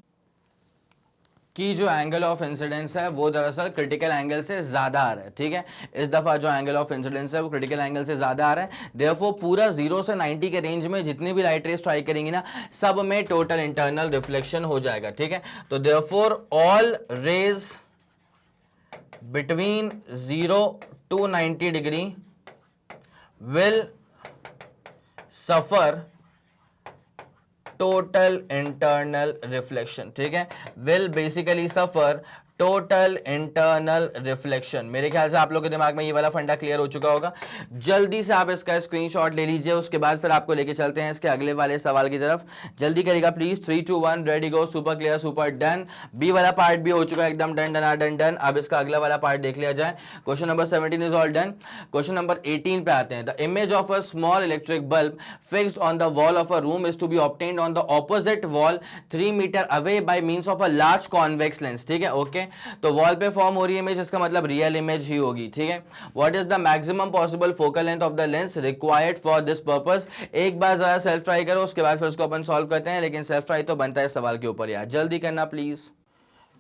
S1: कि जो एंगल ऑफ इंसिडेंस है वो दरअसल क्रिटिकल एंगल से ज्यादा आ रहा है। ठीक है, इस दफा जो एंगल ऑफ इंसिडेंस है वो क्रिटिकल एंगल से ज्यादा आ रहा है। देयरफॉर पूरा 0 से 90 के रेंज में जितनी भी लाइट रेज स्ट्राइक करेंगी ना, सब में टोटल इंटरनल रिफ्लेक्शन हो जाएगा। ठीक है, तो therefore all rays between 0 to 90 degree will suffer total internal reflection. ठीक है, will basically suffer total internal reflection. मेरे ख्याल से आप लोगों के दिमाग में ये वाला फंडा क्लियर हो चुका होगा। जल्दी से आप इसका स्क्रीनशॉट ले लीजिए, उसके बाद फिर आपको लेके चलते हैं इसके अगले वाले सवाल की तरफ। जल्दी करिएगा please. 3 2 1 ready go. Super clear, super done. B वाला पार्ट भी हो चुका है एकदम डन डन डन डन। अब इसका अगला वाला पार्ट देख लिया जाए। Question number 17 is all done. Question number 18 पे आते हैं। The image of a small electric bulb fixed on the wall of a room is to be obtained on the opposite wall 3 metre away by means of a large convex lens. ठीक है, okay. तो wall पे form हो रही है image, इसका मतलब real image ही होगी। ठीक है। What is the maximum possible focal length of the lens required for this purpose. एक बार जरा सेल्फ ट्राई करो, उसके बाद फिर उसको अपन सॉल्व करते हैं, लेकिन सेल्फ ट्राई तो बनता है सवाल के ऊपर यार, जल्दी करना प्लीज।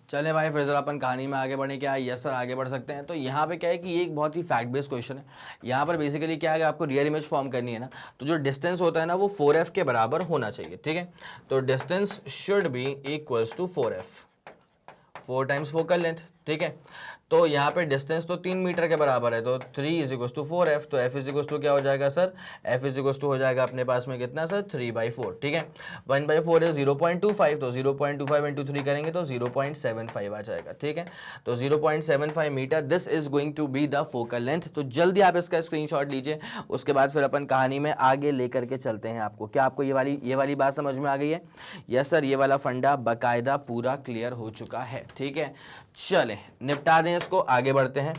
S1: चले भाई फिर जरा अपन कहानी में आगे बढ़े। क्या यस सर आगे बढ़ सकते हैं। तो यहाँ पे क्या है कि ये एक बहुत ही फैक्ट बेस्ड क्वेश्चन है। यहाँ पर बेसिकली क्या है, आपको रियल इमेज फॉर्म करनी है ना, तो जो डिस्टेंस होता है ना वो 4f के बराबर होना चाहिए। ठीक है, तो distance should be equals to 4f, 4 times focal length. ठीक है, तो यहाँ पे डिस्टेंस तो 3 मीटर के बराबर है, तो 3 इज इक्वल्स टू 4f। तो f इज इक्वल्स टू क्या हो जाएगा sir, f is equals to हो जाएगा अपने पास में कितना सर, 3/4। ठीक है, 1/4 है 0.25, तो 0.25 इंटू 3 करेंगे तो 0.75 आ जाएगा। ठीक है, तो 0.75 metre this is going to be the focal length. तो जल्दी आप इसका स्क्रीनशॉट लीजिए, उसके बाद फिर अपन कहानी में आगे लेकर के चलते हैं आपको। क्या आपको ये वाली बात समझ में आ गई है? यस सर, ये वाला फंडा बाकायदा पूरा क्लियर हो चुका है। ठीक है, चले निपटा दें इसको, आगे बढ़ते हैं।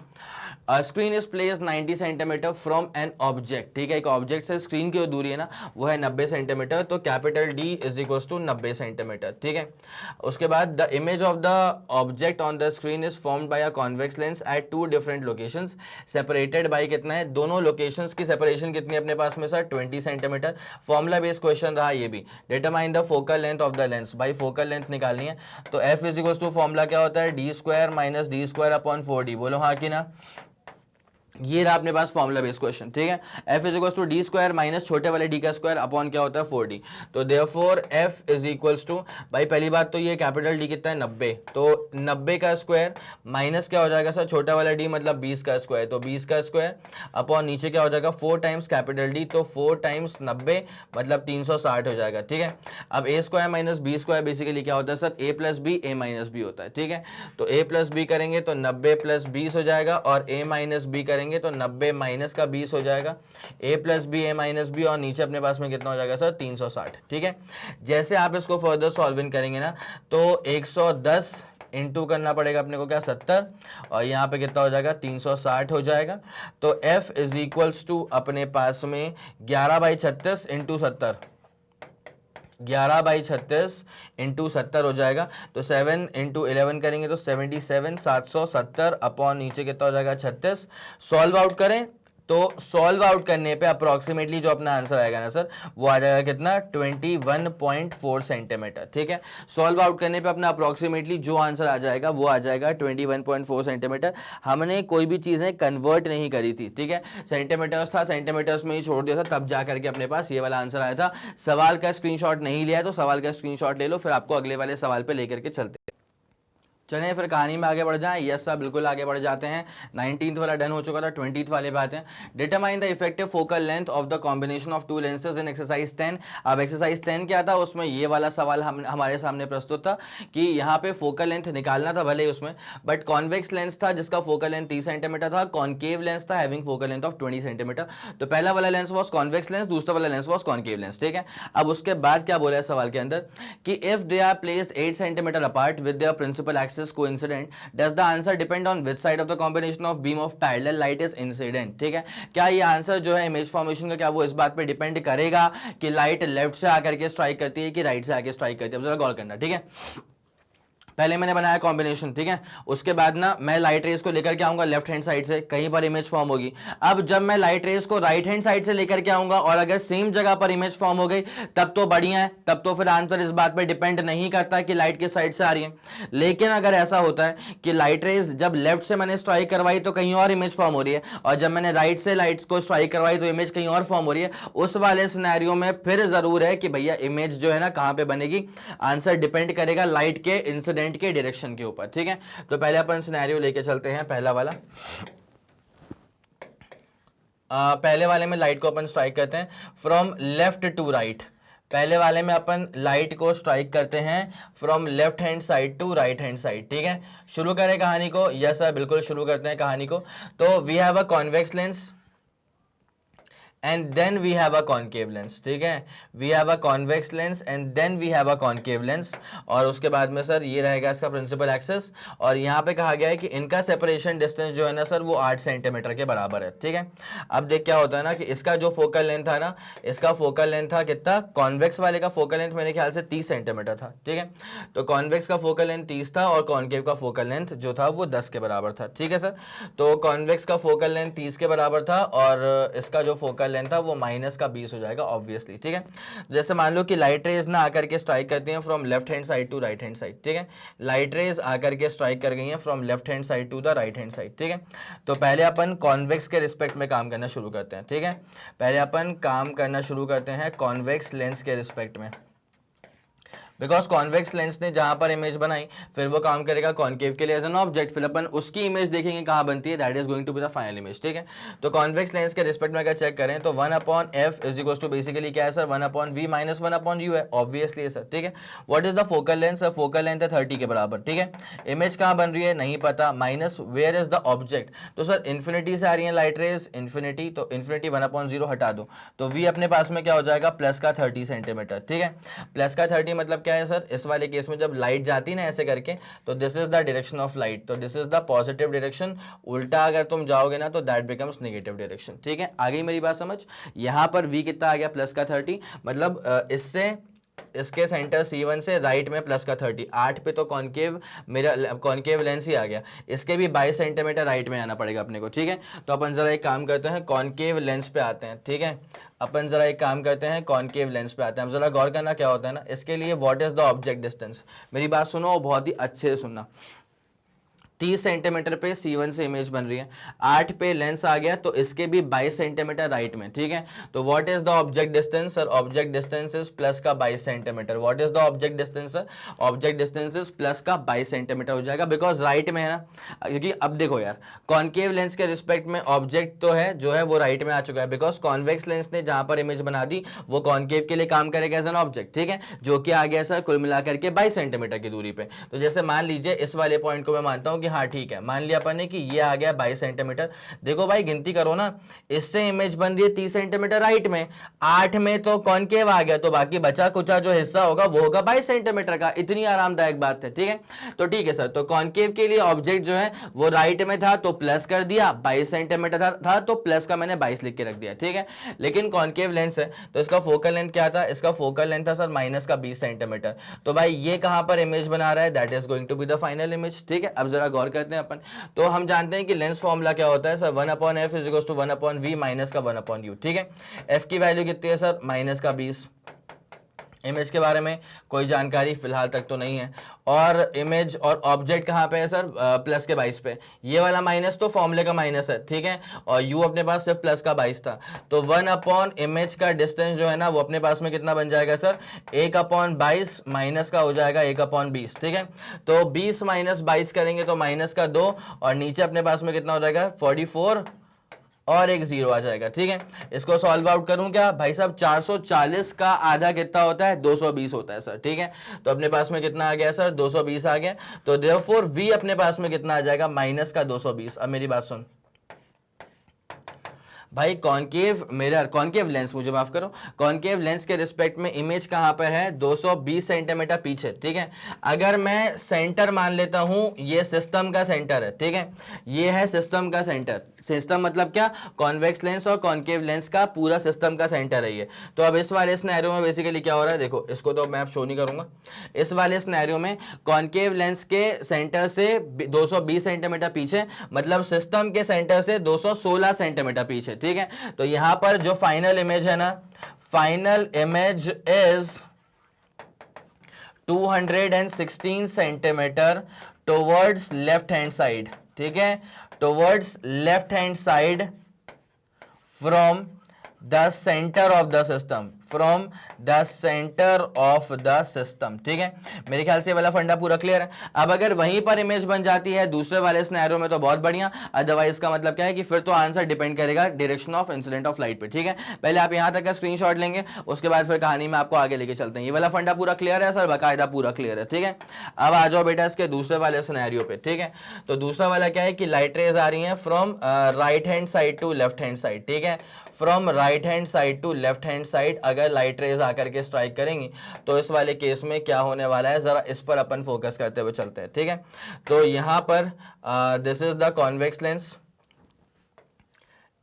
S1: Screen is place 90 centimetre from an object. ठीक है, एक ऑब्जेक्ट से स्क्रीन की जो दूरी है ना वो है 90 सेंटीमीटर, तो capital D is equal to 90 centimetre. ठीक है, उसके बाद the image of the object on the screen is formed by a convex lens at 2 different locations separated by कितना है, दोनों लोकेशंस की सेपरेशन कितनी है अपने पास में sir, 20 centimetre. Formula based question रहा ये भी। Determine the focal length of the lens, भाई फोकल लेंथ निकालनी है, तो F is equal to formula क्या होता है, D square minus D square upon 4d। बोलो हाँ कि ना, ये रहा अपने पास फॉर्मूला बेस्ड क्वेश्चन। ठीक है, f is equals to D square minus छोटे वाले d का स्क्वायर अपॉन क्या होता है 4d। तो therefore f is equals to, भाई पहली बात तो ये कैपिटल D कितना है 90, तो 90 का स्क्वायर माइनस क्या हो जाएगा सर, छोटा वाला d मतलब 20 का स्क्वायर, तो 20 का स्क्वायर अपॉन नीचे क्या हो जाएगा 4 टाइम्स कैपिटल D, तो 4 टाइम्स 90 मतलब 360 हो जाएगा। ठीक है, अब a square minus B square basically क्या होता है sir, a plus B a minus B होता है। ठीक है, तो a प्लस बी करेंगे तो 90 प्लस 20 हो जाएगा, और a माइनस बी करेंगे तो 90 माइनस का 20 हो जाएगा, a plus B a minus B, और नीचे अपने पास में कितना हो जाएगा सर 360। ठीक है, जैसे आप इसको फर्दर सॉल्विंग करेंगे ना तो 110 इंटू करना पड़ेगा अपने को क्या 70, और यहाँ पे कितना हो जाएगा 360 हो जाएगा। तो f इज इक्वल्स टू अपने पास में 11/36 इंटू 70, 11/36 इंटू 70 हो जाएगा, तो 7 इंटू 11 करेंगे तो 77 770 अपॉन नीचे कितना हो जाएगा 36। सॉल्व आउट करें तो सॉल्व आउट करने पे अप्रोक्सीमेटली जो अपना आंसर आएगा ना सर वो आ जाएगा कितना 21.4 सेंटीमीटर। ठीक है, सॉल्व आउट करने पे अपना अप्रोक्सीमेटली जो आंसर आ जाएगा वो आ जाएगा 21.4 सेंटीमीटर। हमने कोई भी चीज़ें कन्वर्ट नहीं करी थी। ठीक है, सेंटीमीटर्स था, सेंटीमीटर्स में ही छोड़ दिया था, तब जा करके अपने पास ये वाला आंसर आया था। सवाल का स्क्रीनशॉट नहीं लिया है तो सवाल का स्क्रीनशॉट ले लो, फिर आपको अगले वाले सवाल पे लेकर के चलते हैं। चलें फिर कहानी में आगे बढ़ जाएं। यस सर बिल्कुल आगे बढ़ जाते हैं। 19th वाला डन हो चुका था, 20th वाले पे आते हैं। Determine the effective focal length of the combination of to lenses in exercise 10। अब एक्सरसाइज 10 क्या था, उसमें ये वाला सवाल हमारे सामने प्रस्तुत था कि यहाँ पे फोकल लेंथ निकालना था भले ही उसमें, बट कॉन्वेक्स लेंस था जिसका फोकल लेंथ 30 सेंटीमीटर था, कॉन्केव लेंस था having focal length of 20 centimetre. तो पहला वाला लेंस वॉज कॉन्वेक्स लेंस, दूसरा वाला लेंस वॉज कॉन्केव लेंस। ठीक है, अब उसके बाद क्या बोला है सवाल के अंदर कि if they are placed 8 centimetre apart with their principal axis coincident, does the answer depend on which side of the combination of beam of parallel light is incident। ठीक है, क्या ये आंसर जो है इमेज फॉर्मेशन का क्या वो इस बात पे डिपेंड करेगा कि लाइट लेफ्ट से आकर के स्ट्राइक करती है कि राइट से आके स्ट्राइक करती है। अब जरा गौर करना। ठीक है, पहले मैंने बनाया कॉम्बिनेशन। ठीक है, उसके बाद ना मैं लाइट रेस को लेकर के आऊंगा लेफ्ट हैंड साइड से, कहीं पर इमेज फॉर्म होगी। अब जब मैं लाइट रेस को राइट हैंड साइड से लेकर के आऊंगा और अगर सेम जगह पर इमेज फॉर्म हो गई तब तो बढ़िया है, तब तो फिर आंसर इस बात पे डिपेंड नहीं करता कि लाइट किस साइड से आ रही है। लेकिन अगर ऐसा होता है कि लाइट रेस जब लेफ्ट से मैंने स्ट्राइक करवाई तो कहीं और इमेज फॉर्म हो रही है, और जब मैंने राइट से लाइट को स्ट्राइक करवाई तो इमेज कहीं और फॉर्म हो रही है, उस वाले सिनेरियो में फिर जरूर है कि भैया इमेज जो है ना कहां पे बनेगी, आंसर डिपेंड करेगा लाइट के इंसिडेंट के डायरेक्शन के ऊपर। ठीक है, तो पहले अपन सिनेरियो लेके चलते हैं पहला वाला। पहले वाले में लाइट को अपन स्ट्राइक करते हैं फ्रॉम लेफ्ट टू राइट। पहले वाले में अपन लाइट को स्ट्राइक करते हैं from left hand side to right hand side, ठीक है। शुरू करें कहानी को? यस सर, बिल्कुल शुरू करते हैं कहानी को। तो we have a convex lens and then we have a concave lens, ठीक है। We have a convex lens and then we have a concave lens, और उसके बाद में सर ये रहेगा इसका प्रिंसिपल एक्सिस, और यहाँ पे कहा गया है कि इनका सेपरेशन डिस्टेंस जो है ना सर वो 8 सेंटीमीटर के बराबर है, ठीक है। अब देख क्या होता है ना कि इसका जो फोकल लेंथ था ना, इसका फोकल लेंथ था कितना, कॉन्वेक्स वाले का फोकल लेंथ मेरे ख्याल से 30 सेंटीमीटर था, ठीक है। तो कॉन्वेक्स का फोकल लेंथ 30 था और कॉनकेव का फोकल लेंथ जो था वो 10 के बराबर था, ठीक है सर। तो कॉन्वेक्स का फोकल लेंथ 30 के बराबर था और इसका जो फोकल लेंथ था वो माइनस का 20 हो जाएगा ऑब्वियसली, ठीक है। जैसे मान लो कि लाइट रेज ना आकर के स्ट्राइक करती हैं from left hand side to right hand side, ठीक है। लाइट रेज आकर के स्ट्राइक कर गई हैं from left hand side to the right hand side, ठीक है। तो पहले अपन कॉन्वेक्स के रिस्पेक्ट में काम करना शुरू करते हैं, ठीक है। पहले अपन काम करना शुरू करते हैं कॉन्वेक्स लेंस के रिस्पेक्ट में, बिकॉज कॉन्वेक्स लेंस ने जहां पर इमेज बनाई फिर वो काम करेगा कॉनकेव के लिए एज एन ऑब्जेक्ट, फिर अपन उसकी इमेज देखेंगे कहां बनती है, that is going to be the final image, ठीक है। तो कॉन्वेक्स लेंस के रिस्पेक्ट में अगर चेक करें तो 1/f is equal to basically क्या है सर, 1/v माइनस 1/u है, ऑब्वियसली है सर, ठीक है। What is the focal length? Sir focal length है 30 के बराबर, ठीक है। इमेज कहां बन रही है नहीं पता, minus where is the object, तो सर इन्फिनिटी से आ रही है लाइट रेज, इन्फिनिटी, तो इन्फिनिटी 1/0 हटा दो, तो v अपने पास में क्या हो जाएगा, प्लस का 30 सेंटीमीटर, ठीक है। प्लस का 30 मतलब क्या है सर, इस वाले केस में जब लाइट जाती ना ऐसे करके तो this is the direction of light, तो this is the positive direction, उल्टा अगर तुम जाओगे ना तो दैट बिकम्स नेगेटिव डायरेक्शन, ठीक है। आगे मेरी बात समझ, यहां पर v कितना आ गया, प्लस का 30, मतलब इससे इसके सेंटर C1 से राइट में प्लस का 30, 8 पे तो कॉनकेव मेरा कॉनकेव लेंस ही आ गया, इसके भी 22 सेंटीमीटर राइट में आना पड़ेगा अपने को, ठीक है। तो अपन जरा एक काम करते हैं कॉनकेव लेंस पे आते हैं, ठीक है। अपन जरा एक काम करते हैं कॉनकेव लेंस पे आते हैं, अब जरा गौर करना क्या होता है ना, इसके लिए what is the object distance, मेरी बात सुनो और बहुत ही अच्छे से सुनना। 30 सेंटीमीटर पे C1 से इमेज बन रही है, 8 पे लेंस आ गया तो इसके भी 22 सेंटीमीटर राइट में, ठीक है। तो what is the object distance? Sir object distance is plus का 22 centimetre. What is the object distance? Sir object distance is plus का 22 सेंटीमीटर हो जाएगा, बिकॉज राइट में है ना, क्योंकि अब देखो यार कॉनकेव लेंस के रिस्पेक्ट में ऑब्जेक्ट तो है जो है वो राइट में आ चुका है, बिकॉज कॉन्वेक्स लेंस ने जहां पर इमेज बना दी वो कॉनकेव के लिए काम करेगा एज एन ऑब्जेक्ट, ठीक है, जो कि आ गया सर कुल मिलाकर के 22 सेंटीमीटर की दूरी पे। तो जैसे मान लीजिए इस वाले पॉइंट को मैं मानता हूं कि हाँ ठीक है, मान लिया अपन ने कि ये आ गया 22 सेंटीमीटर, देखो भाई गिनती करो ना, इससे इमेज बन रही है 30 सेंटीमीटर राइट में, 8 में तो कॉनकेव आ गया, तो बाकी बचा कुचा जो हिस्सा होगा वो होगा 22 सेंटीमीटर का, इतनी आरामदायक बात है, ठीक है। तो ठीक है सर, तो कॉनकेव के लिए ऑब्जेक्ट जो है वो राइट में था तो प्लस कर दिया, 22 सेंटीमीटर था तो प्लस का मैंने 22 लिख के रख दिया, ठीक है। लेकिन कॉनकेव लेंस है तो इसका फोकल लेंथ क्या था, इसका फोकल लेंथ था सर माइनस का 20 सेंटीमीटर, तो भाई ये कहां पर इमेज बना रहा है, that is going to be the final image, ठीक है। अब जरा गौर करते हैं अपन, तो हम जानते हैं कि लेंस फॉर्मूला क्या होता है sir, 1/f is equal to 1/v minus का 1/u, ठीक है। f की वैल्यू कितनी है सर, माइनस का 20। इमेज के बारे में कोई जानकारी फिलहाल तक तो नहीं है, और इमेज और ऑब्जेक्ट कहाँ पे है सर, प्लस के 22 पे, ये वाला माइनस तो फॉर्मूले का माइनस है, ठीक है, और u अपने पास सिर्फ प्लस का 22 था, तो 1/इमेज का डिस्टेंस जो है ना वो अपने पास में कितना बन जाएगा सर, 1/22 माइनस का हो जाएगा 1/20, ठीक है। तो 20 माइनस 22 करेंगे तो माइनस का 2, और नीचे अपने पास में कितना हो जाएगा 44 और एक 0 आ जाएगा, ठीक है। इसको सॉल्व आउट करूं क्या भाई साहब, 440 का आधा कितना होता है, 220 होता है सर, ठीक है। तो अपने पास में कितना आ गया सर, 220 आ गया, तो देयरफॉर v अपने पास में कितना आ जाएगा, माइनस का 220। अब मेरी बात सुन भाई, कॉनकेव मिरर, कॉनकेव लेंस, मुझे माफ करो, कॉनकेव लेंस के रिस्पेक्ट में इमेज कहां पर है, 220 सेंटीमीटर पीछे, ठीक है। अगर मैं सेंटर मान लेता हूं, ये सिस्टम का सेंटर है, ठीक है, ये है सिस्टम का सेंटर, सिस्टम मतलब क्या, कॉन्वेक्स लेंस और कॉनकेव लेंस का पूरा सिस्टम का सेंटर है ये। तो अब इस वाले सिनेरियो में बेसिकली क्या हो रहा है, देखो इसको तो मैं अब शो नहीं करूंगा, इस वाले सिनेरियो में कॉनकेव लेंस के सेंटर से 220 सेंटीमीटर पीछे, मतलब सिस्टम के सेंटर से 216 सेंटीमीटर पीछे, ठीक है। तो यहां पर जो फाइनल इमेज है ना, final image is 216 centimetre towards left hand side, ठीक है, towards left hand side from the centre of the system, from the centre of the system. ठीक है, मेरे ख्याल से ये वाला फंडा पूरा क्लियर है। अब अगर वहीं पर इमेज बन जाती है दूसरे वाले सिनेरियो में तो बहुत बढ़िया, अदरवाइज का मतलब क्या है कि फिर तो आंसर डिपेंड करेगा direction of incident of light पे। ठीक है, पहले आप यहां तक का स्क्रीनशॉट लेंगे, उसके बाद फिर कहानी में आपको आगे लेके चलते हैं। ये वाला फंडा पूरा क्लियर है सर, बाकायदा पूरा क्लियर है। ठीक है, अब आ जाओ बेटा इसके दूसरे वाले सिनेरियो पे। ठीक है, तो दूसरा वाला क्या है कि लाइट रेज आ रही है from right hand side to left hand side. ठीक है, from right hand side to left hand side अगर लाइट रेज आकर के स्ट्राइक करेंगी तो इस वाले केस में क्या होने वाला है, जरा इस पर अपन फोकस करते हुए चलते हैं। ठीक है, तो यहां पर this is the convex lens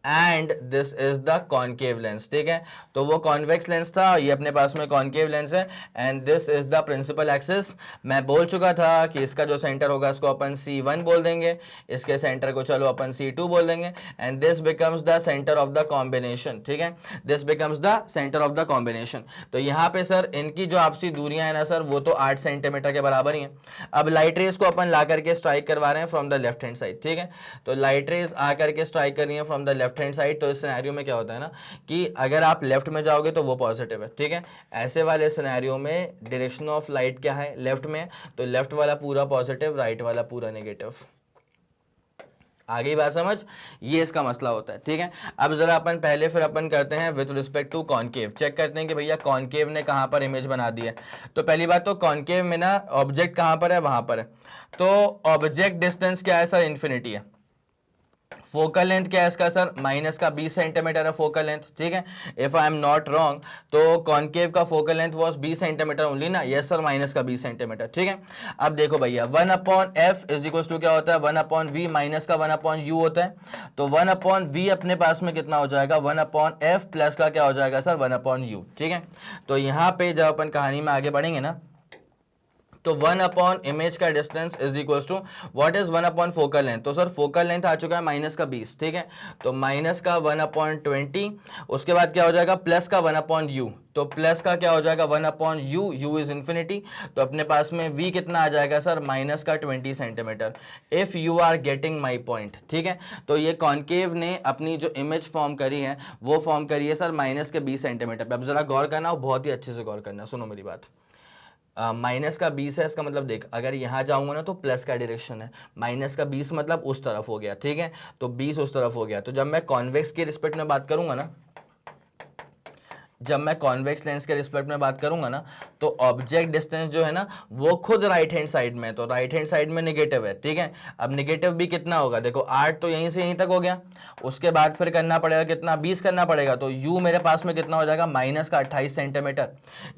S1: and this is the concave lens. ठीक है, तो वो कॉन्वेक्स लेंस था, ये अपने पास में कॉनकेव लेंस है and this is the principal axis. मैं बोल चुका था कि इसका जो सेंटर होगा इसको अपन C1 बोल देंगे, इसके सेंटर को चलो अपन C2 बोल देंगे and this becomes the centre of the combination. ठीक है, this becomes the centre of the combination. तो यहाँ पे सर इनकी जो आपसी दूरियां है ना सर वो तो 8 सेंटीमीटर के बराबर ही है। अब लाइट रेज को अपन ला करके स्ट्राइक करवा रहे हैं from the left hand side. ठीक है, तो लाइट रेज आकर के स्ट्राइक कर रही है from the left hand side. तो इस सिनेरियो में क्या होता है ना कि अगर आप लेफ्ट में जाओगे तो वो पॉजिटिव है। ठीक है, ऐसे वाले सिनेरियो में डायरेक्शन ऑफ लाइट क्या है, लेफ्ट में, तो लेफ्ट वाला पूरा पॉजिटिव, राइट वाला पूरा नेगेटिव। आगे बात समझ, ये इसका मसला होता है। ठीक है, अब जरा अपन पहले फिर अपन करते हैं with respect to concave, check करते हैं कि भैया कॉनकेव ने कहां पर इमेज बना दी है। तो पहली बात तो कॉनकेव में ना ऑब्जेक्ट कहां पर है, वहां पर है। तो ऑब्जेक्ट डिस्टेंस क्या है सर, इन्फिनिटी है। फोकल लेंथ क्या है इसका सर, माइनस का 20 सेंटीमीटर है फोकल लेंथ। ठीक है, if I am not wrong तो कॉनकेव का focal length was 20 centimetre only ना, यस सर, माइनस का 20 सेंटीमीटर। ठीक है, अब देखो भैया 1/f इज इक्वल टू क्या होता है, 1/v माइनस का 1/u होता है। तो 1/v अपने पास में कितना हो जाएगा, 1/f प्लस का क्या हो जाएगा सर, 1/u। ठीक है, तो यहाँ पे जब अपन कहानी में आगे बढ़ेंगे ना तो 1/इमेज का distance is equal to what is 1/फोकल लेंथ। तो सर फोकल लेंथ आ चुका है माइनस का 20। ठीक है, तो माइनस का 1/20, उसके बाद क्या हो जाएगा प्लस का 1/u। तो प्लस का क्या हो जाएगा 1/u, u इज इन्फिनिटी। तो अपने पास में v कितना आ जाएगा सर, माइनस का 20 centimetre, if you are getting my point. ठीक है, तो ये कॉनकेव ने अपनी जो इमेज फॉर्म करी है वो फॉर्म करी है सर माइनस के 20 सेंटीमीटर पे। अब जरा गौर करना, बहुत ही अच्छे से गौर करना, सुनो मेरी बात। माइनस का 20 है, इसका मतलब देख अगर यहाँ जाऊंगा ना तो प्लस का डायरेक्शन है, माइनस का 20 मतलब उस तरफ हो गया। ठीक है, तो 20 उस तरफ हो गया। तो जब मैं कॉन्वेक्स के रिस्पेक्ट में बात करूंगा ना, जब मैं कॉन्वेक्स लेंस के रिस्पेक्ट में बात करूंगा ना तो ऑब्जेक्ट डिस्टेंस जो है ना वो खुद राइट हैंड साइड में है, तो राइट हैंड साइड में नेगेटिव है। ठीक है, अब नेगेटिव भी कितना होगा, देखो 8 तो यहीं से यहीं तक हो गया, उसके बाद फिर करना पड़ेगा कितना, 20 करना पड़ेगा। तो u मेरे पास में कितना हो जाएगा, माइनस का 28 सेंटीमीटर।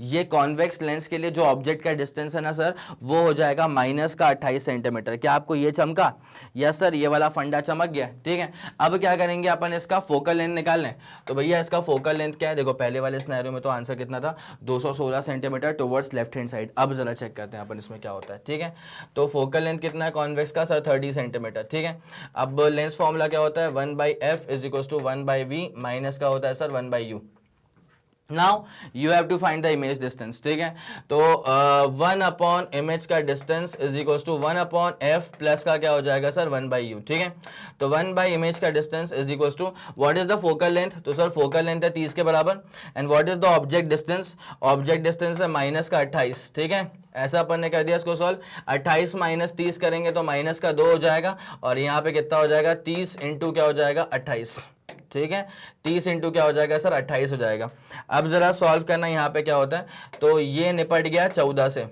S1: ये कॉन्वेक्स लेंस के लिए जो ऑब्जेक्ट का डिस्टेंस है ना सर वो हो जाएगा माइनस का 28 सेंटीमीटर। क्या आपको ये चमका, यस सर, ये वाला फंडा चमक गया। ठीक है, अब क्या करेंगे अपन, इसका फोकल लेंथ निकाल लें। तो भैया इसका फोकल लेंथ क्या है, देखो पहले वाले सिनेरियो में तो आंसर कितना था, 216 centimetre towards left hand side. अब जरा चेक करते हैं अपन इसमें क्या होता है। ठीक है, तो फोकल लेंथ कितना है कॉन्वेक्स का सर, 30 सेंटीमीटर। ठीक है, अब लेंस फॉर्मूला क्या होता है, 1/f is equal to 1/v minus का होता है sir 1/u। Now you have to find the image distance. ठीक है, तो 1/इमेज का distance is equal to 1/f plus का क्या हो जाएगा सर 1/u। ठीक है, तो 1/इमेज का distance is equal to what is the focal length, तो सर फोकल लेंथ है 30 के बराबर and what is the object distance, object distance है माइनस का 28। ठीक है, ऐसा अपन ने कर दिया इसको सॉल्व, 28 माइनस 30 करेंगे तो माइनस का 2 हो जाएगा और यहाँ पे कितना हो जाएगा 30 इंटू क्या हो जाएगा 28। ठीक है, 30 इंटू क्या हो जाएगा सर 28 हो जाएगा। अब जरा सॉल्व करना, यहाँ पे क्या होता है, तो ये निपट गया 14 से,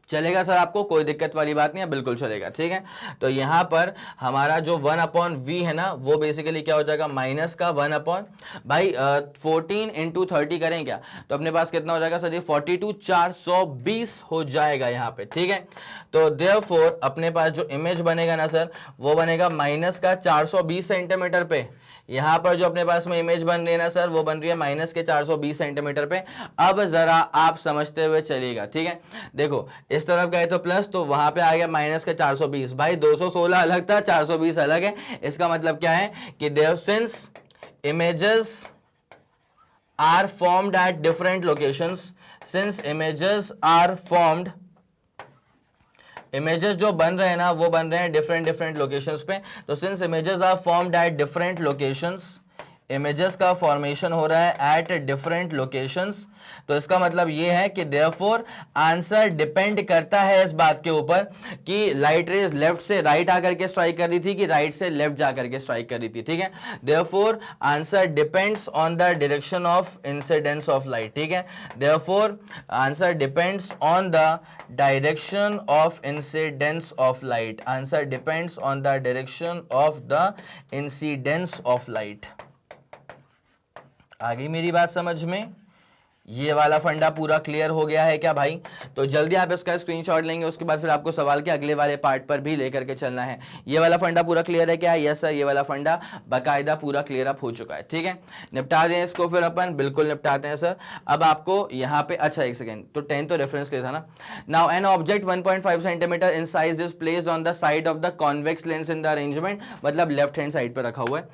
S1: चलेगा सर, आपको कोई दिक्कत वाली बात नहीं है, बिल्कुल चलेगा। ठीक है, तो यहाँ पर हमारा जो 1/v है ना वो बेसिकली क्या हो जाएगा, माइनस का 14 इंटू 30 करें क्या, तो अपने पास कितना हो जाएगा सर, ये 42 420 हो जाएगा यहाँ पे। ठीक है, तो देयरफॉर अपने पास जो इमेज बनेगा ना सर वो बनेगा माइनस का 420 सेंटीमीटर पे। यहाँ पर जो अपने पास में इमेज बन रही है ना सर वो बन रही है माइनस के 420 सेंटीमीटर पे। अब जरा आप समझते हुए चलिएगा। ठीक है, देखो इस तरफ गए तो प्लस, तो वहां पे आ गया माइनस के 420, भाई 216 अलग था 420 अलग है। इसका मतलब क्या है कि there since images are formed at different locations, since images are formed, images जो बन रहे हैं ना वो बन रहे हैं डिफरेंट लोकेशंस पे। तो since images are formed at different locations, images का फॉर्मेशन हो रहा है एट डिफरेंट लोकेशंस। तो इसका मतलब ये है कि देयरफॉर आंसर डिपेंड करता है इस बात के ऊपर कि लाइट रेज लेफ्ट से राइट आकर के स्ट्राइक कर रही थी कि राइट से लेफ्ट जाकर के स्ट्राइक कर रही थी, ठीक है। Therefore answer depends on the direction of incidence of light, ठीक है। Therefore answer depends on the direction of incidence of light, answer depends on the direction of the incidence of light. आ गई मेरी बात समझ में? ये वाला फंडा पूरा क्लियर हो गया है क्या भाई? तो जल्दी आप इसका स्क्रीनशॉट लेंगे, उसके बाद फिर आपको सवाल के अगले वाले पार्ट पर भी लेकर के चलना है। ये वाला फंडा पूरा क्लियर है क्या? यस सर, ये वाला फंडा बाकायदा पूरा क्लियर अप हो चुका है, ठीक है। निपटा दें इसको फिर अपन, बिल्कुल निपटाते हैं सर। अब आपको यहाँ पे, अच्छा एक सेकेंड, तो 10 तो रेफरेंस के लिए था ना। Now an object 1.5 centimetre in size is placed on the side of the convex lens in the arrangement, मतलब लेफ्ट हैंड साइड पर रखा हुआ है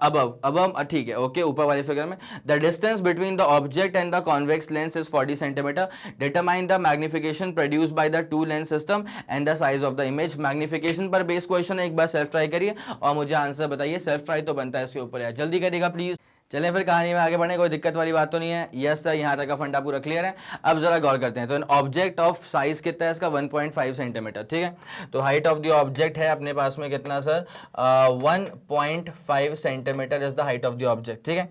S1: अब ठीक है, ओके, ऊपर वाले फिगर में। The distance between the object and the convex lens is 40 centimeter. Determine the magnification produced by the two lens system and the size of the image. Magnification पर बेस क्वेश्चन है, एक बार self try करिए और मुझे answer बताइए। Self try तो बनता है इसके ऊपर यार, जल्दी करिएगा प्लीज। चलें फिर कहानी में आगे बढ़े, कोई दिक्कत वाली बात तो नहीं है? यस सर, यहाँ तक का फंडा पूरा क्लियर है। अब जरा गौर करते हैं। तो ऑब्जेक्ट ऑफ साइज कितना है इसका? 1.5 सेंटीमीटर, ठीक है। तो हाइट ऑफ द ऑब्जेक्ट है अपने पास में कितना sir? 1.5 centimetre is the height of the object, ठीक है।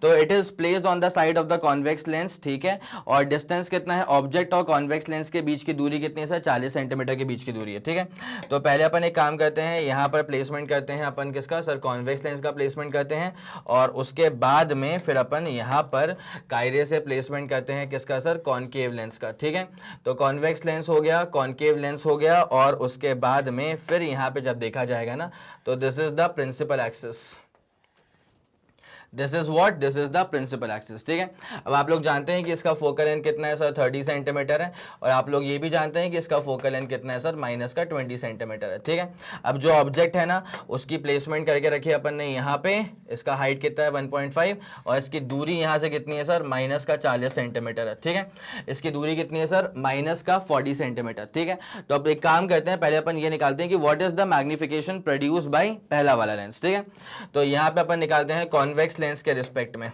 S1: तो it is placed on the side of the convex lens, ठीक है। और डिस्टेंस कितना है? ऑब्जेक्ट और कॉन्वेक्स लेंस के बीच की दूरी कितनी है सर? 40 सेंटीमीटर के बीच की दूरी है, ठीक है। तो पहले अपन एक काम करते हैं, यहाँ पर प्लेसमेंट करते हैं अपन किसका सर? कॉन्वेक्स लेंस का प्लेसमेंट करते हैं, और उसके बाद में फिर अपन यहां पर कायदे से प्लेसमेंट करते हैं किसका सर? कॉनकेव लेंस का, ठीक है। तो कॉन्वेक्स लेंस हो गया, कॉनकेव लेंस हो गया, और उसके बाद में फिर यहां पे जब देखा जाएगा ना, तो this is the principal axis. This is what? This is the principal axis, ठीक है। अब आप लोग जानते हैं कि इसका फोकल लेंथ कितना है सर? 30 सेंटीमीटर है, और आप लोग ये भी जानते हैं कि इसका फोकल लेंथ कितना है सर? माइनस का 20 सेंटीमीटर है, ठीक है। अब जो ऑब्जेक्ट है ना, उसकी प्लेसमेंट करके रखी अपन ने यहाँ पे। इसका हाइट कितना है? 1.5, और इसकी दूरी यहाँ से कितनी है सर? माइनस का 40 सेंटीमीटर है, ठीक है। इसकी दूरी कितनी है सर? माइनस का 40 सेंटीमीटर, ठीक है। तो अब एक काम करते हैं, पहले अपन ये निकालते हैं कि what is the magnification produce by पहला वाला लेंस, ठीक है। तो यहाँ पे अपन निकालते हैं कॉन्वेक्स लेंस के रिस्पेक्ट में,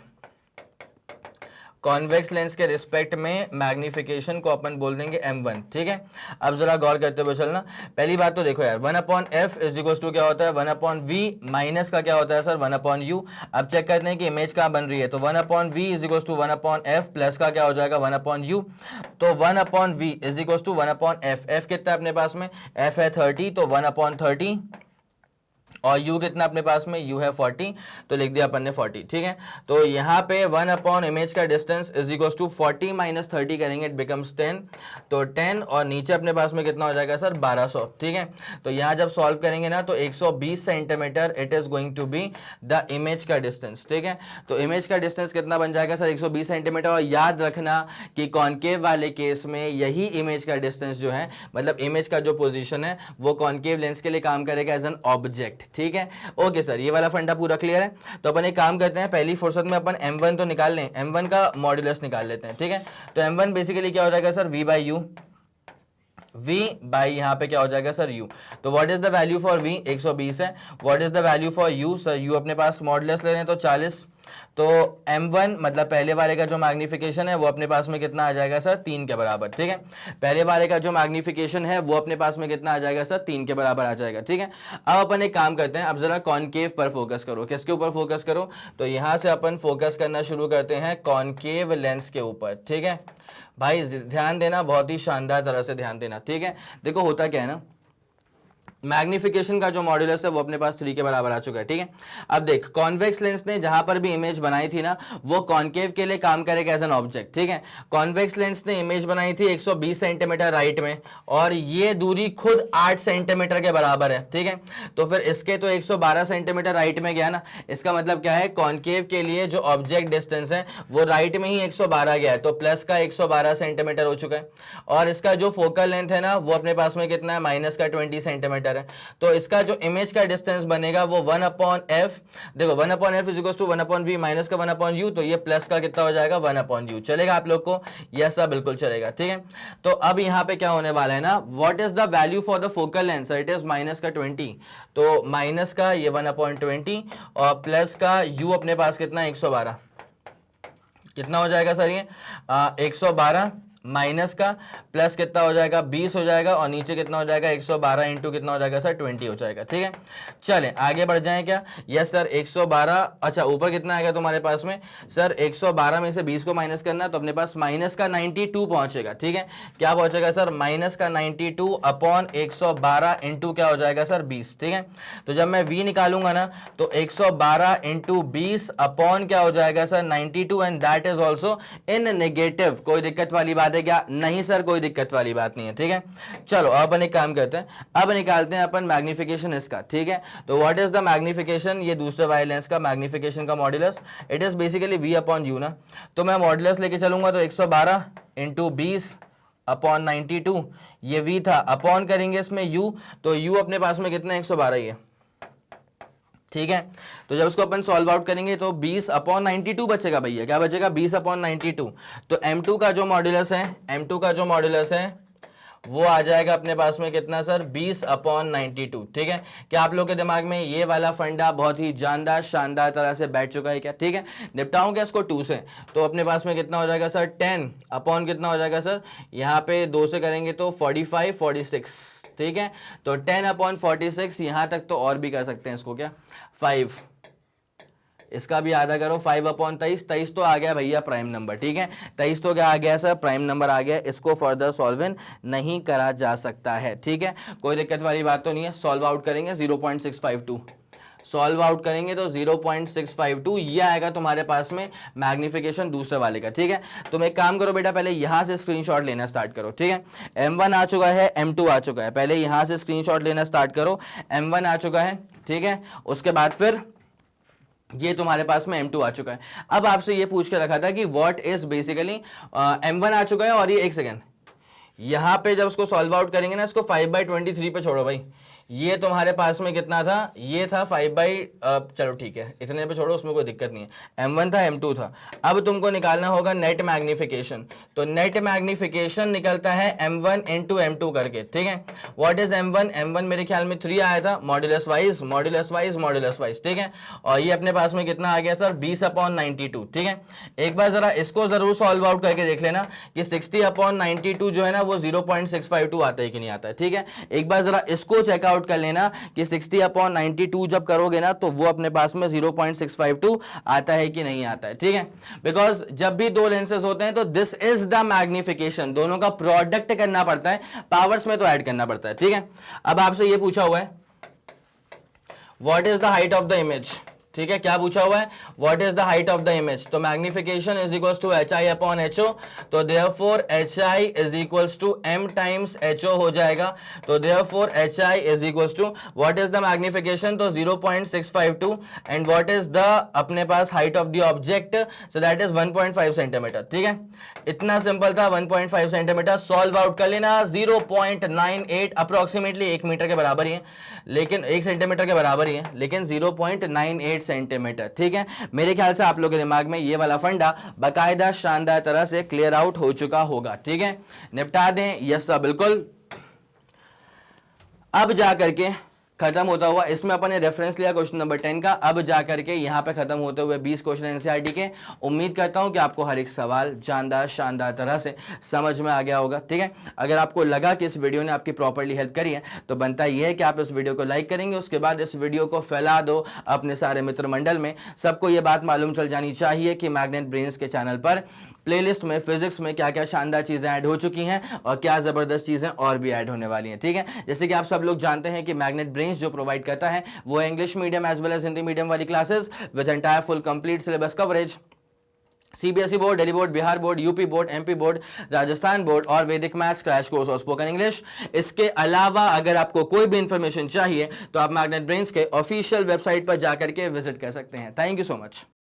S1: कॉन्वेक्स लेंस के रिस्पेक्ट में मैग्निफिकेशन को अपन बोल देंगे m1, ठीक है। अब जरा गौर करते हुए चलना। पहली बात तो देखो यार, 1/f इज इक्वल टू क्या होता है? 1/v माइनस का क्या होता है सर? 1/u। अब चेक करते हैं कि इमेज कहाँ बन रही है। तो 1/v is equal to 1/f plus का क्या हो जाएगा? 1/u। तो 1/v is equal to 1/f। f कितना है अपने पास में? f है 30, तो 1/30, और u कितना अपने पास में? u है 40, तो लिख दिया अपन ने 40, ठीक है। तो यहाँ पे 1 इमेज का distance is equal to 40 minus 30 करेंगे, इट बिकम्स 10, तो 10, और नीचे अपने पास में कितना हो जाएगा सर? 1200, ठीक है। तो यहाँ जब सॉल्व करेंगे ना, तो 120 centimetre it is going to be the image का डिस्टेंस, ठीक है। तो इमेज का डिस्टेंस कितना बन जाएगा सर? 120 सेंटीमीटर। और याद रखना कि कॉनकेव वाले केस में यही इमेज का डिस्टेंस जो है, मतलब इमेज का जो पोजीशन है, वो कॉनकेव लेंस के लिए काम करेगा एज एन ऑब्जेक्ट, ठीक है। ओके सर, ये वाला फंडा पूरा क्लियर है। तो अपन एक काम करते हैं, पहली फुर्सत में अपन m1 तो निकाल लें, m1 का मॉड्यूलस निकाल लेते हैं, ठीक है। तो m1 बेसिकली क्या हो जाएगा sir? v by you, v by यहाँ पे क्या हो जाएगा सर? u। तो what is the value for v? 120 है। What is the value for u sir? u अपने पास मॉड्यूलस ले रहे हैं तो 40। तो m1 मतलब पहले वाले का जो मैग्निफिकेशन है वो अपने पास में कितना आ जाएगा सर? 3 के बराबर, ठीक है। पहले वाले का जो मैग्निफिकेशन है वो अपने पास में कितना आ जाएगा सर? 3 के बराबर आ जाएगा, ठीक है। अब अपन एक काम करते हैं, अब जरा कॉनकेव पर फोकस करो। किसके ऊपर फोकस करो? तो यहां से अपन फोकस करना शुरू करते हैं कॉनकेव लेंस के ऊपर, ठीक है। भाई ध्यान देना, बहुत ही शानदार तरह से ध्यान देना, ठीक है। देखो होता क्या है ना, मैग्निफिकेशन का जो मॉड्यूलस है वो अपने पास 3 के बराबर आ चुका है, ठीक है। अब देख, कॉन्वेक्स लेंस ने जहां पर भी इमेज बनाई थी ना, वो कॉनकेव के लिए काम करेगा एज एन ऑब्जेक्ट, ठीक है। कॉन्वेक्स लेंस ने इमेज बनाई थी 120 सेंटीमीटर राइट में, और ये दूरी खुद 8 सेंटीमीटर के बराबर है, ठीक है। तो फिर इसके तो 112 सेंटीमीटर राइट में गया ना, इसका मतलब क्या है? कॉनकेव के लिए जो ऑब्जेक्ट डिस्टेंस है वो राइट में ही 112 गया है, तो प्लस का 112 सेंटीमीटर हो चुका है। और इसका जो फोकल लेंथ है ना, वो अपने पास में कितना है? माइनस का 20 सेंटीमीटर है। स्क्वायर है, तो इसका जो इमेज का डिस्टेंस बनेगा वो 1/f, देखो 1/f is equals to 1/v minus का 1/u, तो ये प्लस का कितना हो जाएगा 1/u। चलेगा आप लोग को? यस सर बिल्कुल चलेगा। ठीक है, तो अब यहाँ पे क्या होने वाला है ना, what is the value for the focal length, sir it is minus का 20, तो माइनस का ये 1/20 और प्लस का u अपने पास कितना 112, कितना हो जाएगा सर ये 112 माइनस का प्लस कितना हो जाएगा 20 हो जाएगा, और नीचे कितना हो जाएगा 112 इंटू कितना हो जाएगा सर 20 हो जाएगा। ठीक है, चलें आगे बढ़ जाएं क्या? यस सर 112, अच्छा ऊपर कितना आएगा तुम्हारे पास में सर 112 में से 20 को माइनस करना, तो अपने पास माइनस का 92 पहुंचेगा। ठीक है, क्या पहुंचेगा सर माइनस का 92 अपॉन 112 इंटू क्या हो जाएगा सर 20। ठीक है, तो जब मैं v निकालूंगा ना तो 112 इंटू 20 अपॉन क्या हो जाएगा sir 92, and that is also in negative. कोई दिक्कत वाली बात है क्या? नहीं सर कोई दिक्कत वाली बात नहीं है। ठीक है, चलो अब अपन एक काम करते हैं, अब निकालते हैं अपन मैग्निफिकेशन इसका। ठीक है, तो व्हाट इज द मैग्निफिकेशन, ये दूसरे वाले लेंस का मैग्निफिकेशन का modulus, it is basically v upon u ना, तो मैं मॉड्यूलस लेके चलूंगा तो 112 इंटू 20 अपॉन 92, ये v था, अपॉन करेंगे इसमें u, तो u अपने पास में कितना 112 ही है। ठीक है, तो जब इसको अपन सॉल्व आउट करेंगे तो 20/92 बचेगा भैया, क्या बचेगा 20/92, तो m2 का जो मॉड्यूलस है, m2 का जो मॉड्यूलस है वो आ जाएगा अपने पास में कितना सर 20/92। ठीक है, क्या आप लोग के दिमाग में ये वाला फंडा बहुत ही जानदार शानदार तरह से बैठ चुका है क्या? ठीक है, निपटाऊं क्या इसको 2 से, तो अपने पास में कितना हो जाएगा सर 10 अपॉन कितना हो जाएगा सर, यहाँ पे 2 से करेंगे तो 45 46। ठीक है, तो 10/46, यहां तक तो और भी कर सकते हैं इसको, क्या 5, इसका भी आधा करो 5/23, 23 तो आ गया भैया प्राइम नंबर। ठीक है, 23 तो क्या आ गया सर प्राइम नंबर आ गया, इसको फर्दर सॉल्व नहीं करा जा सकता है। ठीक है, कोई दिक्कत वाली बात तो नहीं है। सॉल्व आउट करेंगे 0.652, सॉल्व आउट करेंगे तो 0.652 ये आएगा तुम्हारे पास में मैग्निफिकेशन दूसरे वाले का। ठीक है, तुम एक काम करो बेटा, पहले यहां से स्क्रीनशॉट लेना स्टार्ट करो। ठीक है, M1 आ चुका है, M2 आ चुका है, पहले यहां से स्क्रीनशॉट लेना स्टार्ट करो। M1 आ चुका है, ठीक है, उसके बाद फिर ये तुम्हारे पास में M2 आ चुका है। अब आपसे ये पूछ के रखा था कि व्हाट इज बेसिकली M1 आ चुका है, और ये एक सेकेंड यहां पे जब उसको सॉल्व आउट करेंगे ना, इसको 5/23 पे छोड़ो भाई, ये तुम्हारे पास में कितना था, ये था 5 चलो ठीक है इतने पे छोड़ो, उसमें कोई दिक्कत नहीं है। M1 था M2 था, अब तुमको निकालना होगा नेट मैग्निफिकेशन, तो नेट मैग्निफिकेशन निकलता है M1 इंटू M2 करके। ठीक है, व्हाट इज M1, M1 मेरे ख्याल में 3 आया था, modulus wise modulus wise modulus wise. ठीक है, और ये अपने पास में कितना आ गया सर 20/92। ठीक है, एक बार जरा इसको जरूर सॉल्व आउट करके देख लेना कि 60/92 जो है ना वो 0.652 आता है कि नहीं आता है। ठीक है, एक बार जरा इसको चेकआउट कर लेना कि 60/92 जब करोगे ना तो वो अपने पास में 0.652 आता है कि नहीं आता है। ठीक है, बिकॉज जब भी दो लेंसेज होते हैं तो दिस इज द मैग्निफिकेशन, दोनों का प्रोडक्ट करना पड़ता है, पावर्स में तो ऐड करना पड़ता है। ठीक है, अब आपसे ये पूछा हुआ है what is the height of the image. ठीक है, क्या पूछा हुआ है what is the height of the image, तो magnification is equals to HI/HO, तो therefore HI is equals to M times HO हो जाएगा, तो therefore HI is equals to what is the magnification, तो 0.652, एंड व्हाट इज द अपने पास height of the object, so that is 1.5 centimetre. ठीक है, इतना सिंपल था, 1.5 सेंटीमीटर। सॉल्व आउट कर लेना, 0.98 अप्रोक्सीमेटली 1 मीटर के बराबर ही है, लेकिन 1 सेंटीमीटर के बराबर ही है, लेकिन 0.98 सेंटीमीटर। ठीक है, मेरे ख्याल से आप लोगों के दिमाग में ये वाला फंडा बाकायदा शानदार तरह से क्लियर आउट हो चुका होगा। ठीक है, निपटा दें, यस सर बिल्कुल। अब जाकर के खत्म होता हुआ, इसमें अपन ने रेफरेंस लिया क्वेश्चन नंबर 10 का, अब जाकर के यहाँ पे खत्म होते हुए 20 क्वेश्चन एनसीईआरटी के। उम्मीद करता हूँ कि आपको हर एक सवाल जानदार शानदार तरह से समझ में आ गया होगा। ठीक है, अगर आपको लगा कि इस वीडियो ने आपकी प्रॉपर्ली हेल्प करी है तो बनता यह है कि आप इस वीडियो को लाइक करेंगे, उसके बाद इस वीडियो को फैला दो अपने सारे मित्र मंडल में। सबको ये बात मालूम चल जानी चाहिए कि मैग्नेट ब्रेन्स के चैनल पर प्लेलिस्ट में फिजिक्स में क्या क्या शानदार चीज़ें ऐड हो चुकी हैं और क्या ज़बरदस्त चीज़ें और भी ऐड होने वाली हैं। ठीक है, जैसे कि आप सब लोग जानते हैं कि मैग्नेट ब्रेन्स जो प्रोवाइड करता है वो है English medium as well as Hindi medium वाली classes with entire full complete syllabus coverage, CBSE board, Delhi board, Bihar board, UP board, MP board, Rajasthan board और वैदिक मैथ्स क्रैश कोर्स और स्पोकन इंग्लिश। इसके अलावा अगर आपको कोई भी इंफॉर्मेशन चाहिए तो आप मैग्नेट ब्रेन्स के ऑफिशियल वेबसाइट पर जाकर के विजिट कर सकते हैं। Thank you so much.